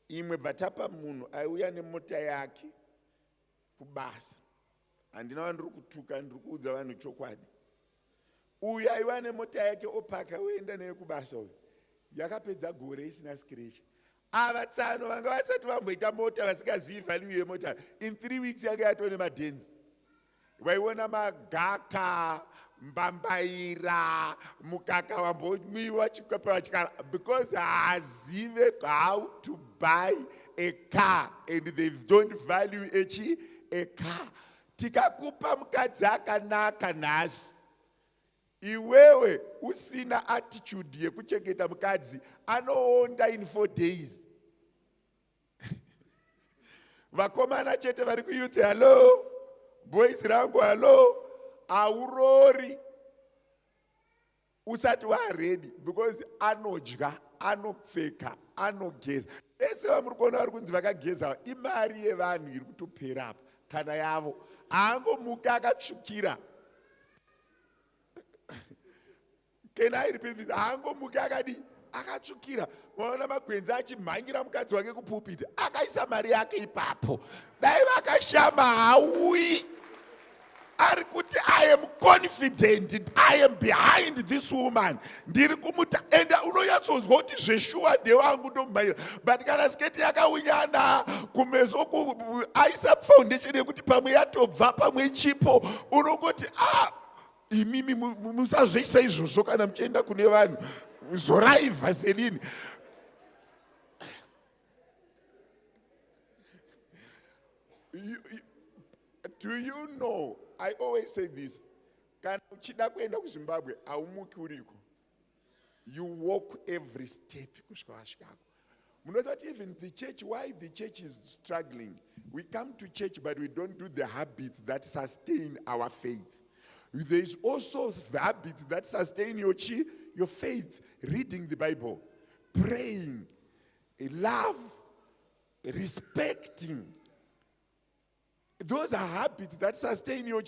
Imwe bvatapa munhu aiuya nemota yake kubasa. Handina ndiri kutuka, ndiri kuudza vanhu chokwadi. Uyu aiva nemota yake opaka oenda nayo kubasa uyu. Yakapedza gore isina scratch. ava tsano vanga vasati vamboita mota vasingazivi value yemota. In 3 weeks yake yatone madhenzi. Vaiona magaka, mbambaira, mukaka wambomwiwa chikapewa chikara, because hazive how to buy a car and they don't value a car. Tikakupa mukadzi akanaka nhasi, iwewe usina attitude yekuchengeta mukadzi, anoonda in 4 days. Vakomana chete vari kuyouth, hello. Boys rangu, hello. Aurori. Usati wa ready, because anodya, anopfeka, anogeza. Ese vamuri kuona vari kunzi vakageza, imari yevanhu iri kutopera apa kana yavo. Angomuka akatsvukira. Can I repeat this? Angomuka akadi akatsvukira. Vaona makwenzi achimhangira mukadzi wake kupupiti, akaisa mari yake ipapo. Dai vakashama hauyi. Arikuti, I am confident, I am behind this woman. Ndiri kumuta, and unoyatsonzwa kuti zveshuwa ndewangu ndomumhaira. But kana sketi yakaunyana kumeso aisa foundation yekuti pamwe yatobva pamwe chipo, unongoti imimi musazoisa izvozvo kana muchienda kune vanhu. Zorai Vaseline. Do you know, I always say this, kana uchida kuenda kuZimbabwe aumuki uriko. You walk every step kusvika wasvikako. Munoziva kuti even the church, why the church is struggling, we come to church but we don't do the habits that sustain our faith. There is also habits that sustain your faith. Reading the Bible, praying, love, respecting. Those are habits that sustain your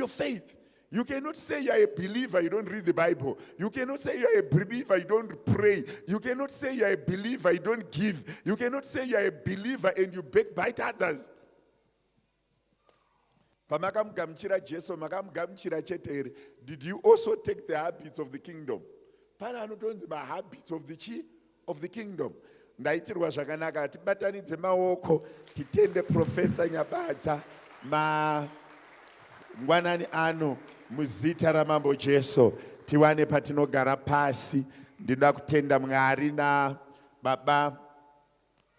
faith. You cannot say you are a believer, you don't read the Bible. You cannot say you are a believer, you don't pray. You cannot say you are a believer, you don't give. You cannot say you are a believer and you backbite others. Pamakamugamuchira Jesu, makamugamuchira chetere. Did you also take the habits of the kingdom? Pana anotonzi ma habits of the kingdom. Ndaitirwa zvakanaka tibatanidze maoko titende Professor Nyabadza mangwanani ano muzita ramambo Jesu tiwane patinogara pasi. Ndinoda kutenda Mwari na baba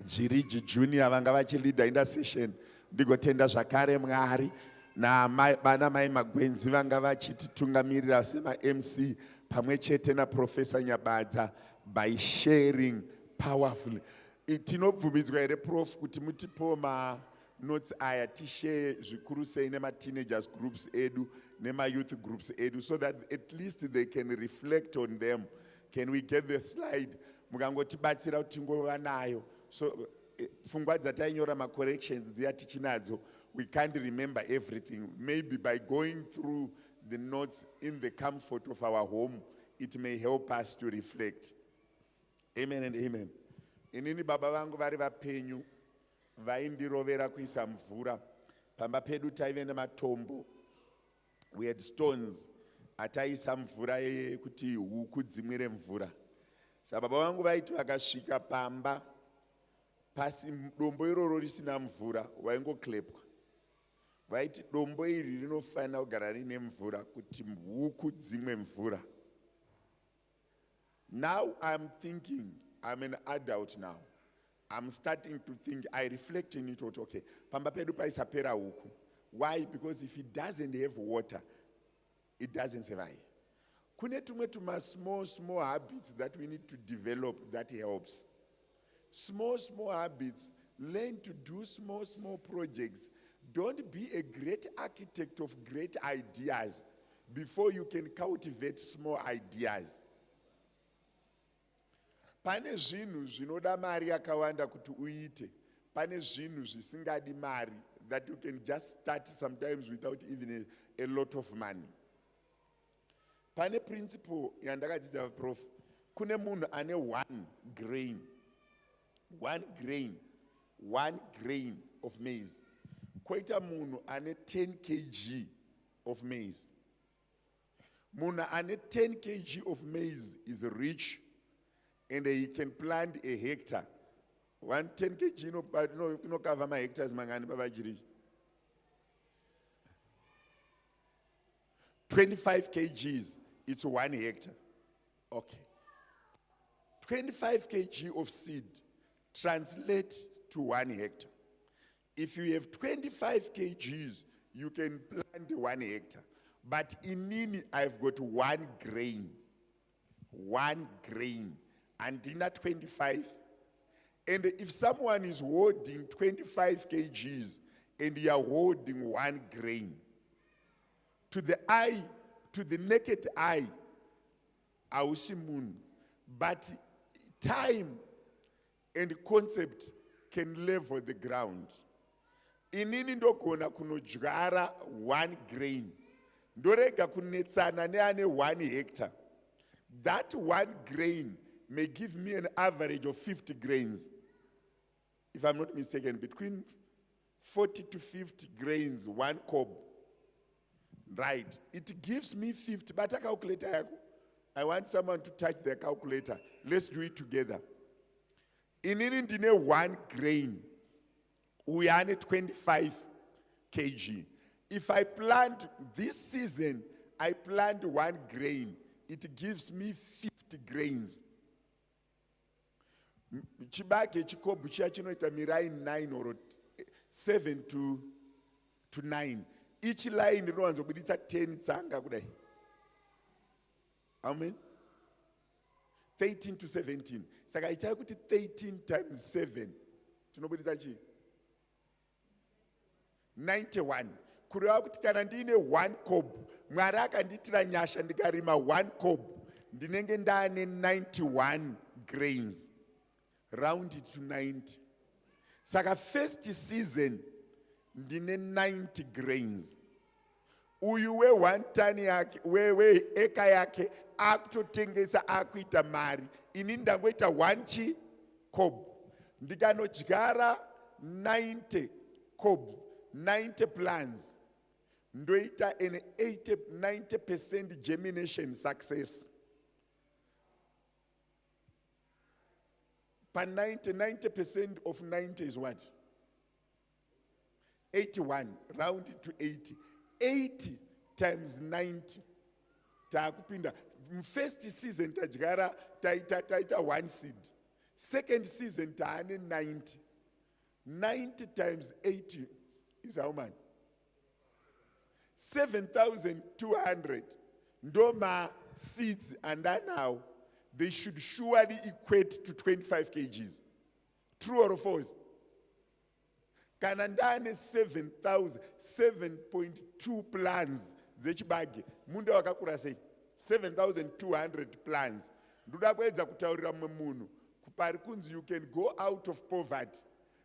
Jiriji Junior vanga vachilida intercession. Ndigotenda zvakare Mwari na bana mai Magwenzi vanga vachititungamirira sema MC pamwe chete na Professor Nyabadza by sharing powerfully. Tinobvumidzwa here Prof kuti mutipo ma notes aya tishare zvikuru sei nema teenagers groups edu nema youth groups edu so that at least they can reflect on them. Can we get the slide? Mukangotibatsira kuti ngova nayo. So pfungwa dzatainyora ma corrections dziya tichinadzo. We can't remember everything. Maybe by going through the notes in the comfort of our home, it may help us to reflect. Amen and amen. Inini baba vangu vari vapenyu vaindirovera kuisa mvura. Pamba pedu taive nematombo. We had stones ataisa mvura kuti huku dzimwire mvura. Saka baba vangu vaiti vakasvika pamba pasi dombo iroro risina mvura waingoklepwa. Vaiti dombo iri rinofanira kugara rine mvura kuti huku dzimwe mvura. Now I'm thinking, I'm an adult now. I'm starting to think, I reflect in it, okay, pamba pedu paisapera huku. Why? Because if it doesn't have water, it doesn't survive. Kune tumwe tuma small habits that we need to develop that helps. Small habits, learn to do small projects. Don't be a great architect of great ideas before you can cultivate small ideas. Pane zvinhu zvinoda mari yakawanda kuti uite. Pane zvinhu zvisingadi mari that you can just start sometimes without even a lot of money. Pane principle yandakadzidza Prof. Kune munhu ane 1 grain. 1 grain of maize. Koita munhu ane 10 kg of maize. Munhu ane 10 kg of maize is rich and he can plant a hectare 110 kg no cover my hectares mangani baba Jiri. 25 kgs, it's 1 hectare. Okay. 25 kg of seed translate to 1 hectare. If you have 25 kgs, you can plant 1 hectare. But in Nini, I've got 1 grain. 1 grain. And in that 25. And if someone is holding 25 kgs and you are holding 1 grain, to the eye, to the naked eye, moon. But time and concept can level the ground. Inini ndogona kunodyara 1 grain. Ndorega kunetsana neane 1 hectare. That 1 grain may give me an average of 50 grains. If I'm not mistaken, between 40 to 50 grains, 1 cob. Right. It gives me 50, but a calculator, I want someone to touch the calculator. Let's do it together. In India, 1 grain, we are at 25 kg. If I plant this season, I plant 1 grain, it gives me 50 grains. Chibake chikobu chinoita mirai 9 or 7 to 9. Each line runs over 10 tsanga kudai. Amen. 13 to 17. Saka ita kuti 13 times 7. Tinobudisa chi? 91. Kuriwa kuti kana ndine 1 cob. Mwari akanditira nyasha ndikarima 1 cob. Ndinenge ndane 91 grains. Round it to 90. Saka first season ndine 90 grains. Uyu we 1 ton yake, we eka yake, akutotengesa akuita mari. Ini ndangoita 1 chi cob. Ndikanodyara 90 cob, 90 plants. Ndoita an 90% germination success. Per 90% of 90 is what? 81, round it to 80. 80 times 90. Takupinda. First season tajgara taita 1 seed. Second season taane 90. 90 times 80 is how much? 7,200. Ndoma seeds and now they should surely equate to 25 kgs. True or false? Kanandane 7,000, 7.2 plants. Zechibagi. Munda wakakura sei. 7,200 plants. Nduda kweza kutaurira mumunu. Kupari kunzi you can go out of poverty.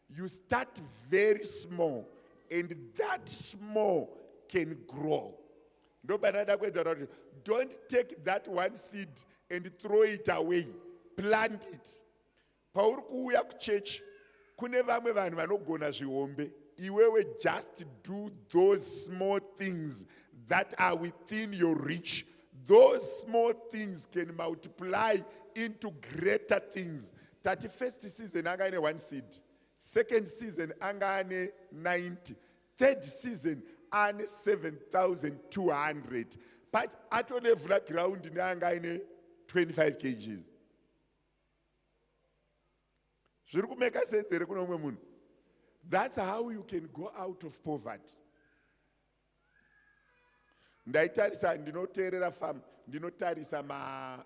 You start very small. And that small can grow. Don't take that 1 seed and throw it away. Plant it. Pauri kuuya kuchurch, kune vamwe vanhu vanogona zviombe. Iwewe just do those small things that are within your reach. Those small things can multiply into greater things. 31st season anga ane 1 seed. Second season anga ane 90. Third season ane 7,200. But atolevula ground anga ane 25 kgs. That's how you can go out of poverty. Ndaitarisa ndinoteerera farm, ndinotarisa ma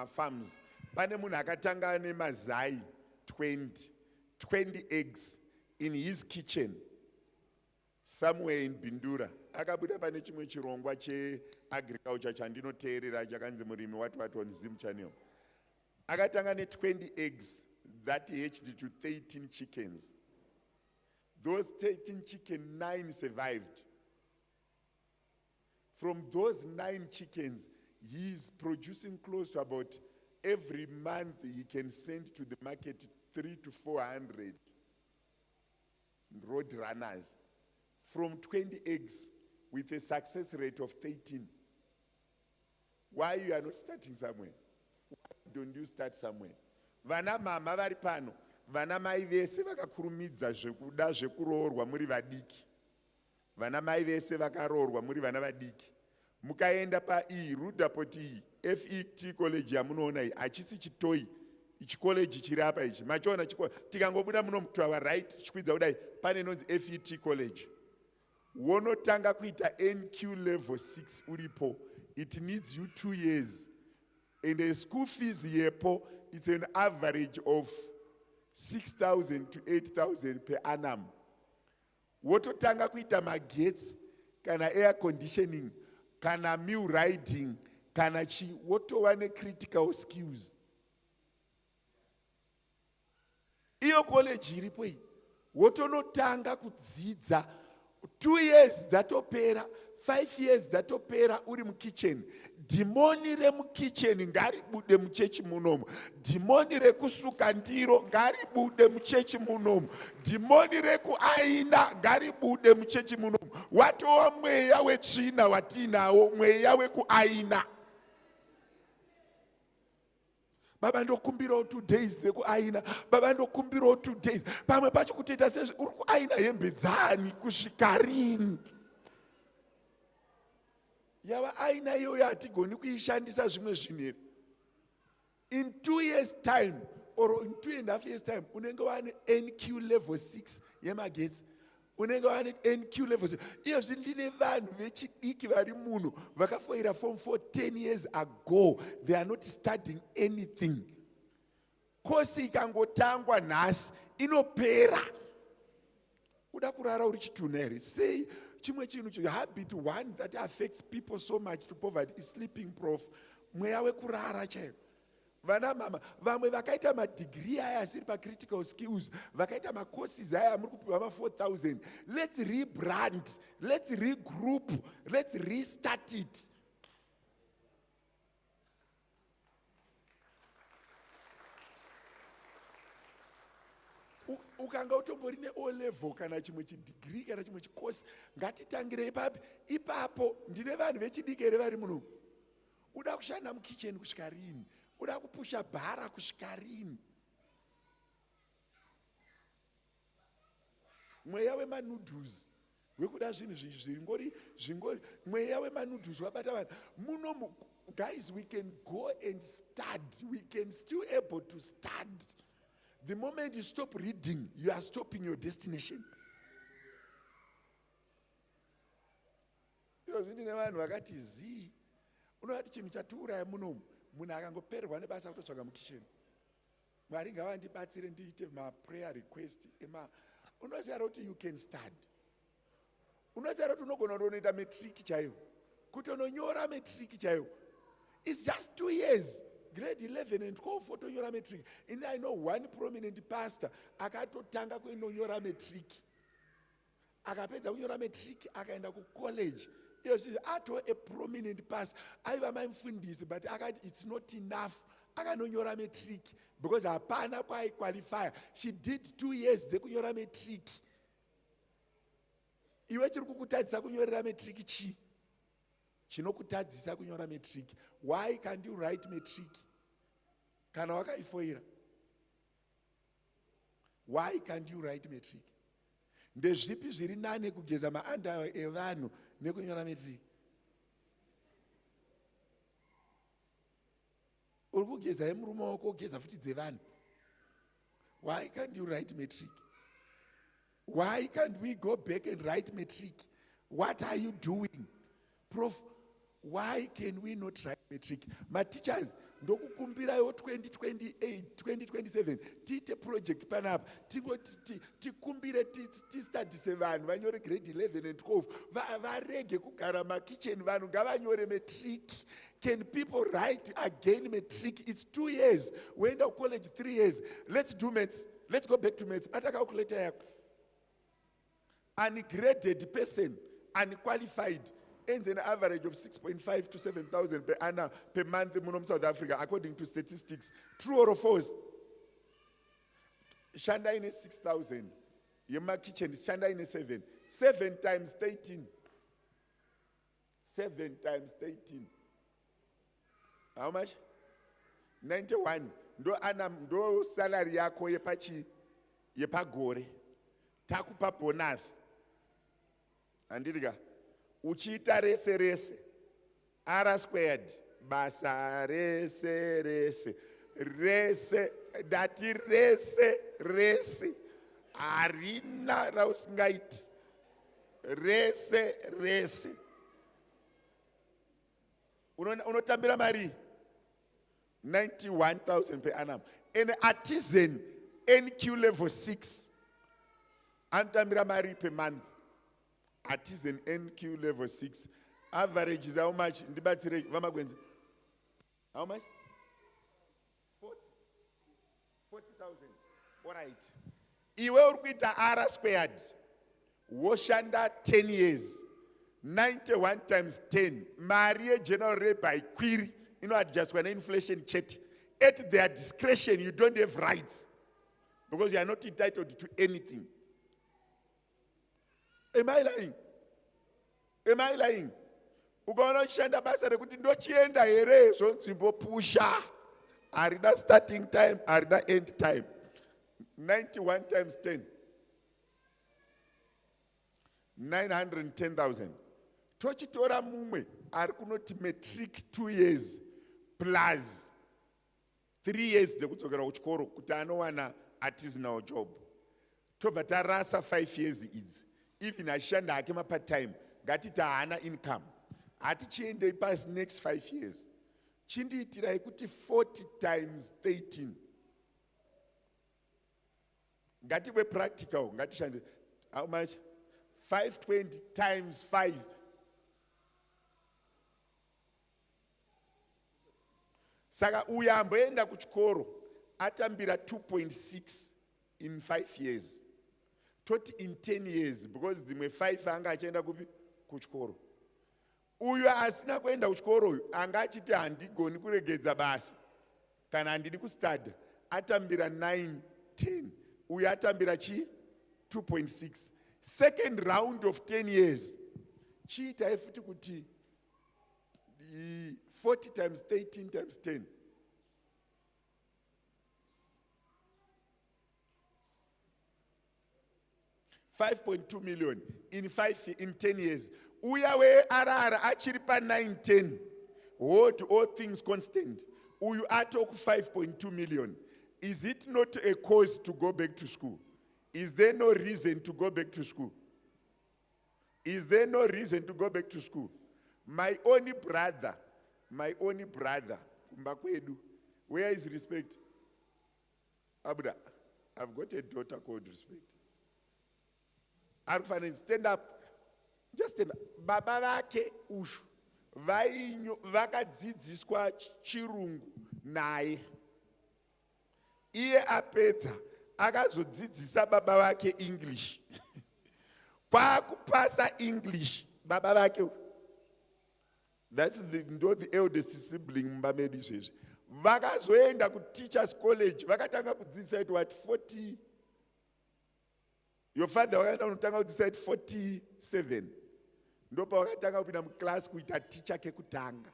farms. Pane munhu akatanga nemazai 20 eggs in his kitchen somewhere in Bindura. Akabuda pane chimwe chirongwa che-agriculture chandinoteerera chakanzi murimi watu on Zim channel. Akatanga ne-20 eggs that hatched to 13 chickens. Those 13 chickens, 9 survived. From those 9 chickens, he is producing close to about every month he can send to the market 300 to 400 road runners. From 20 eggs with a success rate of 13. Why you are not starting somewhere? Why don't you start somewhere? Vana mama vari pano, vana mai vese vakakurumidza zvekuda zvekuroorwa muri vadiki. Vana mai vese vakaroorwa muri vana vadiki. Mukaenda rudaport FET college yamunoona iyi hachisi chitoi. Ichi college chiri apa ichi. Machiona tikangobuda muno mutwava right tichikwidza kudai pane inonzi FET college. Wonotanga kuita NQ level 6 uripo. It needs you 2 years. And the school fees yepo, it's an average of 6,000 to 8,000 per annum. Wototanga kuita magetsi, kana air conditioning, kana mule riding, kana chi, wotowane critical skills. Iyo college iripo iyi, wotonotanga kudzidza 2 years datopera, 5 years datopera uri mukitchen. Dhimoni remukitchen ngaribude muchechi munomu. Dhimoni rekusuka ndiro ngaribude muchechi munomu. Dhimoni rekuaina ngaribude muchechi munomu. Watova mweya wetsvina watinawo, mweya wekuaina. Baba ndokumbirawo 2 days dzekuaina. Baba ndokumbirawo 2 days. Pamwe pacho kutoita sezvo uri kuaina hembe dzani kusvika rini. Yava aina iyoyo hatigoni kuishandisa zvimwe zvinhu. In 2 years time or in 2.5 years time unenge wane NQ level 6 yemagetsi. Unenge wane NQ level 6. Iyozvi ndine vanhu vechidiki vari muno vakafoira form 4 10 years ago. They are not studying anything. Kosi ikangotangwa nhasi inopera. Uda kurara uri chitunha here. Say chimwe chinhu habit one that affects people so much to poverty is sleeping, prof. Mweya wekurara chaiwo. Vana mama vamwe vakaita madegree aya asiri critical skills, vakaita macourses aya muri kupiwa 4,000. Let's rebrand, let's regroup, let's restart it. Ukanga utombori ne-O level kana chimwe chidegree kana chimwe chikosi, ngatitangire ipapo. Ndine vanhu vechidiki here vari muno. Uda kushanda mukitchen kusvika rini? Uda kupusha bhara kusvika rini? Mweya wemanoodles wekuda zvinhu zvingori mweya wemanoodles wabata vanhu muno. Guys, we can go and study. We can still able to study. The moment you stop reading, you are stopping your destination. Ndine vanhu vakati zii. Unovati chinhu chatiuraya munomu. Munhu akangopererwa nebasa kutotsvaga mukitchen. Mwari ngavandibatsire ndiite prayer request. Unoziva kuti you can study. Unoziva kuti unogona kunoita matric chaiwo. Kuti unonyora matric chaiwo. It's just 2 years. Grade 11 and 12 fotonyora matric. And I know one prominent pastor akatotanga kuinonyora matric. Akapedza kunyora matric akaenda kucollege. Ato a prominent pastor. Aiva maimufundisi but akati it's not enough. Akanonyora matric because hapana qualifier. She did 2 years dzekunyora matric. Iwe chiri kukutadzisa kunyorera matric chi? Chinokutadzisa kunyora matric. Why can't you write matric? Kana wakaifoira. Why can't you write matric? Ndezvipi zviri nane kugeza maanda evanhu nekunyora matric? Uri kugeza emurume wako kugeza futi dzevanhu. Why can't you write matric? Why can't we go back and write matric? What are you doing? Prof, why can we not write matric? My teachers, ndokukumbirayo 2028, 2027, tiite project panapa, tikumbire tistadise vanhu vanyore grade 11 and 12, varege kugara makitchen, vanhu ngavanyore matric. Can people write again matric? It's 2 years. We end up college 3 years. Let's do maths. Let's go back to maths. Ata calculator yako. Ungraded person, unqualified, earns an average of 6.5 to 7,000 per annum per month in South Africa, according to statistics. True or false? Shanda in 6,000. Yema kitchen, Shanda in 7. 7 times 13. 7 times 13. How much? 91. Ndo salary yako yepachi yepagore takupa bonus handirika uchiita rese rese r squared basa rese rese rese ndati rese rese harina rausingaiti rese rese unotambira mari 91,000 per annum. An artisan NQ level 6 anotambira mari per month. Artisan NQ level 6 average is how much? Ndibatsire vamagwenzi. How much? 40,000. All right. Iwe urikuita R squared. Woshanda 10 years. 91 times 10. Marie general rate by query. You know, just when inflation checked. At their discretion, you don't have rights. Because you are not entitled to anything. Am I lying? Am I lying? Ukaona shanda basa rekuti ndochienda here zvonzimbo pusha. Arida starting time, arida end time. 91 times 10. 910,000. Tochitora mumwe ari kunoti matric 2 years plus 3 years dzekudzokera kuchikoro kuti anowana artisanal job. Tobva tarasa 5 years idzi. Even ashanda hake mapart time ngatiti haana income. Hatichiendei pasi next 5 years. Chindiitirai kuti 40 times 13. Ngatiwe practical, ngatishande. How much? 520 times 5. Saka uyamboenda kuchikoro atambira 2.6 in 5 years. Toti in 10 years because dzimwe 5 anga achienda kupi kuchikoro. Uyu asina kuenda kuchikoro uyu anga achiti handigoni kuregedza basa kana handidi kustudy atambira 9 10. Uyu atambira chi 2.6. Second round of 10 years. Chiita futi kuti 40 times 13 times 10. 5.2 million in 10 years. Uya we arara achiri pa 9 10. Hold all things constant. Uyu atoku 5.2 million. Is it not a cause to go back to school? Is there no reason to go back to school? Is there no reason to go back to school? My only brother, Mbakwedu, where is respect? Abuda, I've got a daughter called respect. Arfan, stand up. Just stand up. Baba vake ushu. Vakadzidziswa chirungu naye. Iye apedza akazodzidzisa baba vake English. Kwakupasa English baba vake. That's the eldest sibling Mbamedu says. Vakazoenda ku teachers college. Vakatanga kudzidzisa at what 40. Your father wakatanga kudzidzisa at 47. Ndopa wakatanga kupinda mu class kuita teacher kekutanga.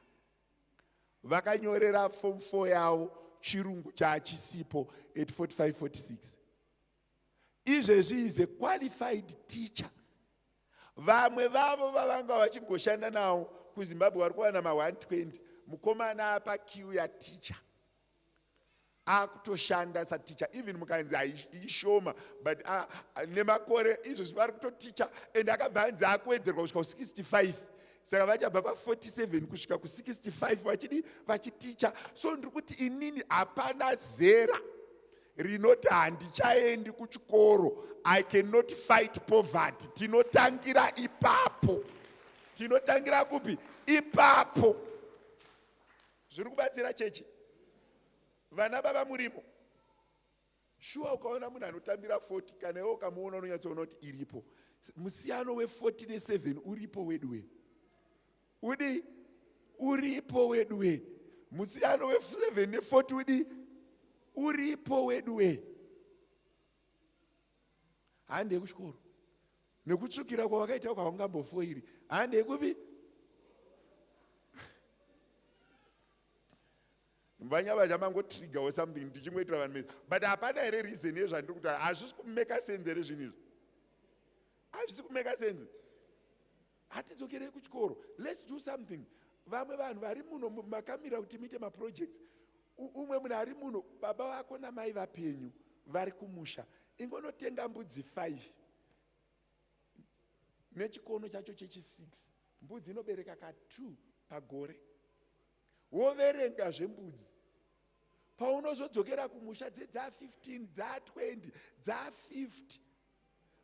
Vakanyorera form 4 yavo chirungu chachisipo at 45 46. Izvezvi is a qualified teacher. Vamwe vavo vavanga vachingoshanda nawo kuZimbabwe vari kuwana ma 120. Mukomana apa queue ya teacher. Akutoshanda sa teacher. Even mukanzi ishoma, but nemakore izvo vari kutoteacher and akabvanzi akuwedzerwa kusvika ku 65. Saka vachabva pa 47 kusvika ku 65 vachiteacher. So ndiri kuti inini hapana zera rinoti handichaendi kuchikoro. I cannot fight poverty. Tinotangira ipapo. Tinotangira kupi? Ipapo. Zviri kubatsira chechi. Vana baba murimo. Shuwa ukaona munhu anotambira 40 kana iwe ukamuona unonyatsoona kuti iripo. Musiyano we 47 uripo wedwe. Udi uripo wedwe. Musiyano we 7 ne 40 udi uripo wedwe. Hande kuchikoro. Nekutsukira kwawakaita kwaungambofoiri. Hande kupi? vanyava chamangotrigger or something ndichimboitira vanhu but hapana here reason yezvandiri kutaura hazvisi kumeka sense here zvinhu izvi hazvisi kumeka sense hatidzokerei kuchikoro let's do something vamwe vanhu vari muno makamira kuti muite maprojects umwe munhu ari muno baba vako namai vapenyu vari kumusha ingonotenga mbudzi 5 nechikono chacho chechi6 mbudzi inobereka ka2 pagore woverenga zvembudzi paunozodzokera kumusha dza15 dza20 dza50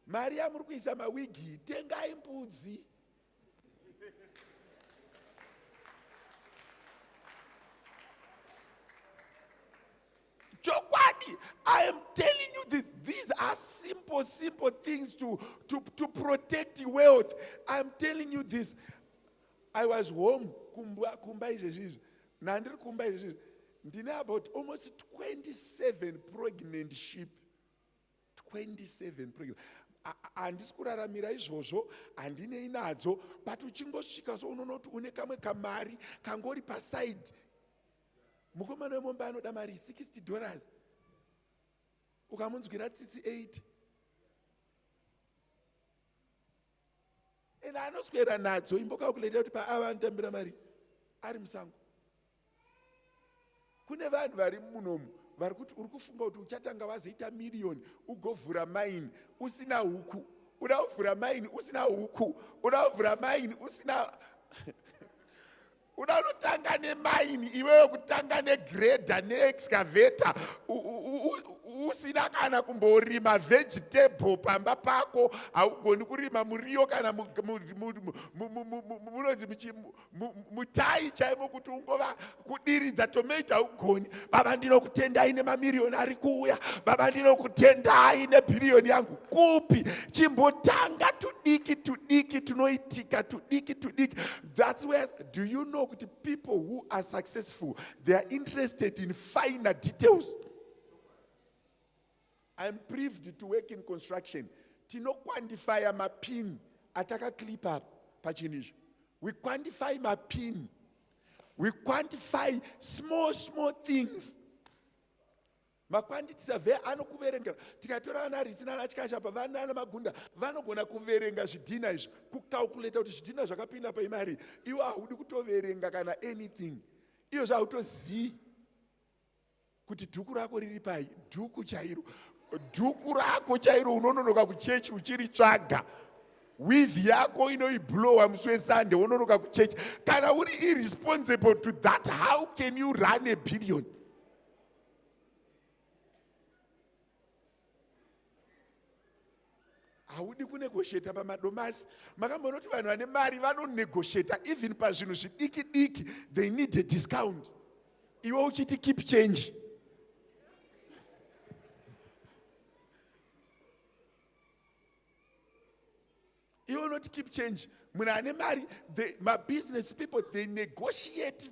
mari yamuri kuisa mawigi tengai mbudzi chokwadi. I am telling you this. These are simple things to protect wealth. I am telling you this. I was home kumba izvezvi nandiri kumba izvezvi ndine about almost 27 pregnant sheep. 27 pregnant. Handisi kuraramira izvozvo handinei nadzo but uchingosvika so unonoti une kamwe kamari kangori paside mukomana wemombe anoda mari $60 ukamunzwira tsitsi 8 ende anoswera nadzo imbokakuleta kuti paava anotambira mari ari musango. Kune vanhu vari munomu vari kuti uri kufunga kuti uchatanga wazoita miriyoni ugovhura maini usina huku, uda kuvhura maini usina huku, uda kuvhura maini usina uda kutanga nemaini iwewe kutanga negredha neexcavator usina kana kumborima vegetable pamba pako, haugoni kurima muriyo kana munonzi mutai chaimo kuti ungova kudiridza tomato haugoni. Baba ndinokutendai nemamiriyoni ari kuuya, baba ndinokutendai nebhiriyoni yangu kupi. Chimbotanga tudiki tunoitika tudiki. That's where, do you know that people who are successful, they are interested in finer details. I'm privileged to work in construction. Tino quantify my pin, ataka clip up, pachinish. We quantify my pin. We quantify small things. Makwanditisa ve anokuverenga tikatora vana risina nachikashapa vana ana magunda vanogona kuverenga zvidhina izvi kucalculate kuti zvidhina zvakapinda paimari iwe haudi kutoverenga kana anything. Iyo zvautozivi kuti dhuku rako riri pai, dhuku chairo unononoka kuchechi uchiritsvaga. Wivi yako inoiblowa musi weSunday unonoka kuchechi. Kana uri irresponsible to that, how can you run a billion? Haudi kunegotiate pamadomasi. Makambonoti vanhu vane mari vanonegotiate even pazvinhu zvidiki, they need a discount. Iwe uchiti keep change. You will not keep change. My business people, they negotiate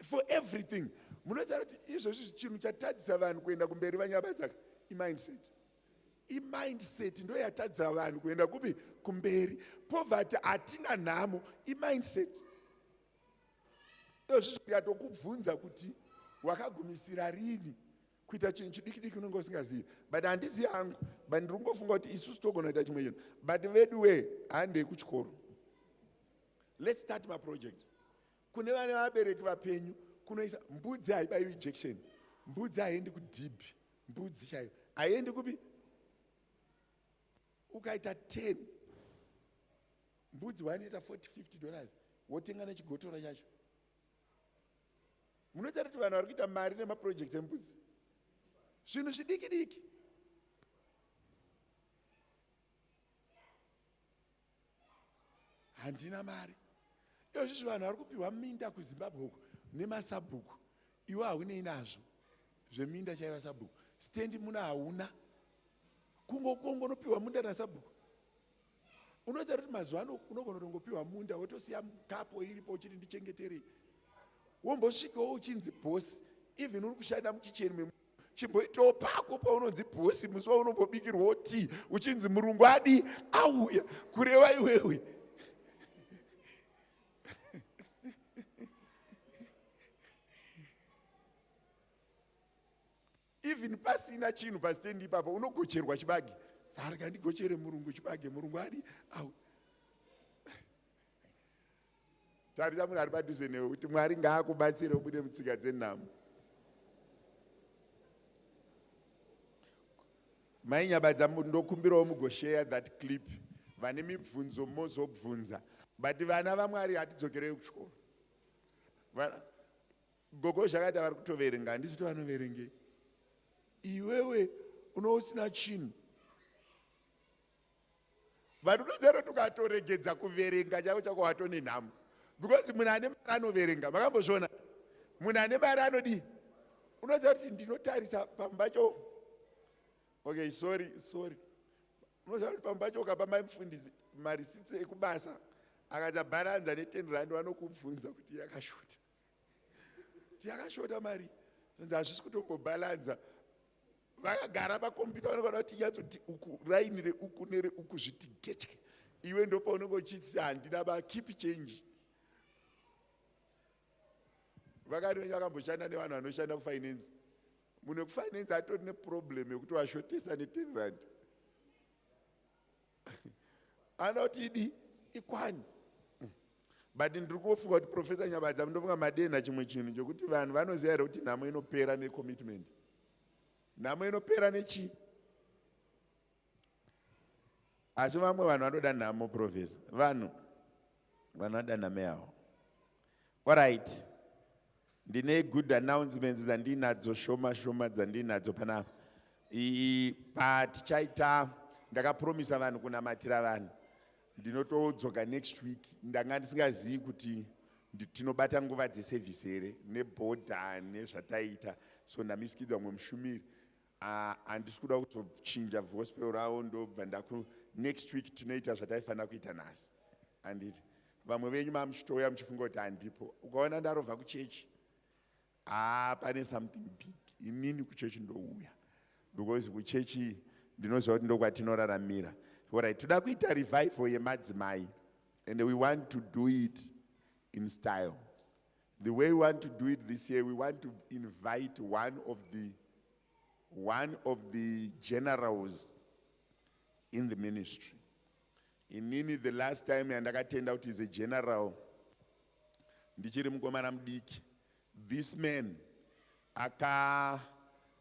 for everything. I-mindset ndo yatadza vanhu kuenda kupi kumberi. Poverty atina nhamo, i-mindset. Izvi zvikatokubvunza kuti wakagumisira rini kuita chinhu chidiki unenge usingazivi. But handisi hangu, but ndiri kungofunga kuti isusu togona kuita chimwe chinhu. But vedu we handei kuchikoro. Let's start my project. Kune vane vabereki vapenyu kunoisa mbudzi haibayiwi injection. Mbudzi haiendi kudhibhi. Mbudzi chaiyo haiendi kupi. Ukaita 10 mbudzi wanoita $40-50 wotenga nechigotora chacho. Munoziva kuti vanhu vari kuita mari nemaprojects embudzi. Zvinhu zvidiki. Handina mari. Izvozvo vanhu vari kupiwa minda kuZimbabwe uko nemasabhuku. Iwe haunei nazvo zveminda chaiva sabhuku. Stendi muna hauna. Kungonopiwa munda nasabhuku. Unoziva kuti mazuva ano unogona kungopiwa munda wotosiya kapo iripo uchiti ndichengeterei. Wombosvikawo uchinzi boss, even uri kushanda mukicheni chimboitawo pako paunonzi bosi musi waunombobikirwawo tii uchinzi murungu adi auya kureva iwewe. even pasina chinhu pasitendi ipapo unogocherwa chibage. Saka ndigochere Murungu chibage, Murungu ari au. Tarisa munhu ari padhuze newe kuti Mwari ngaakubatsire ubude mutsika dzenhamo. Mainyabadza ndokumbirawo mugosheya that clip. Vane mibvunzo mozobvunza. But vana vaMwari hatidzokerei kuchikoro. Gogo zvakati vari kutoverenga, handisi kuti vanoverengei. Iwewe unosina chinhu. Vanhu unoziva kuti ukatoregedza kuverenga chako chako watone nhamo. Because munhu ane mari anoverenga, makambozviona? Munhu ane mari anodi. Unoziva kuti ndinotarisa pambacho. Okay, sorry. Unoziva kuti pambacho ukapa mufundisi marisitsi ekubasa. Akadzabharanza ne10 vanokubvunza kuti yakashota. Kuti yakashota mari. Hazvisi kutombobhalanza. Vakagara pakombiyuta vanofanira kuti nyatsoti uku rainire uku nere uku zviti getye. Iwe ndo paunenge uchiti handina ba keep change. Vakati vakamboshanda nevanhu vanoshanda kufinance. Munhu wekufinance atori neproblem yekuti washotesa ne10 Anoti idi ikwani. But ndiri kufunga kuti Professor Nyabadza ndofunga madena chimwe chinhu chokuti vanhu vanoziva here kuti nhamo inopera necommitment. Nhamo inopera nechi. Asi vamwe vanhu vanoda nhamo, Professor. Vanhu vanoda nhamo yavo. Alright. Ndine good announcements dzandinadzo shoma dzandinadzo panapa. Patichaita ndakapromisa vanhu kunamatira vanhu. Ndinotodzoka next week. Ndanga ndisingazivi kuti tinobata nguva dzeservice here nebhodha nezvataita. So ndamisikidza mumwe mushumiri. Handisi kuda kutochinja gospel ravo ndobva next week tinoita zvataifanira kuita nhasi. Handiti vamwe venyu mamuchitouya muchifunga kuti handipo. Ukaona ndarobva kuchechi, pane something big. Inini kuchechi ndouya. Because kuchechi ndinoziva kuti ndokwatinoraramira. Alright, toda kuita revival yemadzimai. And we want to do it in style. The way we want to do it this year, we want to invite one of the generals in the ministry. Inini the last time ndakatenda kuti is a general. Ndichiri mukomana mudiki. This man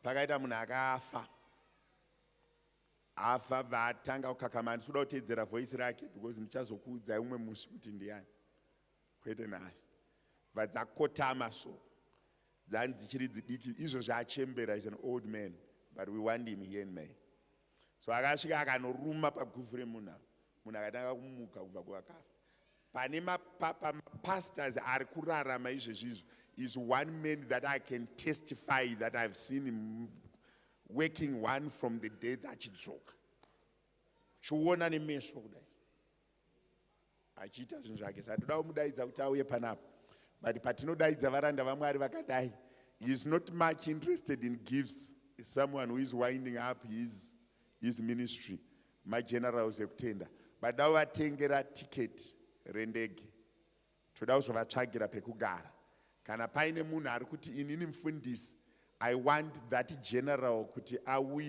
pakaita munhu akafa. Afa vatanga kukakama ndisuda kutedzera voice rake because ndichazokuudzai umwe musi kuti ndiani. Kwete nhasi. Vadzakotama so. Dzichiri dzidiki izvo zvaachembera is an old man, but we want him here in May. So akasvika akanoruma paguvhu remunhu. Munhu akatanga kumuka kubva kuvakafa. Pane mapastors ari kurarama izvezvizvo is one man that I can testify that I've seen him working one from the day that achidzoka. Chiona nemeso kudai. Achiita zvinhu zvake. Saka toda kumudaidza kuti auye panapa. But patinodaidza varanda vaMwari vakadai, he is not much interested in gifts. He's someone who is winding up his ministry. My generals ekutenda. But now vatengera ticket rendege. Toda kuzovatsvagira pekugara. Kana paine munhu ari kuti inini mufundisi, I want that general kuti auye